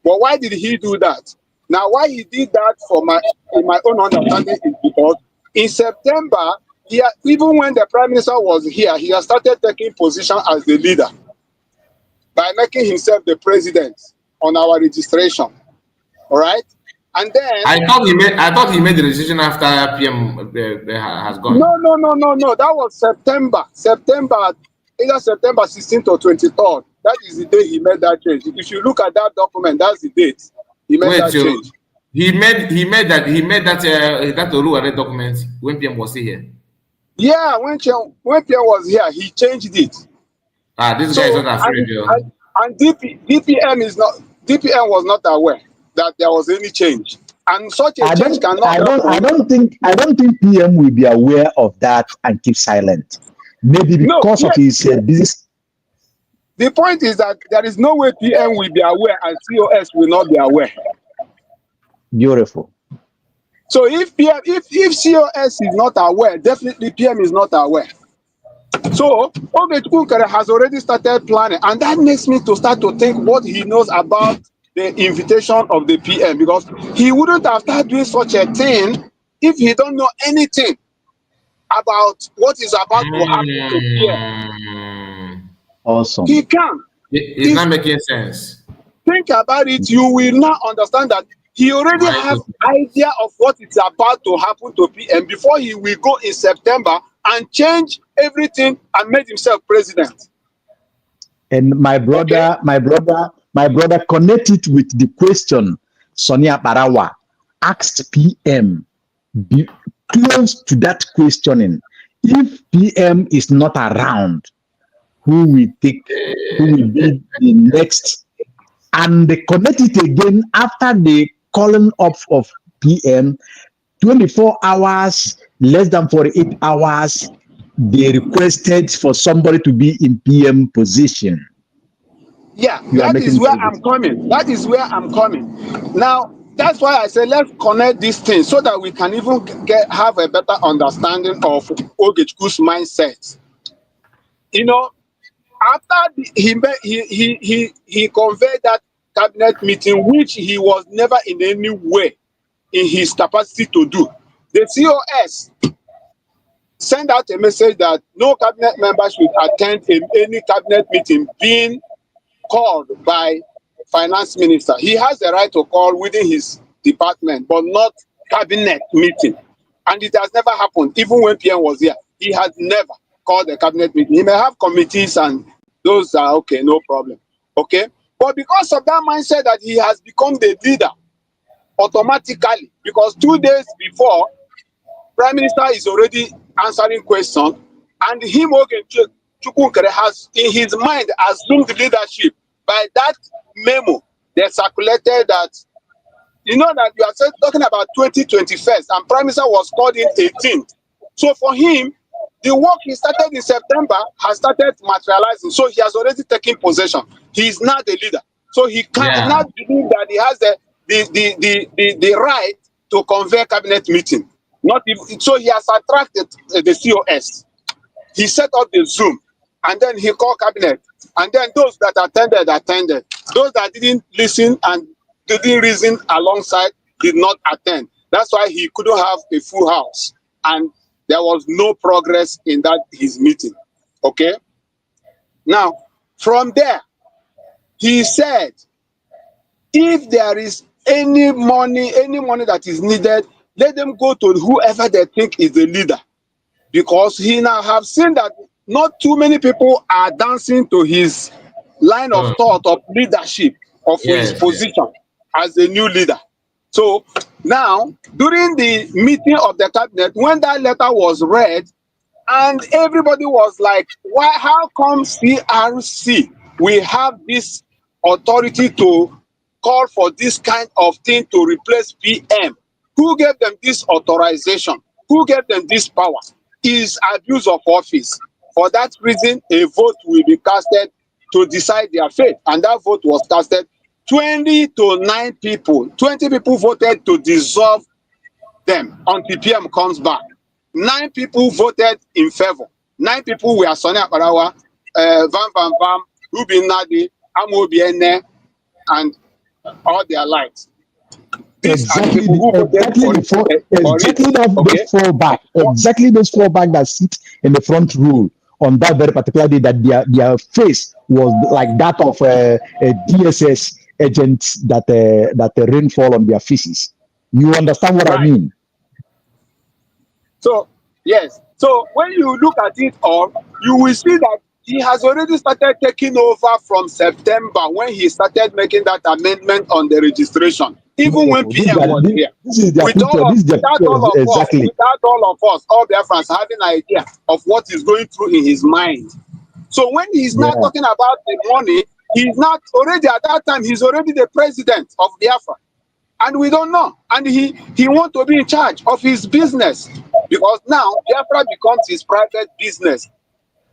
H: But why did he do that? Now, why he did that, in my own understanding, is because in September, even when the Prime Minister was here, he has started taking position as the leader by making himself the president on our registration. All right? And then
B: I thought he made the decision after PM has gone.
H: No. That was September, either September 16th or 23rd. That is the day he made that change. If you look at that document, that's the date he made that change.
B: He made that Oluwale document when PM was here.
H: Yeah, when PM was here, he changed it.
B: This guy is not afraid.
H: And DPM was not aware that there was any change. And such a change cannot happen.
G: I don't think PM will be aware of that and keep silent. Maybe because of his business.
H: The point is that there is no way PM will be aware and COS will not be aware.
G: Beautiful.
H: So if COS is not aware, definitely PM is not aware. So Nkere has already started planning, and that makes me to start to think what he knows about the invitation of the PM, because he wouldn't have started doing such a thing if he don't know anything about what is about to happen to PM.
G: Awesome.
H: He can.
B: It's not making sense.
H: Think about it, you will now understand that he already has idea of what is about to happen to PM before he will go in September and change everything and make himself president.
G: And my brother, connect it with the question Sonia Barawa asked PM. Be close to that questioning. If PM is not around, who will be the next? And they connect it again after the calling up of PM, 24 hours, less than 48 hours, they requested for somebody to be in PM position.
H: Yeah, that is where I'm coming. That is where I'm coming. Now, that's why I say let's connect these things so that we can even have a better understanding of Ogechukwu's mindset. You know, after he conveyed that cabinet meeting, which he was never in any way in his capacity to do, the COS sent out a message that no cabinet member should attend any cabinet meeting being called by finance minister. He has the right to call within his department, but not cabinet meeting. And it has never happened. Even when PM was here, he has never called a cabinet meeting. He may have committees and those are okay, no problem. Okay? But because of that mindset that he has become the leader automatically, because 2 days before, Prime Minister is already answering questions, and him, Nkere, has in his mind assumed leadership by that memo they circulated that, you know, that you are talking about 2021, and Prime Minister was called in 18th. So for him, the work he started in September has started materializing. So he has already taken possession. He is now the leader. So he cannot believe that he has the right to convene cabinet meeting. Not even, so he has attracted the COS. He set up the Zoom, and then he called cabinet. And then those that attended. Those that didn't listen and didn't reason alongside did not attend. That's why he couldn't have a full house. And there was no progress in his meeting. Okay? Now, from there, he said, if there is any money that is needed, let them go to whoever they think is the leader. Because he now have seen that not too many people are dancing to his line of thought of leadership of his position as the new leader. So now, during the meeting of the cabinet, when that letter was read, and everybody was like, why, how come CRC we have this authority to call for this kind of thing to replace PM? Who gave them this authorization? Who gave them this power? Is abuse of office. For that reason, a vote will be casted to decide their fate. And that vote was casted 20 to 9 people. 20 people voted to dissolve them until PM comes back. 9 people voted in favor. 9 people were Sonia Barawa, Van Van Vam, Ruben Nadi, Amobi Ene, and all their lights.
G: Exactly those four back that sit in the front row on that very particular day, that their face was like that of a DSS agent that rainfall on their faces. You understand what I mean?
H: So yes. So when you look at it all, you will see that he has already started taking over from September when he started making that amendment on the registration. Even when PM was here. Without all of us, all Biafrans having an idea of what is going through in his mind. So when he's not talking about the money, he's not already at that time, he's already the president of Biafra. And we don't know. And he wants to be in charge of his business. Because now Biafra becomes his private business,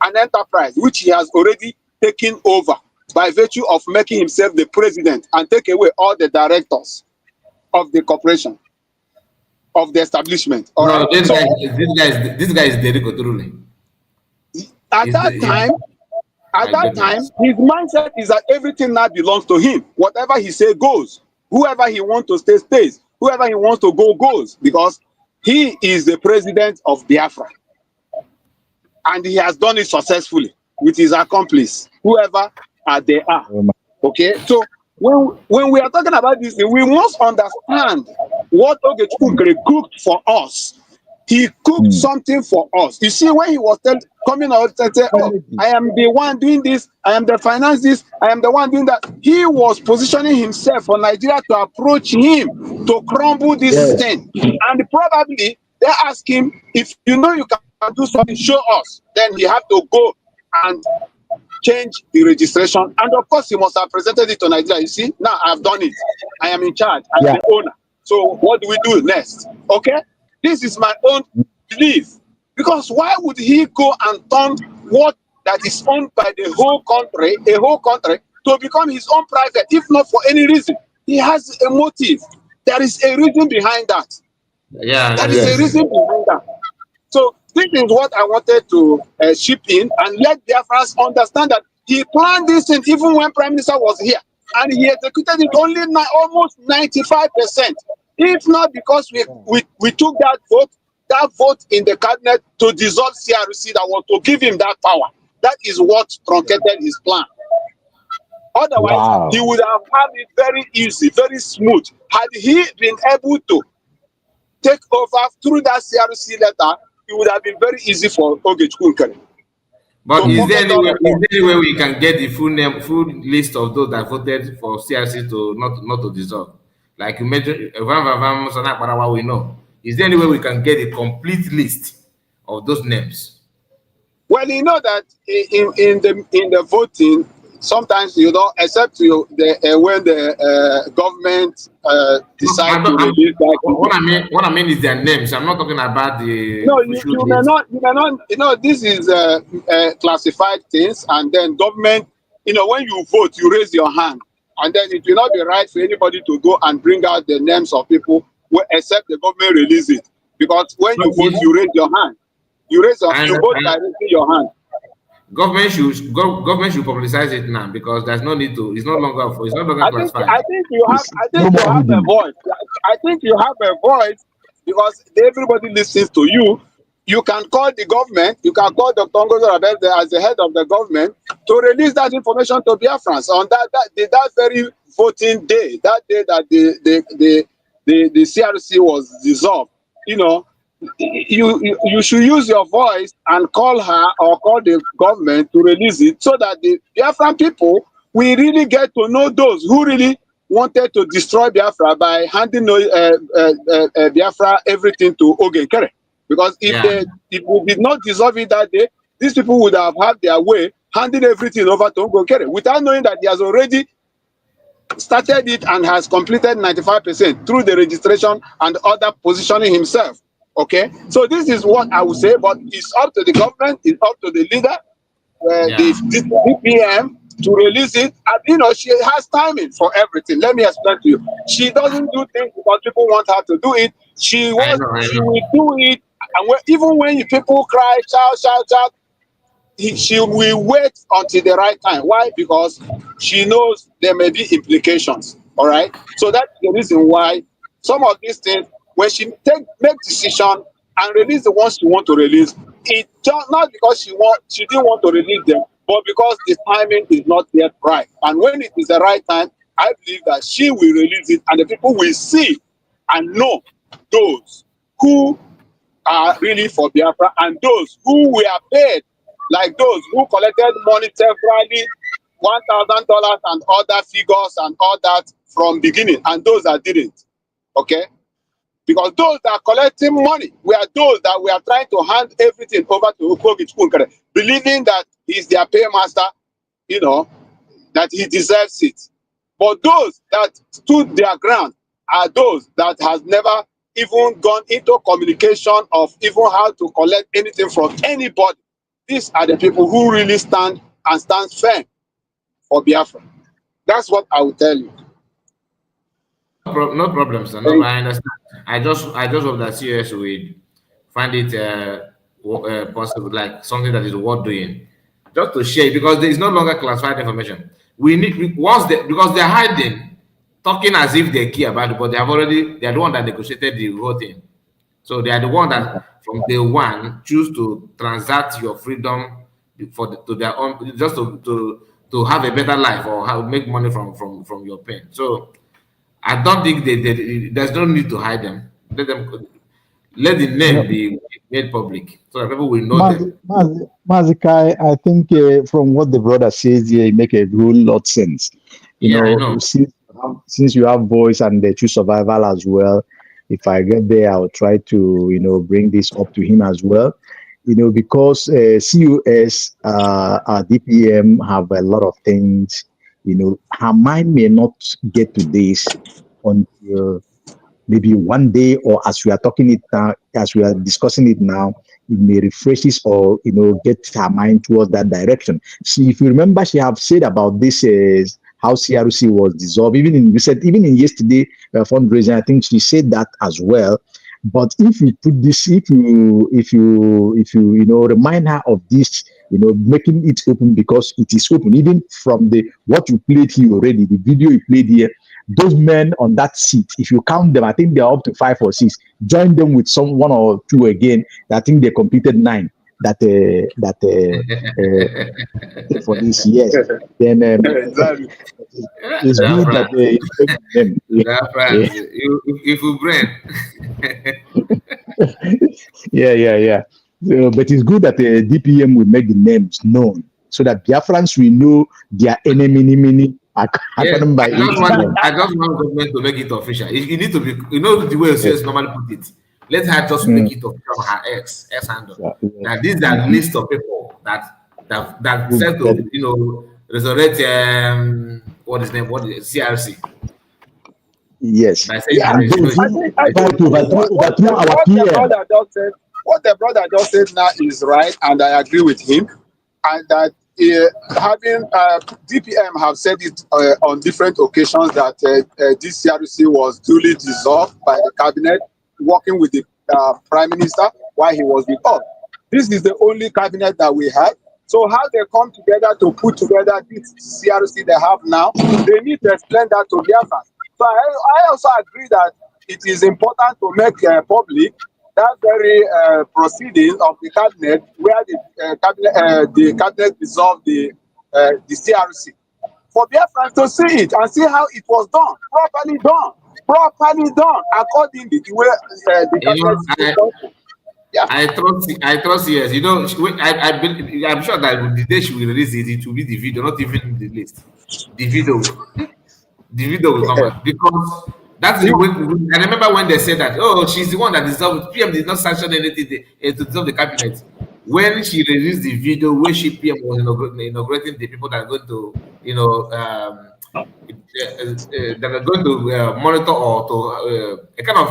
H: an enterprise, which he has already taking over by virtue of making himself the president and take away all the directors of the corporation, of the establishment. All
B: No,
H: right. So
B: this guy is Derrick truly.
H: at that time,
B: My goodness.
H: his mindset is that everything now belongs to him. Whatever he say goes. Whoever he wants to stay stays. Whoever he wants to go goes, because he is the president of Biafra, and he has done it successfully with his accomplice, whoever they are. Okay, so when we are talking about this, we must understand what Nkere cooked for us. He cooked something for us. You see, when he was coming out and say, "Oh, I am the one doing this, I am the finance this, I am the one doing that," he was positioning himself for Nigeria to approach him to crumble this thing. And probably they ask him, "If you know you can do something, show us." Then he have to go and change the registration, and of course he must have presented it to Nigeria. You see, now I've done it, I am in charge, I'm the owner. So what do we do next? Okay, this is my own belief, because why would he go and turn what that is owned by the whole country, a whole country, to become his own private, if not for any reason? He has a motive. There is a reason behind that. There is a reason behind that. So this is what I wanted to chip in and let Biafrans understand that he planned this thing even when Prime Minister was here, and he executed it only almost 95%. If not because we took that vote in the cabinet to dissolve CRC, that was to give him that power. That is what truncated his plan. Otherwise, he would have had it very easy, very smooth. Had he been able to take over through that CRC letter, it would have been very easy for Nkere.
B: But is there any way we can get the full list of those that voted for CRC to not to dissolve? Like you mentioned, we know. Is there any way we can get a complete list of those names?
H: Well, you know that in the voting, sometimes you don't accept when the government decide to release that.
B: What I mean is their names. I'm not talking about the.
H: No, you may not. You know, this is classified things, and then government. You know, when you vote, you raise your hand, and then it will not be right for anybody to go and bring out the names of people except the government release it. Because when you vote, you raise your hand. You vote by raising your hand.
B: Government should publicize it now, because there's no need to. It's no longer classified.
H: I think you have a voice. I think you have a voice, because everybody listens to you. You can call the government. You can call Dr. Ngozo Rabel as the head of the government to release that information to Biafrans on that very voting day. That day that the CRC was dissolved. You know, you should use your voice and call her or call the government to release it, so that the Biafran people will really get to know those who really wanted to destroy Biafra by handing Biafra everything to Nkere. Because if we did not dissolve it that day, these people would have had their way handing everything over to Nkere without knowing that he has already started it and has completed 95% through the registration and other positioning himself. Okay, so this is what I would say, but it's up to the government, it's up to the leader, the DPM, to release it. And you know, she has timing for everything. Let me explain to you. She doesn't do things because people want her to do it. She will do it, and even when people cry, shout, she will wait until the right time. Why? Because she knows there may be implications. All right, so that's the reason why some of these things, when she make decision and release the ones she want to release, it's not because she didn't want to release them, but because the timing is not yet right. And when it is the right time, I believe that she will release it, and the people will see and know those who are really for Biafra and those who were paid, like those who collected money temporarily, $1,000 and other figures and all that from beginning, and those that didn't. Okay. Because those that are collecting money were those that were trying to hand everything over to Nkere, believing that he's their paymaster, you know, that he deserves it. But those that stood their ground are those that has never even gone into communication of even how to collect anything from anybody. These are the people who really stand firm for Biafra. That's what I will tell you.
B: No problem, sir. No, I understand. I just hope that CS will find it possible, like something that is worth doing, just to share, because there is no longer classified information. Once because they're hiding, talking as if they care about it, but they are the one that negotiated the whole thing. So they are the one that from day one choose to transact your freedom to their own, just to have a better life or make money from your pain. So I don't think there's no need to hide them. Let the name be made public so that people will know them.
G: Mazikai, I think from what the brother says here, it make a whole lot sense.
B: Yeah, I know.
G: Since you have voice and the true survival as well, if I get there, I'll try to bring this up to him as well. Because CUS, DPM have a lot of things. Her mind may not get to this until maybe one day, or as we are talking it now, as we are discussing it now, it may refreshes or get her mind towards that direction. See, if you remember, she have said about this how CRC was dissolved. Even in yesterday fundraising, I think she said that as well. But if you put this, if you remind her of this, making it open, because it is open, even from what you played here already, the video you played here. Those men on that seat, if you count them, I think they're up to 5 or 6. Join them with one or two again. I think they completed 9. For this, yes. Then
H: Exactly.
G: it's good that they them.
B: If we brain.
G: Yeah. But it's good that the DPM will make the names known so that Biafrans will know their enemy.
B: I just want government to make it official. You need to be, the way CS normally put it. Let her just make it official on her X handle. That these are list of people that said to resurrect what is CRC.
G: Yes.
H: I think what the brother just said now is right, and I agree with him, and that. Having DPM have said it on different occasions that this CRC was duly dissolved by the cabinet, working with the prime minister while he was with us. This is the only cabinet that we have. So how they come together to put together this CRC they have now, they need to explain that to Biafra. So I also agree that it is important to make public that very proceeding of the cabinet, where the cabinet dissolved the CRC, for Biafra to see it and see how it was done, properly done, according to the way the cabinet. Yeah.
B: I trust yes. I'm sure that the day she will release it, it will be the video, not even the list. The video will come out, because that's the way. I remember when they said that, oh, she's the one that dissolved. PM did not sanction anything to dissolve the cabinet. When she released the video where PM was inaugurating the people that are going to, that are going to monitor or to a kind of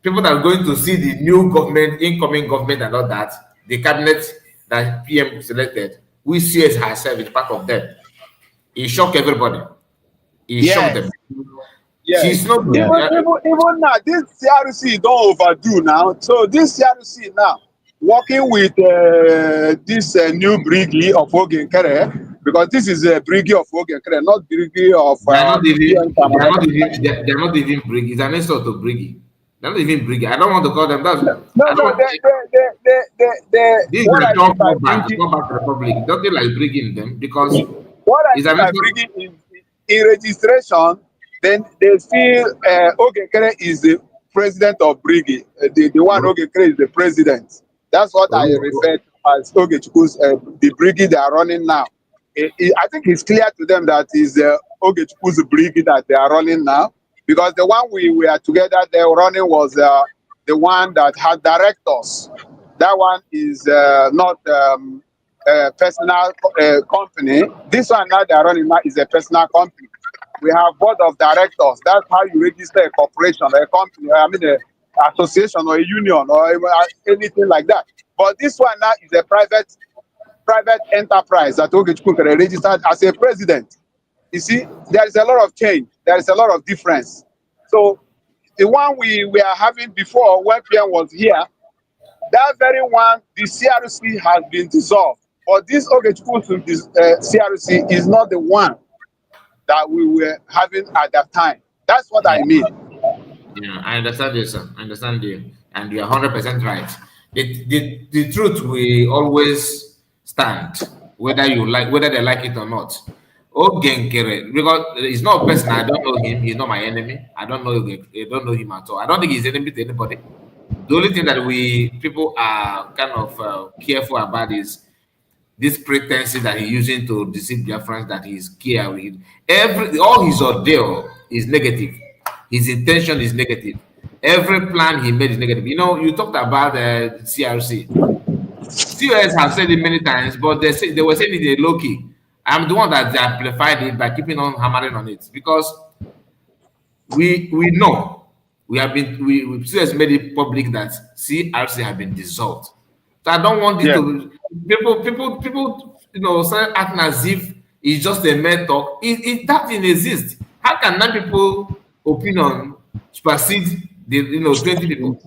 B: people that are going to see the new government, incoming government, and all that, the cabinet that PM selected, we see as herself is part of them. It shocked everybody. It shocked them.
H: Yeah.
B: She's not
H: even now. This CRC don't overdo now. So this CRC now working with this new brigade of Nkere, because this is a brigade of Nkere, not brigade of.
B: They're not even brigade. It's an insult to brigade. They're not even brigade. I don't want to call them that. These are talk back to the public. Don't they like bringing them? Because
H: what I mean by bringing in registration, then they feel Nkere is the president of brigade. The one Nkere is the president. That's what I refer to as Ogechukwu's the brigade they are running now. I think it's clear to them that is Ogechukwu's brigade that they are running now, because the one we were together there running was the one that had directors. That one is not a personal company. This one now they are running now is a personal company. We have board of directors. That's how you register a corporation, a company. I mean, an association or a union or anything like that. But this one now is a private enterprise that Nkere registered as a president. You see, there is a lot of change. There is a lot of difference. So the one we are having before when PM was here, that very one, the CRC has been dissolved. But this Ogechukwu CRC is not the one that we were having at that time. That's what I mean.
B: Yeah, I understand you, sir. I understand you. And you are 100% right. The truth will always stand, whether they like it or not. Nkere, because he's not a person, I don't know him, he's not my enemy. I don't know him at all. I don't think he's enemy to anybody. The only thing that people are kind of careful about is this pretense that he's using to deceive their friends that he's care with. All his ordeal is negative. His intention is negative. Every plan he made is negative. You know, you talked about the CRC. COS have said it many times, but they were saying it low key. I'm the one that amplified it by keeping on hammering on it because we know we COS made it public that CRC have been dissolved. So I don't want it to people start acting as if it's just a mere talk. That didn't exist. How can 9 people opinion supersede the 20 people?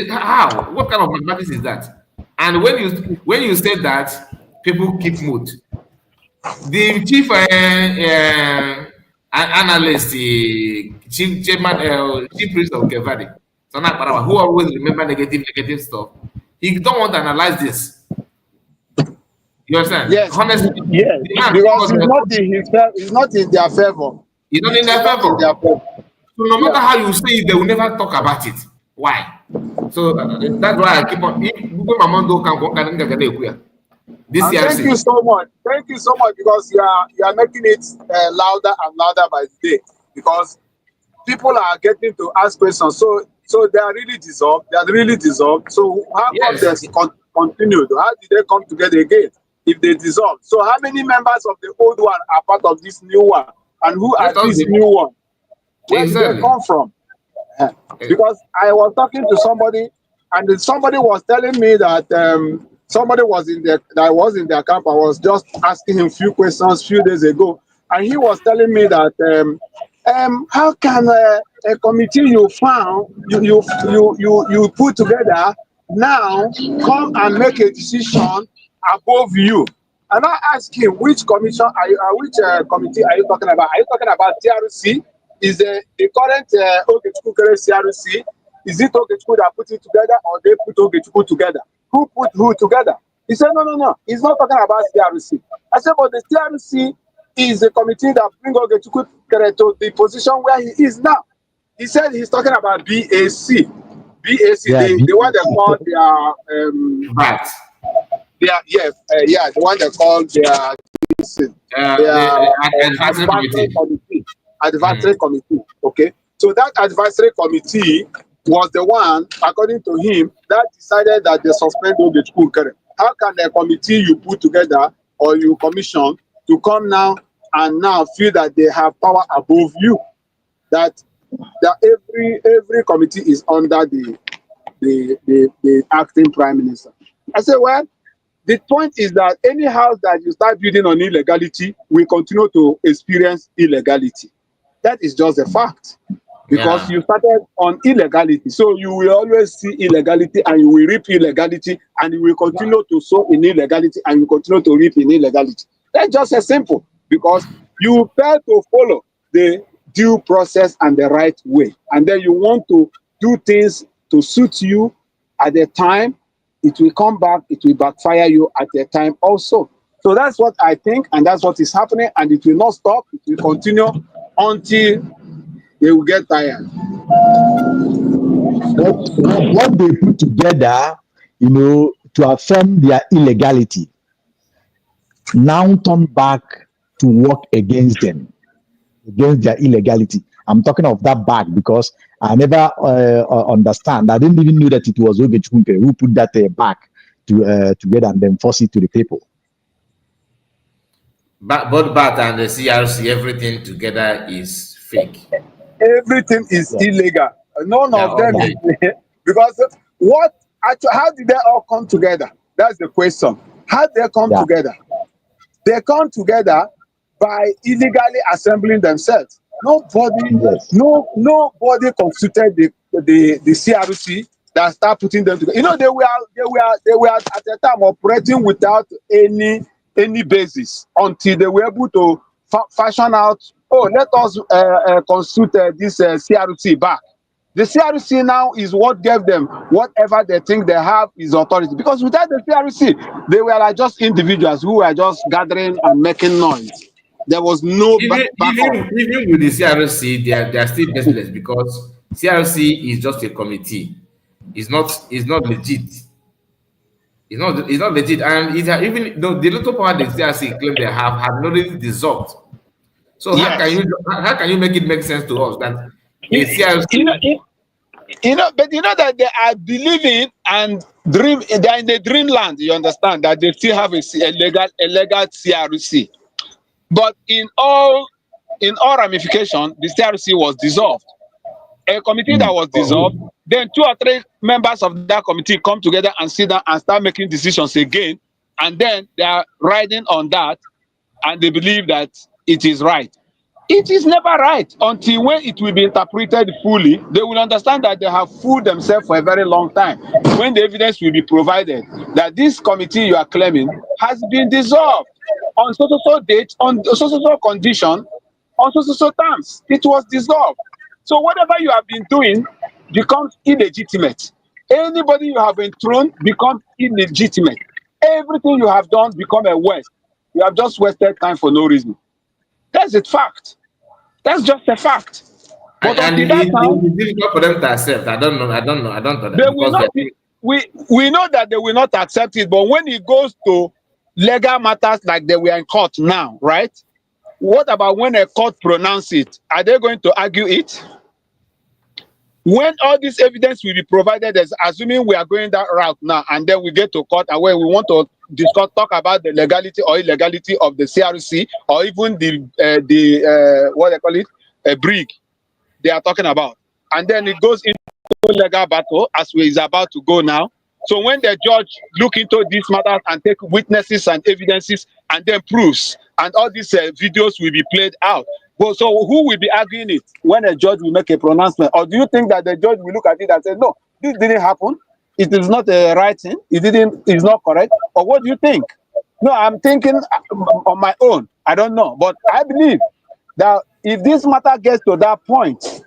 B: How? What kind of mathematics is that? And when you say that, people keep mood. The chief analyst, chief priest of Nkere, who always remember negative stuff, he don't want to analyze this. You understand?
H: Yes.
B: Honestly,
H: yes. Because it's not in their favor.
B: It's not in their favor. So no matter how you say it, they will never talk about it. Why? So that's why I keep on.
H: Thank you so much. Thank you so much because you are making it louder and louder by the day because people are getting to ask questions. So they are really dissolved. They are really dissolved. So how come they continued? How did they come together again if they dissolved? So how many members of the old one are part of this new one? And who are this new one? Where did they come from? Because I was talking to somebody, and somebody was telling me that somebody was in their camp. I was just asking him a few questions a few days ago, and he was telling me that how can a committee you found you put together now come and make a decision above you? And I asked him, which commission which committee are you talking about? Are you talking about TRC? Is the current Ogechukwu CRC? Is it Ogechukwu that put it together, or they put Ogechukwu together? Who put who together? He said, no. He's not talking about CRC. I said, but the CRC is the committee that bring Ogechukwu to the position where he is now. He said he's talking about BAC. The one they call their the one they call their advisory committee. Okay, so that advisory committee was the one, according to him, that decided that they suspend Ogechukwu. How can a committee you put together or you commission to come now and now feel that they have power above you? That every committee is under the acting prime minister. I said, well, the point is that any house that you start building on illegality will continue to experience illegality. That is just a fact. Because you started on illegality. So you will always see illegality and you will reap illegality and you will continue to sow in illegality and you continue to reap in illegality. That's just as simple. Because you fail to follow the due process and the right way. And then you want to do things to suit you at the time. It will come back, it will backfire you at the time also. So that's what I think, and that's what is happening, and it will not stop. It will continue until they will get tired.
G: What they put together, to affirm their illegality, now turn back to work against them, against their illegality. I'm talking of that back because I never understand. I didn't even know that it was Ogechukwu who put that back together and then force it to the people.
B: Both BAT and the CRC, everything together is fake.
H: Everything is illegal. None of them is because how did they all come together? That's the question. How did they come together? They come together by illegally assembling themselves. Nobody,
G: Yes.
H: nobody consulted the CRC that start putting them together. You know, they were at the time operating without any basis until they were able to fashion out. Oh, let us consult this CRC back. The CRC now is what gave them whatever they think they have is authority. Because without the CRC, they were like just individuals who were just gathering and making noise. There was no backup.
B: Even with the CRC, they are still baseless because CRC is just a committee. It's not legit. It's not legit, and even though the little power the CRC claim they have already dissolved. So
H: Yes.
B: how can you make it make sense to us that the CRC?
H: But you know that they are believing and dream. They are in the dreamland. You understand that they still have a legal CRC. But in all ramification, the CRC was dissolved. A committee that was dissolved, then 2 or 3 members of that committee come together and sit down and start making decisions again, and then they are riding on that, and they believe that it is right. It is never right until when it will be interpreted fully. They will understand that they have fooled themselves for a very long time. When the evidence will be provided that this committee you are claiming has been dissolved on so date, on so condition, on so terms, it was dissolved. So whatever you have been doing becomes illegitimate. Anybody you have enthroned becomes illegitimate. Everything you have done becomes a waste. You have just wasted time for no reason. That's a fact. That's just a fact. But
B: And
H: until that time,
B: it's difficult for them to accept. I don't know.
H: they will not. We know that they will not accept it. But when it goes to legal matters like they were in court now, right? What about when a court pronounce it? Are they going to argue it? When all this evidence will be provided, as assuming we are going that route now, and then we get to court and where we want to talk about the legality or illegality of the CRC or even the what they call it, a brig they are talking about, and then it goes into legal battle as we is about to go now. So when the judge look into these matters and take witnesses and evidences and then proofs, and all these videos will be played out. Well, so who will be arguing it when a judge will make a pronouncement? Or do you think that the judge will look at it and say, no, this didn't happen, it is not a right thing, it's not correct? Or what do you think? No, I'm thinking on my own. I don't know. But I believe that if this matter gets to that point,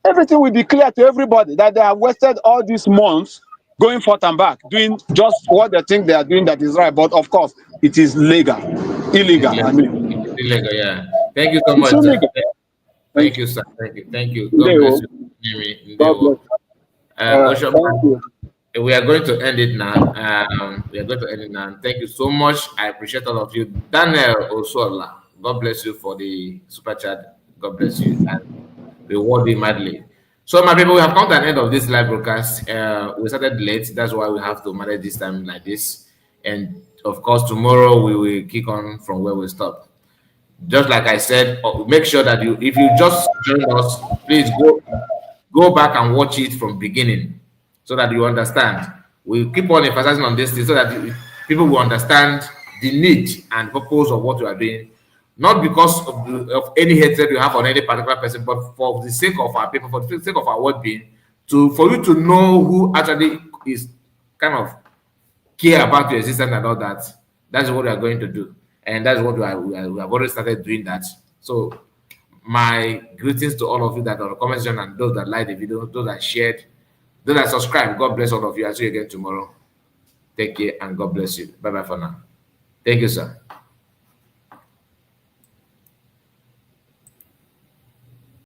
H: everything will be clear to everybody that they have wasted all these months going forth and back, doing just what they think they are doing that is right. But of course, it is illegal. I mean,
B: Illegal, yeah. Thank you so
H: it's
B: much, sir.
H: illegal.
B: Thank you, sir. Thank you. God bless you.
H: God bless.
B: Osho,
H: Thank you.
B: we are going to end it now. Thank you so much. I appreciate all of you. Daniel Osola, God bless you for the super chat. God bless you and reward you madly. So, my people, we have come to an end of this live broadcast. We started late. That's why we have to manage this time like this. And of course, tomorrow we will kick on from where we stopped. Just like I said, make sure that if you just joined us, please go back and watch it from beginning so that you understand. We keep on emphasizing on this thing so that people will understand the need and purpose of what we are doing, not because of any hatred you have on any particular person, but for the sake of our people, for the sake of our well-being, for you to know who actually is kind of care about your existence and all that. That's what we are going to do. And that's what we have already started doing that. So my greetings to all of you that are on the comment section and those that like the video, those that shared, those that subscribe. God bless all of you. I'll see you again tomorrow. Take care and God bless you. Bye-bye for now. Thank you, sir.